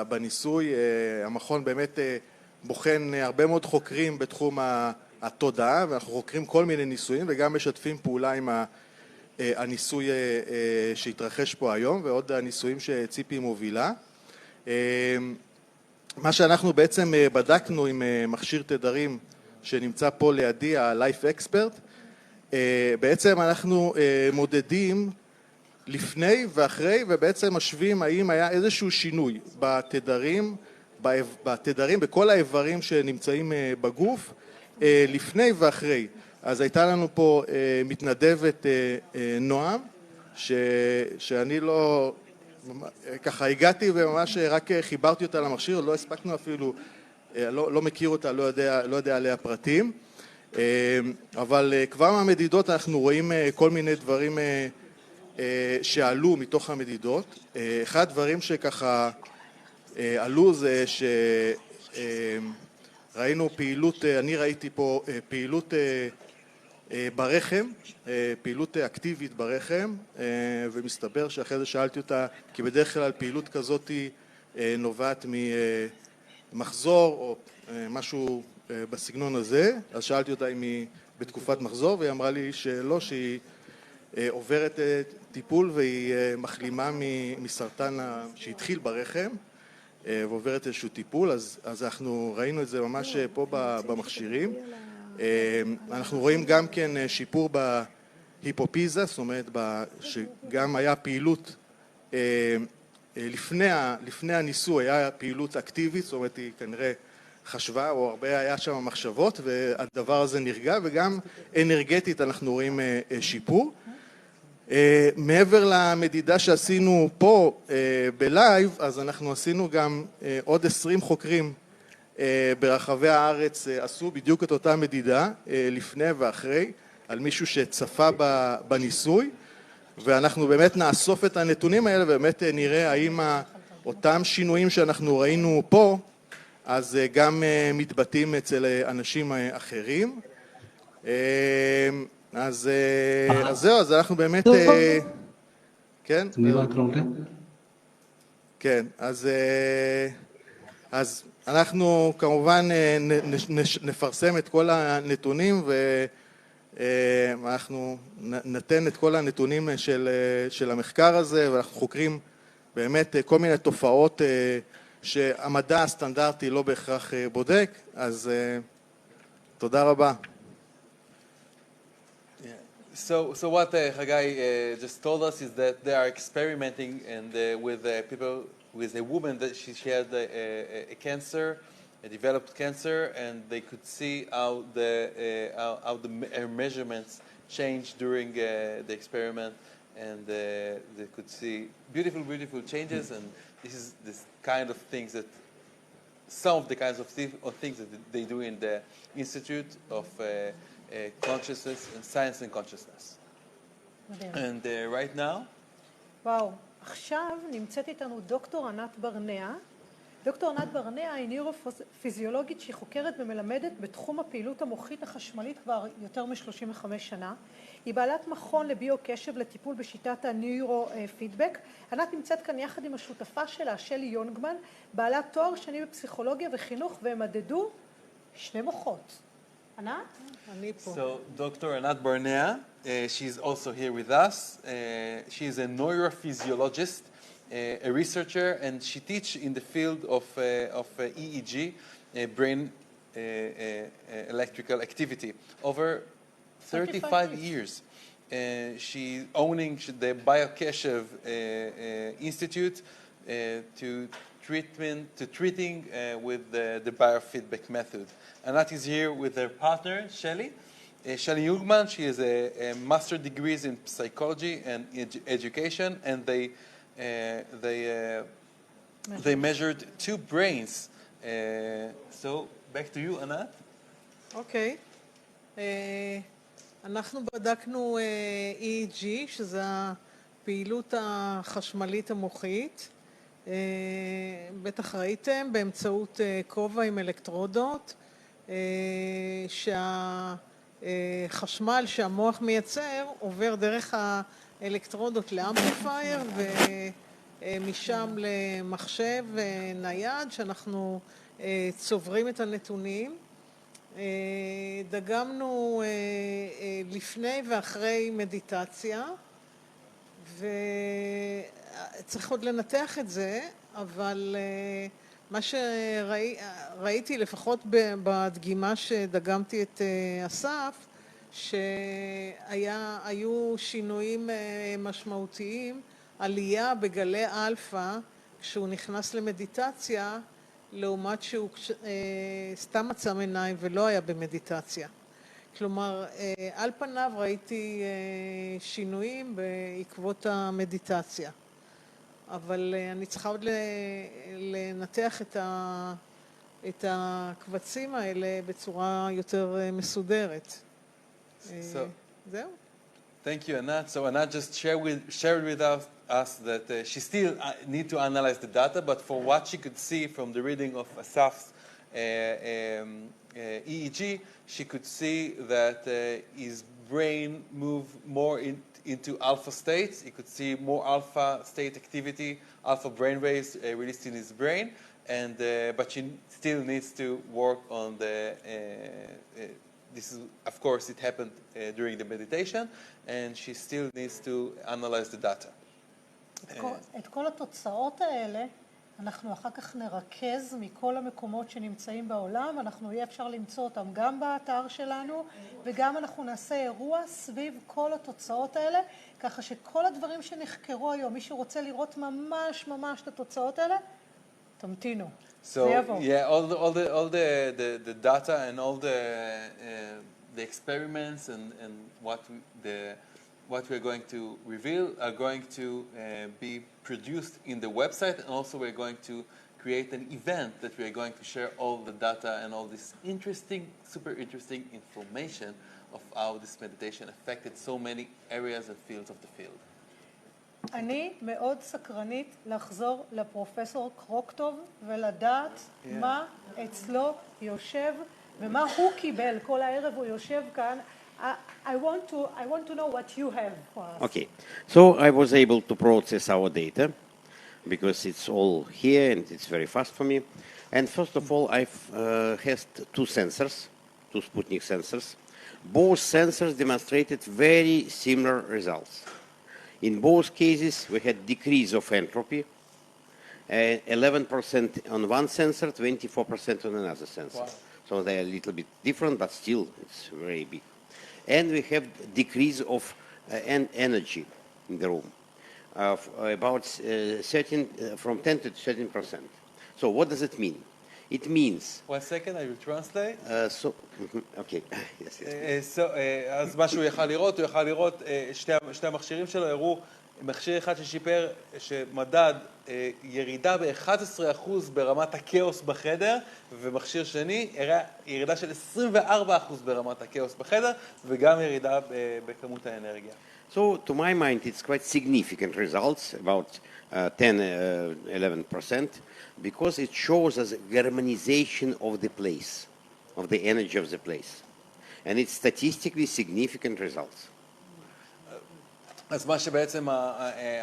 בניסוי. המכון באמת בוחן הרבה מאוד חוקרים בתחום התודעה, ואנחנו חוקרים כל מיני ניסויים וגם משתפים פעולה עם הניסוי שהתרחש פה היום ועוד הניסויים שציפי מובילה. מה שאנחנו בעצם בדקנו עם מכשיר תדרים שנמצא פה לידי, ה-Life Expert, בעצם אנחנו מודדים לפני ואחרי ובעצם משווים האם היה איזשהו שינוי בתדרים, בכל האיברים שנמצאים בגוף, לפני ואחרי. אז הייתה לנו פה מתנדבת נועם, שאני לא... ככה הגעתי וממש רק חיברתי אותה למכשיר, לא הספקנו אפילו, לא מכיר אותה, לא יודע עליה פרטים, אבל כבר מהמדידות אנחנו רואים כל מיני דברים שעלו מתוך המדידות. אחד הדברים שככה עלו זה שראינו פעילות, אני ראיתי פה פעילות ברחם, פעילות אקטיבית ברחם, ומסתבר שאחרי זה שאלתי אותה, כי בדרך כלל פעילות כזאת נובעת ממחזור או משהו בסגנון הזה, אז שאלתי אותה אם היא בתקופת מחזור, והיא אמרה לי שלא, שהיא עוברת טיפול והיא מחלימה מסרטן שהתחיל ברחם, ועוברת איזשהו טיפול, אז אנחנו ראינו את זה ממש פה במכשירים. אנחנו רואים גם כן שיפור בהיפופיזה, זאת אומרת שגם היה פעילות לפני הניסוי, היה פעילות אקטיבית, זאת אומרת היא כנראה חשבה או הרבה היה שם מחשבות והדבר הזה נרגע, וגם אנרגטית אנחנו רואים שיפור. מעבר למדידה שעשינו פה בלייב, אז אנחנו עשינו גם עוד 20 חוקרים ברחבי הארץ עשו בדיוק את אותה מדידה לפני ואחרי על מישהו שצפה בניסוי, ואנחנו באמת נאסוף את הנתונים האלה ובאמת נראה האם אותם שינויים שאנחנו ראינו פה אז גם מתבטאים אצל אנשים אחרים. אז זהו, אז אנחנו באמת... כן? כן, אז אנחנו כמובן נפרסם את כל הנתונים ואנחנו נתן את כל הנתונים של המחקר הזה, ואנחנו חוקרים באמת כל מיני תופעות שהמדע הסטנדרטי לא בהכרח בודק, אז תודה רבה. So what Hagai just told us is that they are experimenting and with people, with a woman that she had a cancer, a developed cancer, and they could see how the measurements changed during the experiment, and they could see beautiful changes, and this is this kind of things that some of the kinds of things that they do in the Institute of Consciousness and Science and Consciousness. And right now... וואו, עכשיו נמצאת איתנו דוקטור ענת ברנע. דוקטור ענת ברנע היא ניורופיזיולוגית שחוקרת ומלמדת בתחום הפעילות המוחית החשמלית כבר יותר מ-35 שנה. היא בעלת מכון לביו-קשב לטיפול בשיטת הניורו-פידבק. ענת נמצאת כאן יחד עם השותפה שלה, שלי יונגמן, בעלת תואר שני בפסיכולוגיה וחינוך, והם מדדו שני מוחות. ענת? אני פה. So, Dr. Anat Barnea, she's also here with us. She is a neurophysiologist, a researcher, and she teaches in the field of EEG, brain electrical activity, over 35 years. She's owning the BioKeshev Institute to treating with the biofeedback method. Anat is here with her partner, Shelly. Shelly Jungmann, she has a master degrees in psychology and education, and they measured two brains. So back to you, Anat. אוקיי. אנחנו בדקנו EEG, שזה הפעילות החשמלית המוחית. בטח ראיתם, באמצעות כובע עם אלקטרודות, שהחשמל שהמוח מייצר עובר דרך האלקטרודות לאמפליפייר ומשם למחשב נייד שאנחנו צוברים את הנתונים. דגמנו לפני ואחרי מדיטציה, וצריך עוד לנתח את זה, אבל מה שראיתי לפחות בדגימה שדגמתי את אסף, שהיו שינויים משמעותיים, עלייה בגלי אלפא כשהוא נכנס למדיטציה, לעומת שהוא סתם עצם עיניים ולא היה במדיטציה. כלומר, על פניו ראיתי שינויים בעקבות המדיטציה. אבל אני צריכה עוד לנתח את הקבצים האלה בצורה יותר מסודרת. זהו. Thank you, Anat. So Anat just shared with us that she still need to analyze the data, but for what she could see from the reading of Asaf's EEG, she could see that his brain moved more into alpha states. He could see more alpha state activity, alpha brain waves released in his brain, and but she still needs to work on the. This is, of course, it happened during the meditation, and she still needs to analyze the data. את כל התוצאות האלה אנחנו אחר כך נרכז מכל המקומות שנמצאים בעולם, אנחנו יהיה אפשר למצוא אותם גם באתר שלנו, וגם אנחנו נעשה אירוע סביב כל התוצאות האלה, ככה שכל הדברים שנחקרו היום, מישהו רוצה לראות ממש את התוצאות האלה, תמתינו. So yeah, all the data and all the experiments and what we're going to reveal are going to be produced in the website, and also we're going to create an event that we're going to share all the data and all this super interesting information of how this meditation affected so many areas and fields of the field. אני מאוד סקרנית לחזור לפרופסור קרוקטוב ולדעת מה אצלו יושב ומה הוא קיבל. כל הערב הוא יושב כאן. I want to know what you have for us. Okay, so I was able to process our data because it's all here and it's very fast for me. And first of all, I've had two sensors, two Sputnik sensors. Both sensors demonstrated very similar results. In both cases, we had decrease of entropy, 11% on one sensor, 24% on another sensor. Wow. So they're a little bit different, but still it's very big. And we have decrease of energy in the room, about from 10 to 13%. So what does it mean? It means... 1 second, I will translate. Okay, yes, yes. אז מה שהוא יכל לראות, הוא יכל לראות, שני המכשירים שלו הראו, מכשיר אחד ששיפר, שמדד ירידה ב-11% ברמת הכאוס בחדר, ומכשיר שני הראה ירידה של 24% ברמת הכאוס בחדר, וגם ירידה בכמות האנרגיה. So, to my mind, it's quite significant results, about 10-11%, because it shows us harmonization of the place, of the energy of the place. And it's statistically significant results. אז מה שבעצם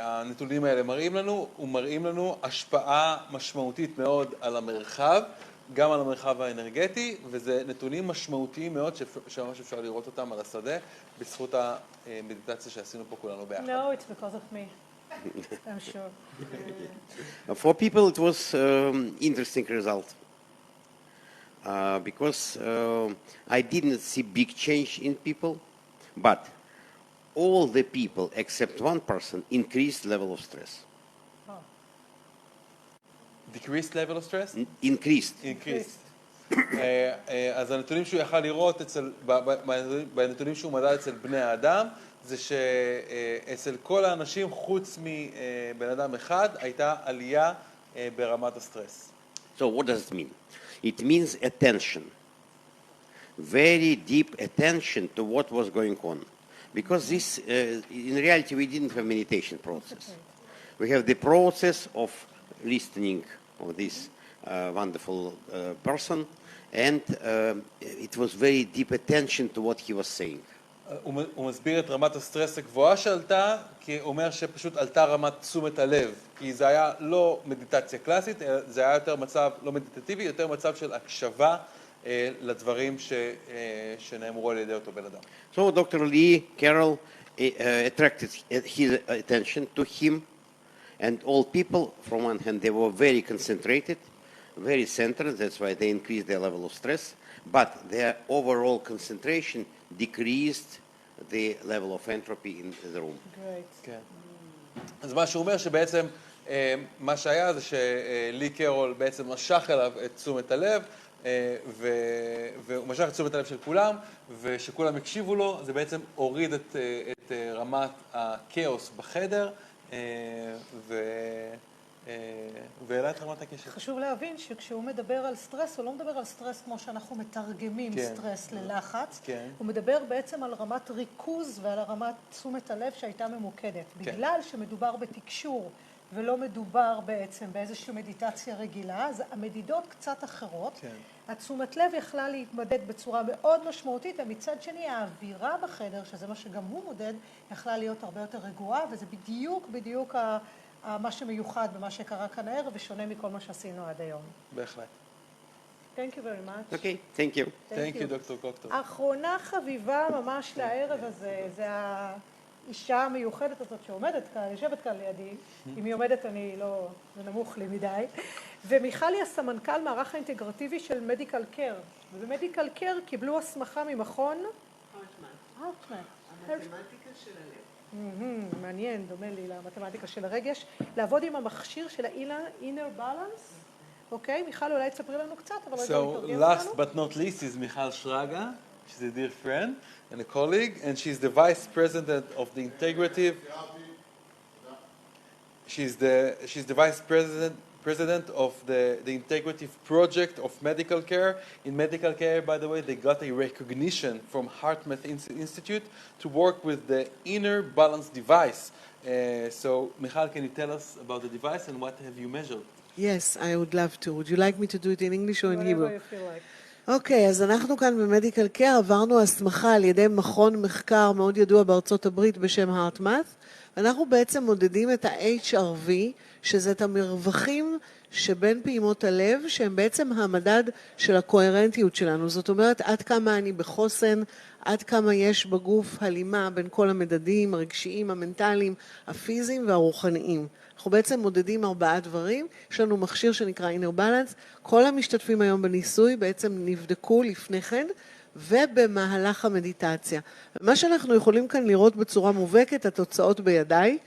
הנתונים האלה מראים לנו, הוא מראים לנו השפעה משמעותית מאוד על המרחב, גם על המרחב האנרגטי, וזה נתונים משמעותיים מאוד שממש אפשר לראות אותם על השדה, בזכות המדיטציה שעשינו פה כולנו ביחד. No, it's because of me. I'm sure. For people, it was interesting result. Because I didn't see big change in people, but all the people except one person increased level of stress. Oh. Decreased level of stress? Increased. אז הנתונים שהוא יכל לראות בנתונים שהוא מדד אצל בני האדם, זה שאצל כל האנשים חוץ מבן אדם אחד הייתה עלייה ברמת הסטרס. So what does it mean? It means attention. Very deep attention to what was going on. Because this, in reality, we didn't have meditation process. We have the process of listening of this wonderful person, and it was very deep attention to what he was saying. הוא מסביר את רמת הסטרס הגבוהה שעלתה, כי הוא אומר שפשוט עלתה רמת תשומת הלב, כי זה היה לא מדיטציה קלאסית, זה היה יותר מצב לא מדיטטיבי, יותר מצב של הקשבה לדברים שנאמרו על ידי אותו בן אדם. So Dr. Lee Carroll attracted his attention to him, and all people, from one hand, they were very concentrated, very centered, that's why they increased their level of stress, but their overall concentration decreased the level of entropy in the room. Great. אז מה שהוא אומר שבעצם מה שהיה זה שלי קרול בעצם משך אליו את תשומת הלב, והוא משך את תשומת הלב של כולם, ושכולם הקשיבו לו, זה בעצם הוריד את רמת הכאוס בחדר, והעלה את רמת הקשר. חשוב להבין שכשהוא מדבר על סטרס, הוא לא מדבר על סטרס כמו שאנחנו מתרגמים סטרס ללחץ, הוא מדבר בעצם על רמת ריכוז ועל רמת תשומת הלב שהייתה ממוקדת. בגלל שמדובר בתקשור ולא מדובר בעצם באיזושהי מדיטציה רגילה, אז המדידות קצת אחרות. התשומת לב יכלה להתמדד בצורה מאוד משמעותית, ומצד שני האווירה בחדר, שזה מה שגם הוא מודד, יכלה להיות הרבה יותר רגועה, וזה בדיוק מה שמיוחד במה שקרה כאן הערב, ושונה מכל מה שעשינו עד היום. בהחלט. Thank you very much. Okay, thank you. Thank you, דוקטור קוקטוב. אחרונה חביבה ממש לערב הזה, זה האישה המיוחדת הזאת שעומדת כאן, יושבת כאן לידי. אם היא עומדת אני לא, זה נמוך לי מדי. ומיכלי הסמנכ"ל מערך האינטגרטיבי של מדיקל קר. ובמדיקל קר קיבלו הסמכה ממכון... א.ר.ט. המתמטיקה של הלב. מעניין, דומה לי למתמטיקה של הרגש. לעבוד עם המכשיר של ה-inner balance. אוקיי, מיכל אולי תספרי לנו קצת, אבל רגע מתרגם לנו. So, last but not least is Michal Shraga. She's a dear friend and a colleague, and she's the vice president of the integrative. She's the vice president of the integrative project of medical care. In medical care, by the way, they got a recognition from ה.ר.ט Institute to work with the inner balance device. So, Michal, can you tell us about the device and what have you measured? Yes, I would love to. Would you like me to do it in English or in Hebrew? Whatever you feel like. אוקיי, אז אנחנו כאן במדיקל קר עברנו הסמכה על ידי מכון מחקר מאוד ידוע בארצות הברית בשם ה.ר.ט. ואנחנו בעצם מודדים את ה-HRV, שזה את המרווחים שבין פעימות הלב, שהם בעצם המדד של הקוהרנטיות שלנו. זאת אומרת, עד כמה אני בחוסן, עד כמה יש בגוף הלימה בין כל המדדים, הרגשיים, המנטליים, הפיזיים והרוחניים. אנחנו בעצם מודדים 4 דברים. יש לנו מכשיר שנקרא inner balance. כל המשתתפים היום בניסוי בעצם נבדקו לפני כן, ובמהלך המדיטציה. מה שאנחנו יכולים כאן לראות בצורה מובהקת, התוצאות בידיי,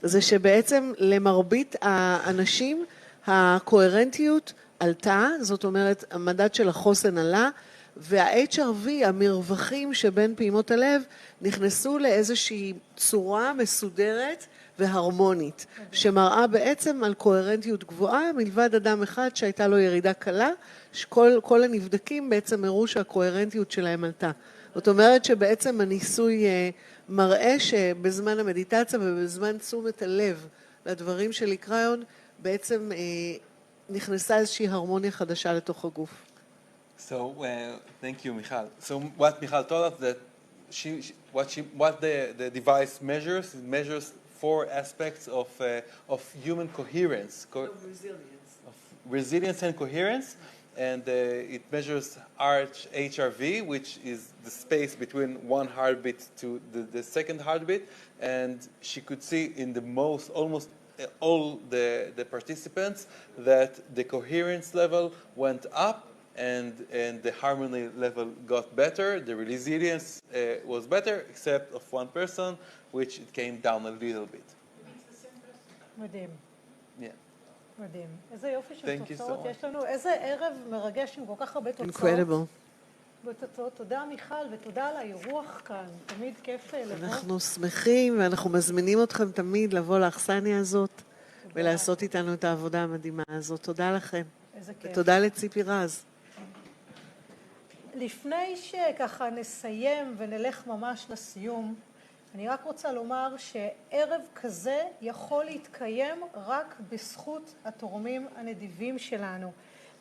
זה שבעצם למרבית האנשים הקוהרנטיות עלתה, זאת אומרת המדד של החוסן עלה, וה-HRV, המרווחים שבין פעימות הלב, נכנסו לאיזושהי צורה מסודרת והרמונית, שמראה בעצם על קוהרנטיות גבוהה, מלבד אדם אחד שהייתה לו ירידה קלה, שכל הנבדקים בעצם הראו שהקוהרנטיות שלהם עלתה. זאת אומרת שבעצם הניסוי מראה שבזמן המדיטציה ובזמן תשומת הלב לדברים של איקריון, בעצם נכנסה איזושהי הרמוניה חדשה לתוך הגוף. So, thank you, Michal. So, what Michal told us that what the device measures, it measures 4 aspects of human coherence, of resilience and coherence, and it measures HRV, which is the space between one heartbeat to the second heartbeat, and she could see in the almost all the participants that the coherence level went up. And the harmony level got better, the resilience was better, except of one person, which it came down a little bit. מדהים. Yeah. מדהים. איזה יופי של Thank you תוצאות. so much. יש לנו איזה ערב מרגש עם כל כך הרבה תוצאות. Incredible. בתוצאות. תודה מיכל ותודה על האירוח כאן. תמיד כיף לבוא. אנחנו שמחים ואנחנו מזמינים אתכם תמיד לבוא לאכסניה הזאת ולעשות איתנו את העבודה המדהימה הזאת. תודה לכם. איזה כיף. ותודה לציפי רז. לפני שככה נסיים ונלך ממש לסיום, אני רק רוצה לומר שערב כזה יכול להתקיים רק בזכות התורמים הנדיבים שלנו.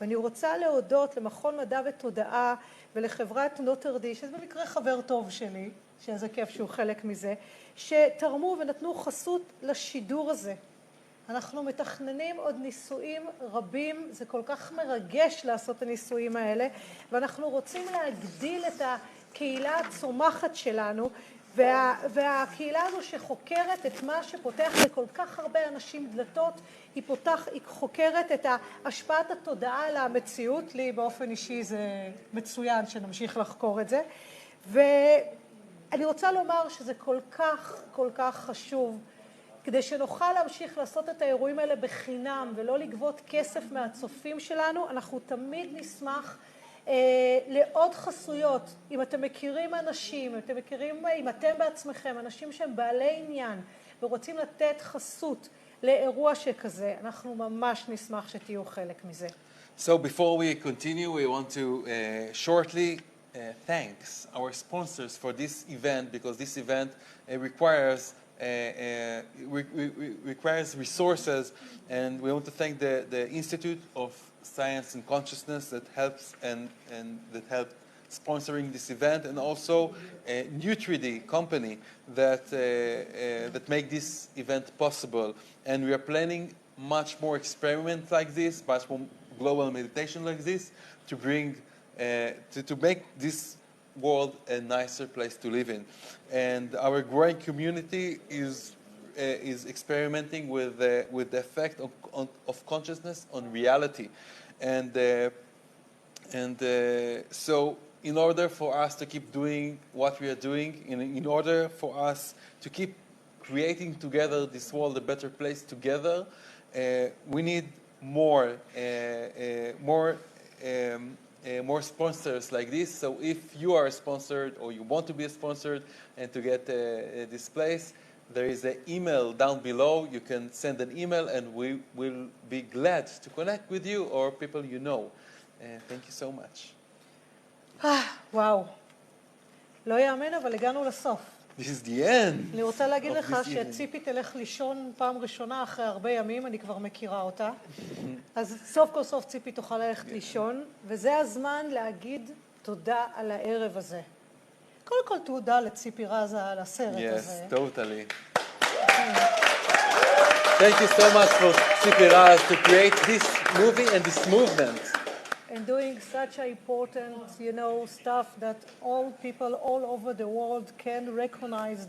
ואני רוצה להודות למכון מדע ותודעה ולחברת א.ר.ט, שזה במקרה חבר טוב שלי, שזה כיף שהוא חלק מזה, שתרמו ונתנו חסות לשידור הזה. אנחנו מתכננים עוד ניסויים רבים, זה כל כך מרגש לעשות את הניסויים האלה, ואנחנו רוצים להגדיל את הקהילה הצומחת שלנו, והקהילה הזו שחוקרת את מה שפותח לכל כך הרבה אנשים דלתות, היא חוקרת את השפעת התודעה על המציאות, לי באופן אישי זה מצוין שנמשיך לחקור את זה, ואני רוצה לומר שזה כל כך חשוב, כדי שנוכל להמשיך לעשות את האירועים האלה בחינם ולא לגבות כסף מהצופים שלנו, אנחנו תמיד נשמח לעוד חסויות. אם אתם מכירים אנשים, אם אתם בעצמכם, אנשים שהם בעלי עניין ורוצים לתת חסות לאירוע שכזה, אנחנו ממש נשמח שתהיו חלק מזה. So before we continue, we want to shortly thank our sponsors for this event, because this event requires resources, and we want to thank the Institute of Science and Consciousness that helps and that helped sponsoring this event, and also Nutri-D company that make this event possible. And we are planning much more experiments like this, much more global meditation like this, to bring to make this world a nicer place to live in. And our growing community is experimenting with the effect of consciousness on reality, and so in order for us to keep doing what we are doing, in order for us to keep creating together this world a better place together, we need more sponsors like this. So if you are sponsored or you want to be sponsored and to get this place, there is an email down below. You can send an email and we will be glad to connect with you or people you know. Thank you so much. וואו. לא יאמן, אבל הגענו לסוף. This is the end. אני רוצה להגיד of לך this evening. שציפי תלך לישון פעם ראשונה אחרי הרבה ימים, אני כבר מכירה אותה. אז סוף כל סוף ציפי תוכל ללכת לישון, וזה הזמן להגיד תודה על הערב הזה. קודם כל תודה לציפי רזה על הסרט הזה. Yes, totally. Thank you so much for Tzipi Raz to create this movie and this movement. And doing such important, stuff that all people all over the world can recognize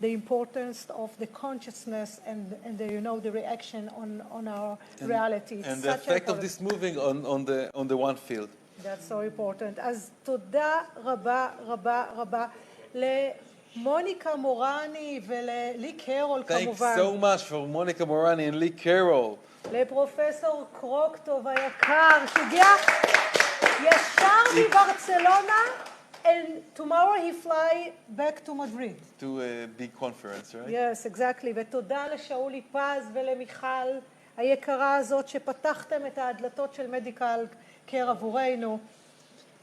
the importance of the consciousness and the reaction on our reality. And the effect of this moving on the one field. That's so important. אז תודה רבה רבה רבה למוניקה מורני ולי קרול כמובן. Thanks so much for Monica Morani and Lee Carroll. לפרופסור קרוקטוב היקר, שהגיע ישר מברצלונה, and tomorrow he fly back to Madrid. To a big conference, right? Yes, exactly. ותודה לשאולי פז ולמיכל היקרה הזאת שפתחתם את הדלתות של מדיקל קר עבורנו.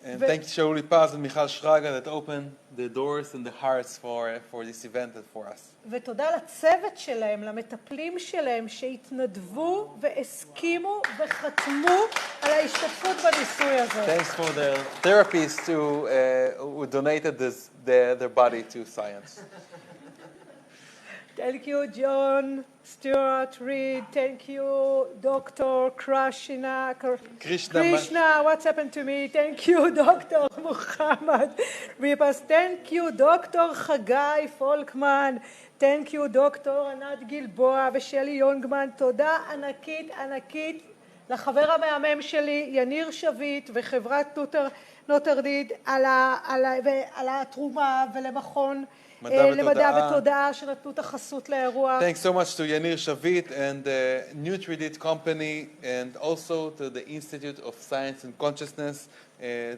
And thanks to Shauli Paz and Michal Shraga that opened the doors and the hearts for this event and for us. ותודה לצוות שלהם, למטפלים שלהם, שהתנדבו והסכימו וחתמו על ההשתתפות בניסוי הזה. Thanks for the therapists who donated their body to science. Thank you, John, Stuart, Reed. Thank you, Dr. Krishna, what's happened to me? Thank you, Dr. Muhammad Ribas. Thank you, Dr. Chagai Folkman. Thank you, Dr. ענת גלבוע ושלי יונגמן. תודה ענקית ענקית לחבר המהמם שלי, יניר שביט, וחברת נוטרדיד על התרומה ולמכון למדע ותודעה שנתנו את החסות לאירוע. Thanks so much to Yanir Shavit and the Nutridit company and also to the Institute of Science and Consciousness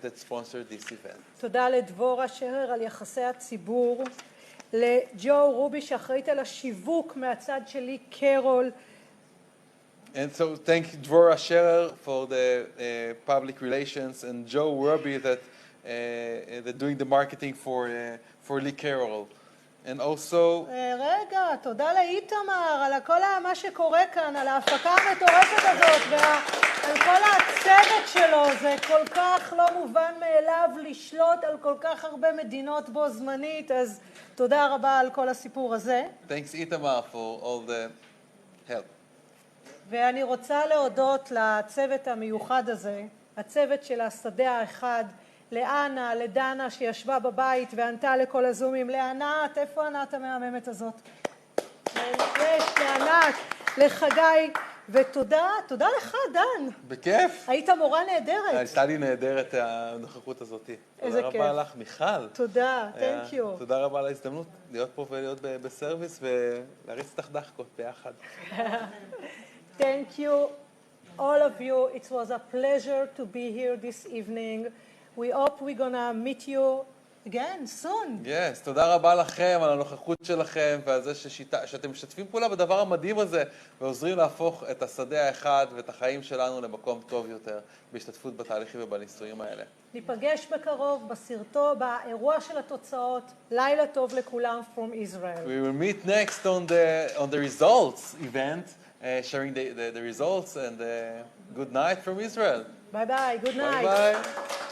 that sponsored this event. תודה לדבורה שרר על יחסי הציבור, לג'ו רובי שאחראית על השיווק מהצד שלי קרול. And so thank Dvora Scherer for the public relations and Joe Ruby that doing the marketing for Lee Carroll. And also... רגע, תודה לאיתמר על כל מה שקורה כאן, על ההפקה המטורפת הזאת ועל כל הצוות שלו. זה כל כך לא מובן מאליו לשלוט על כל כך הרבה מדינות בו זמנית, אז תודה רבה על כל הסיפור הזה. Thanks Itamar for all the help. ואני רוצה להודות לצוות המיוחד הזה, הצוות של השדה האחד, לאנה, לדנה שישבה בבית וענתה לכל הזומים, לענת, איפה ענת המהממת הזאת? יש, לענת, לחגי, ותודה לך דן. בכיף. היית מורה נהדרת. הייתה לי נהדרת הנוכחות הזאת. איזה כיף. תודה רבה לך, מיכל. תודה, thank you. תודה רבה על ההזדמנות להיות פה ולהיות בסרוויס ולהריץ איתך דחקות ביחד. Thank you, all of you. It was a pleasure to be here this evening. We hope we're gonna meet you again soon. Yes, תודה רבה לכם על הנוכחות שלכם ועל זה שאתם משתפים פעולה בדבר המדהים הזה ועוזרים להפוך את השדה האחד ואת החיים שלנו למקום טוב יותר בהשתתפות בתהליכים ובניסויים האלה. ניפגש בקרוב בסרטו, באירוע של התוצאות. לילה טוב לכולם from Israel. We will meet next on the results event, sharing the results and good night from Israel. Bye bye, good night. Bye bye.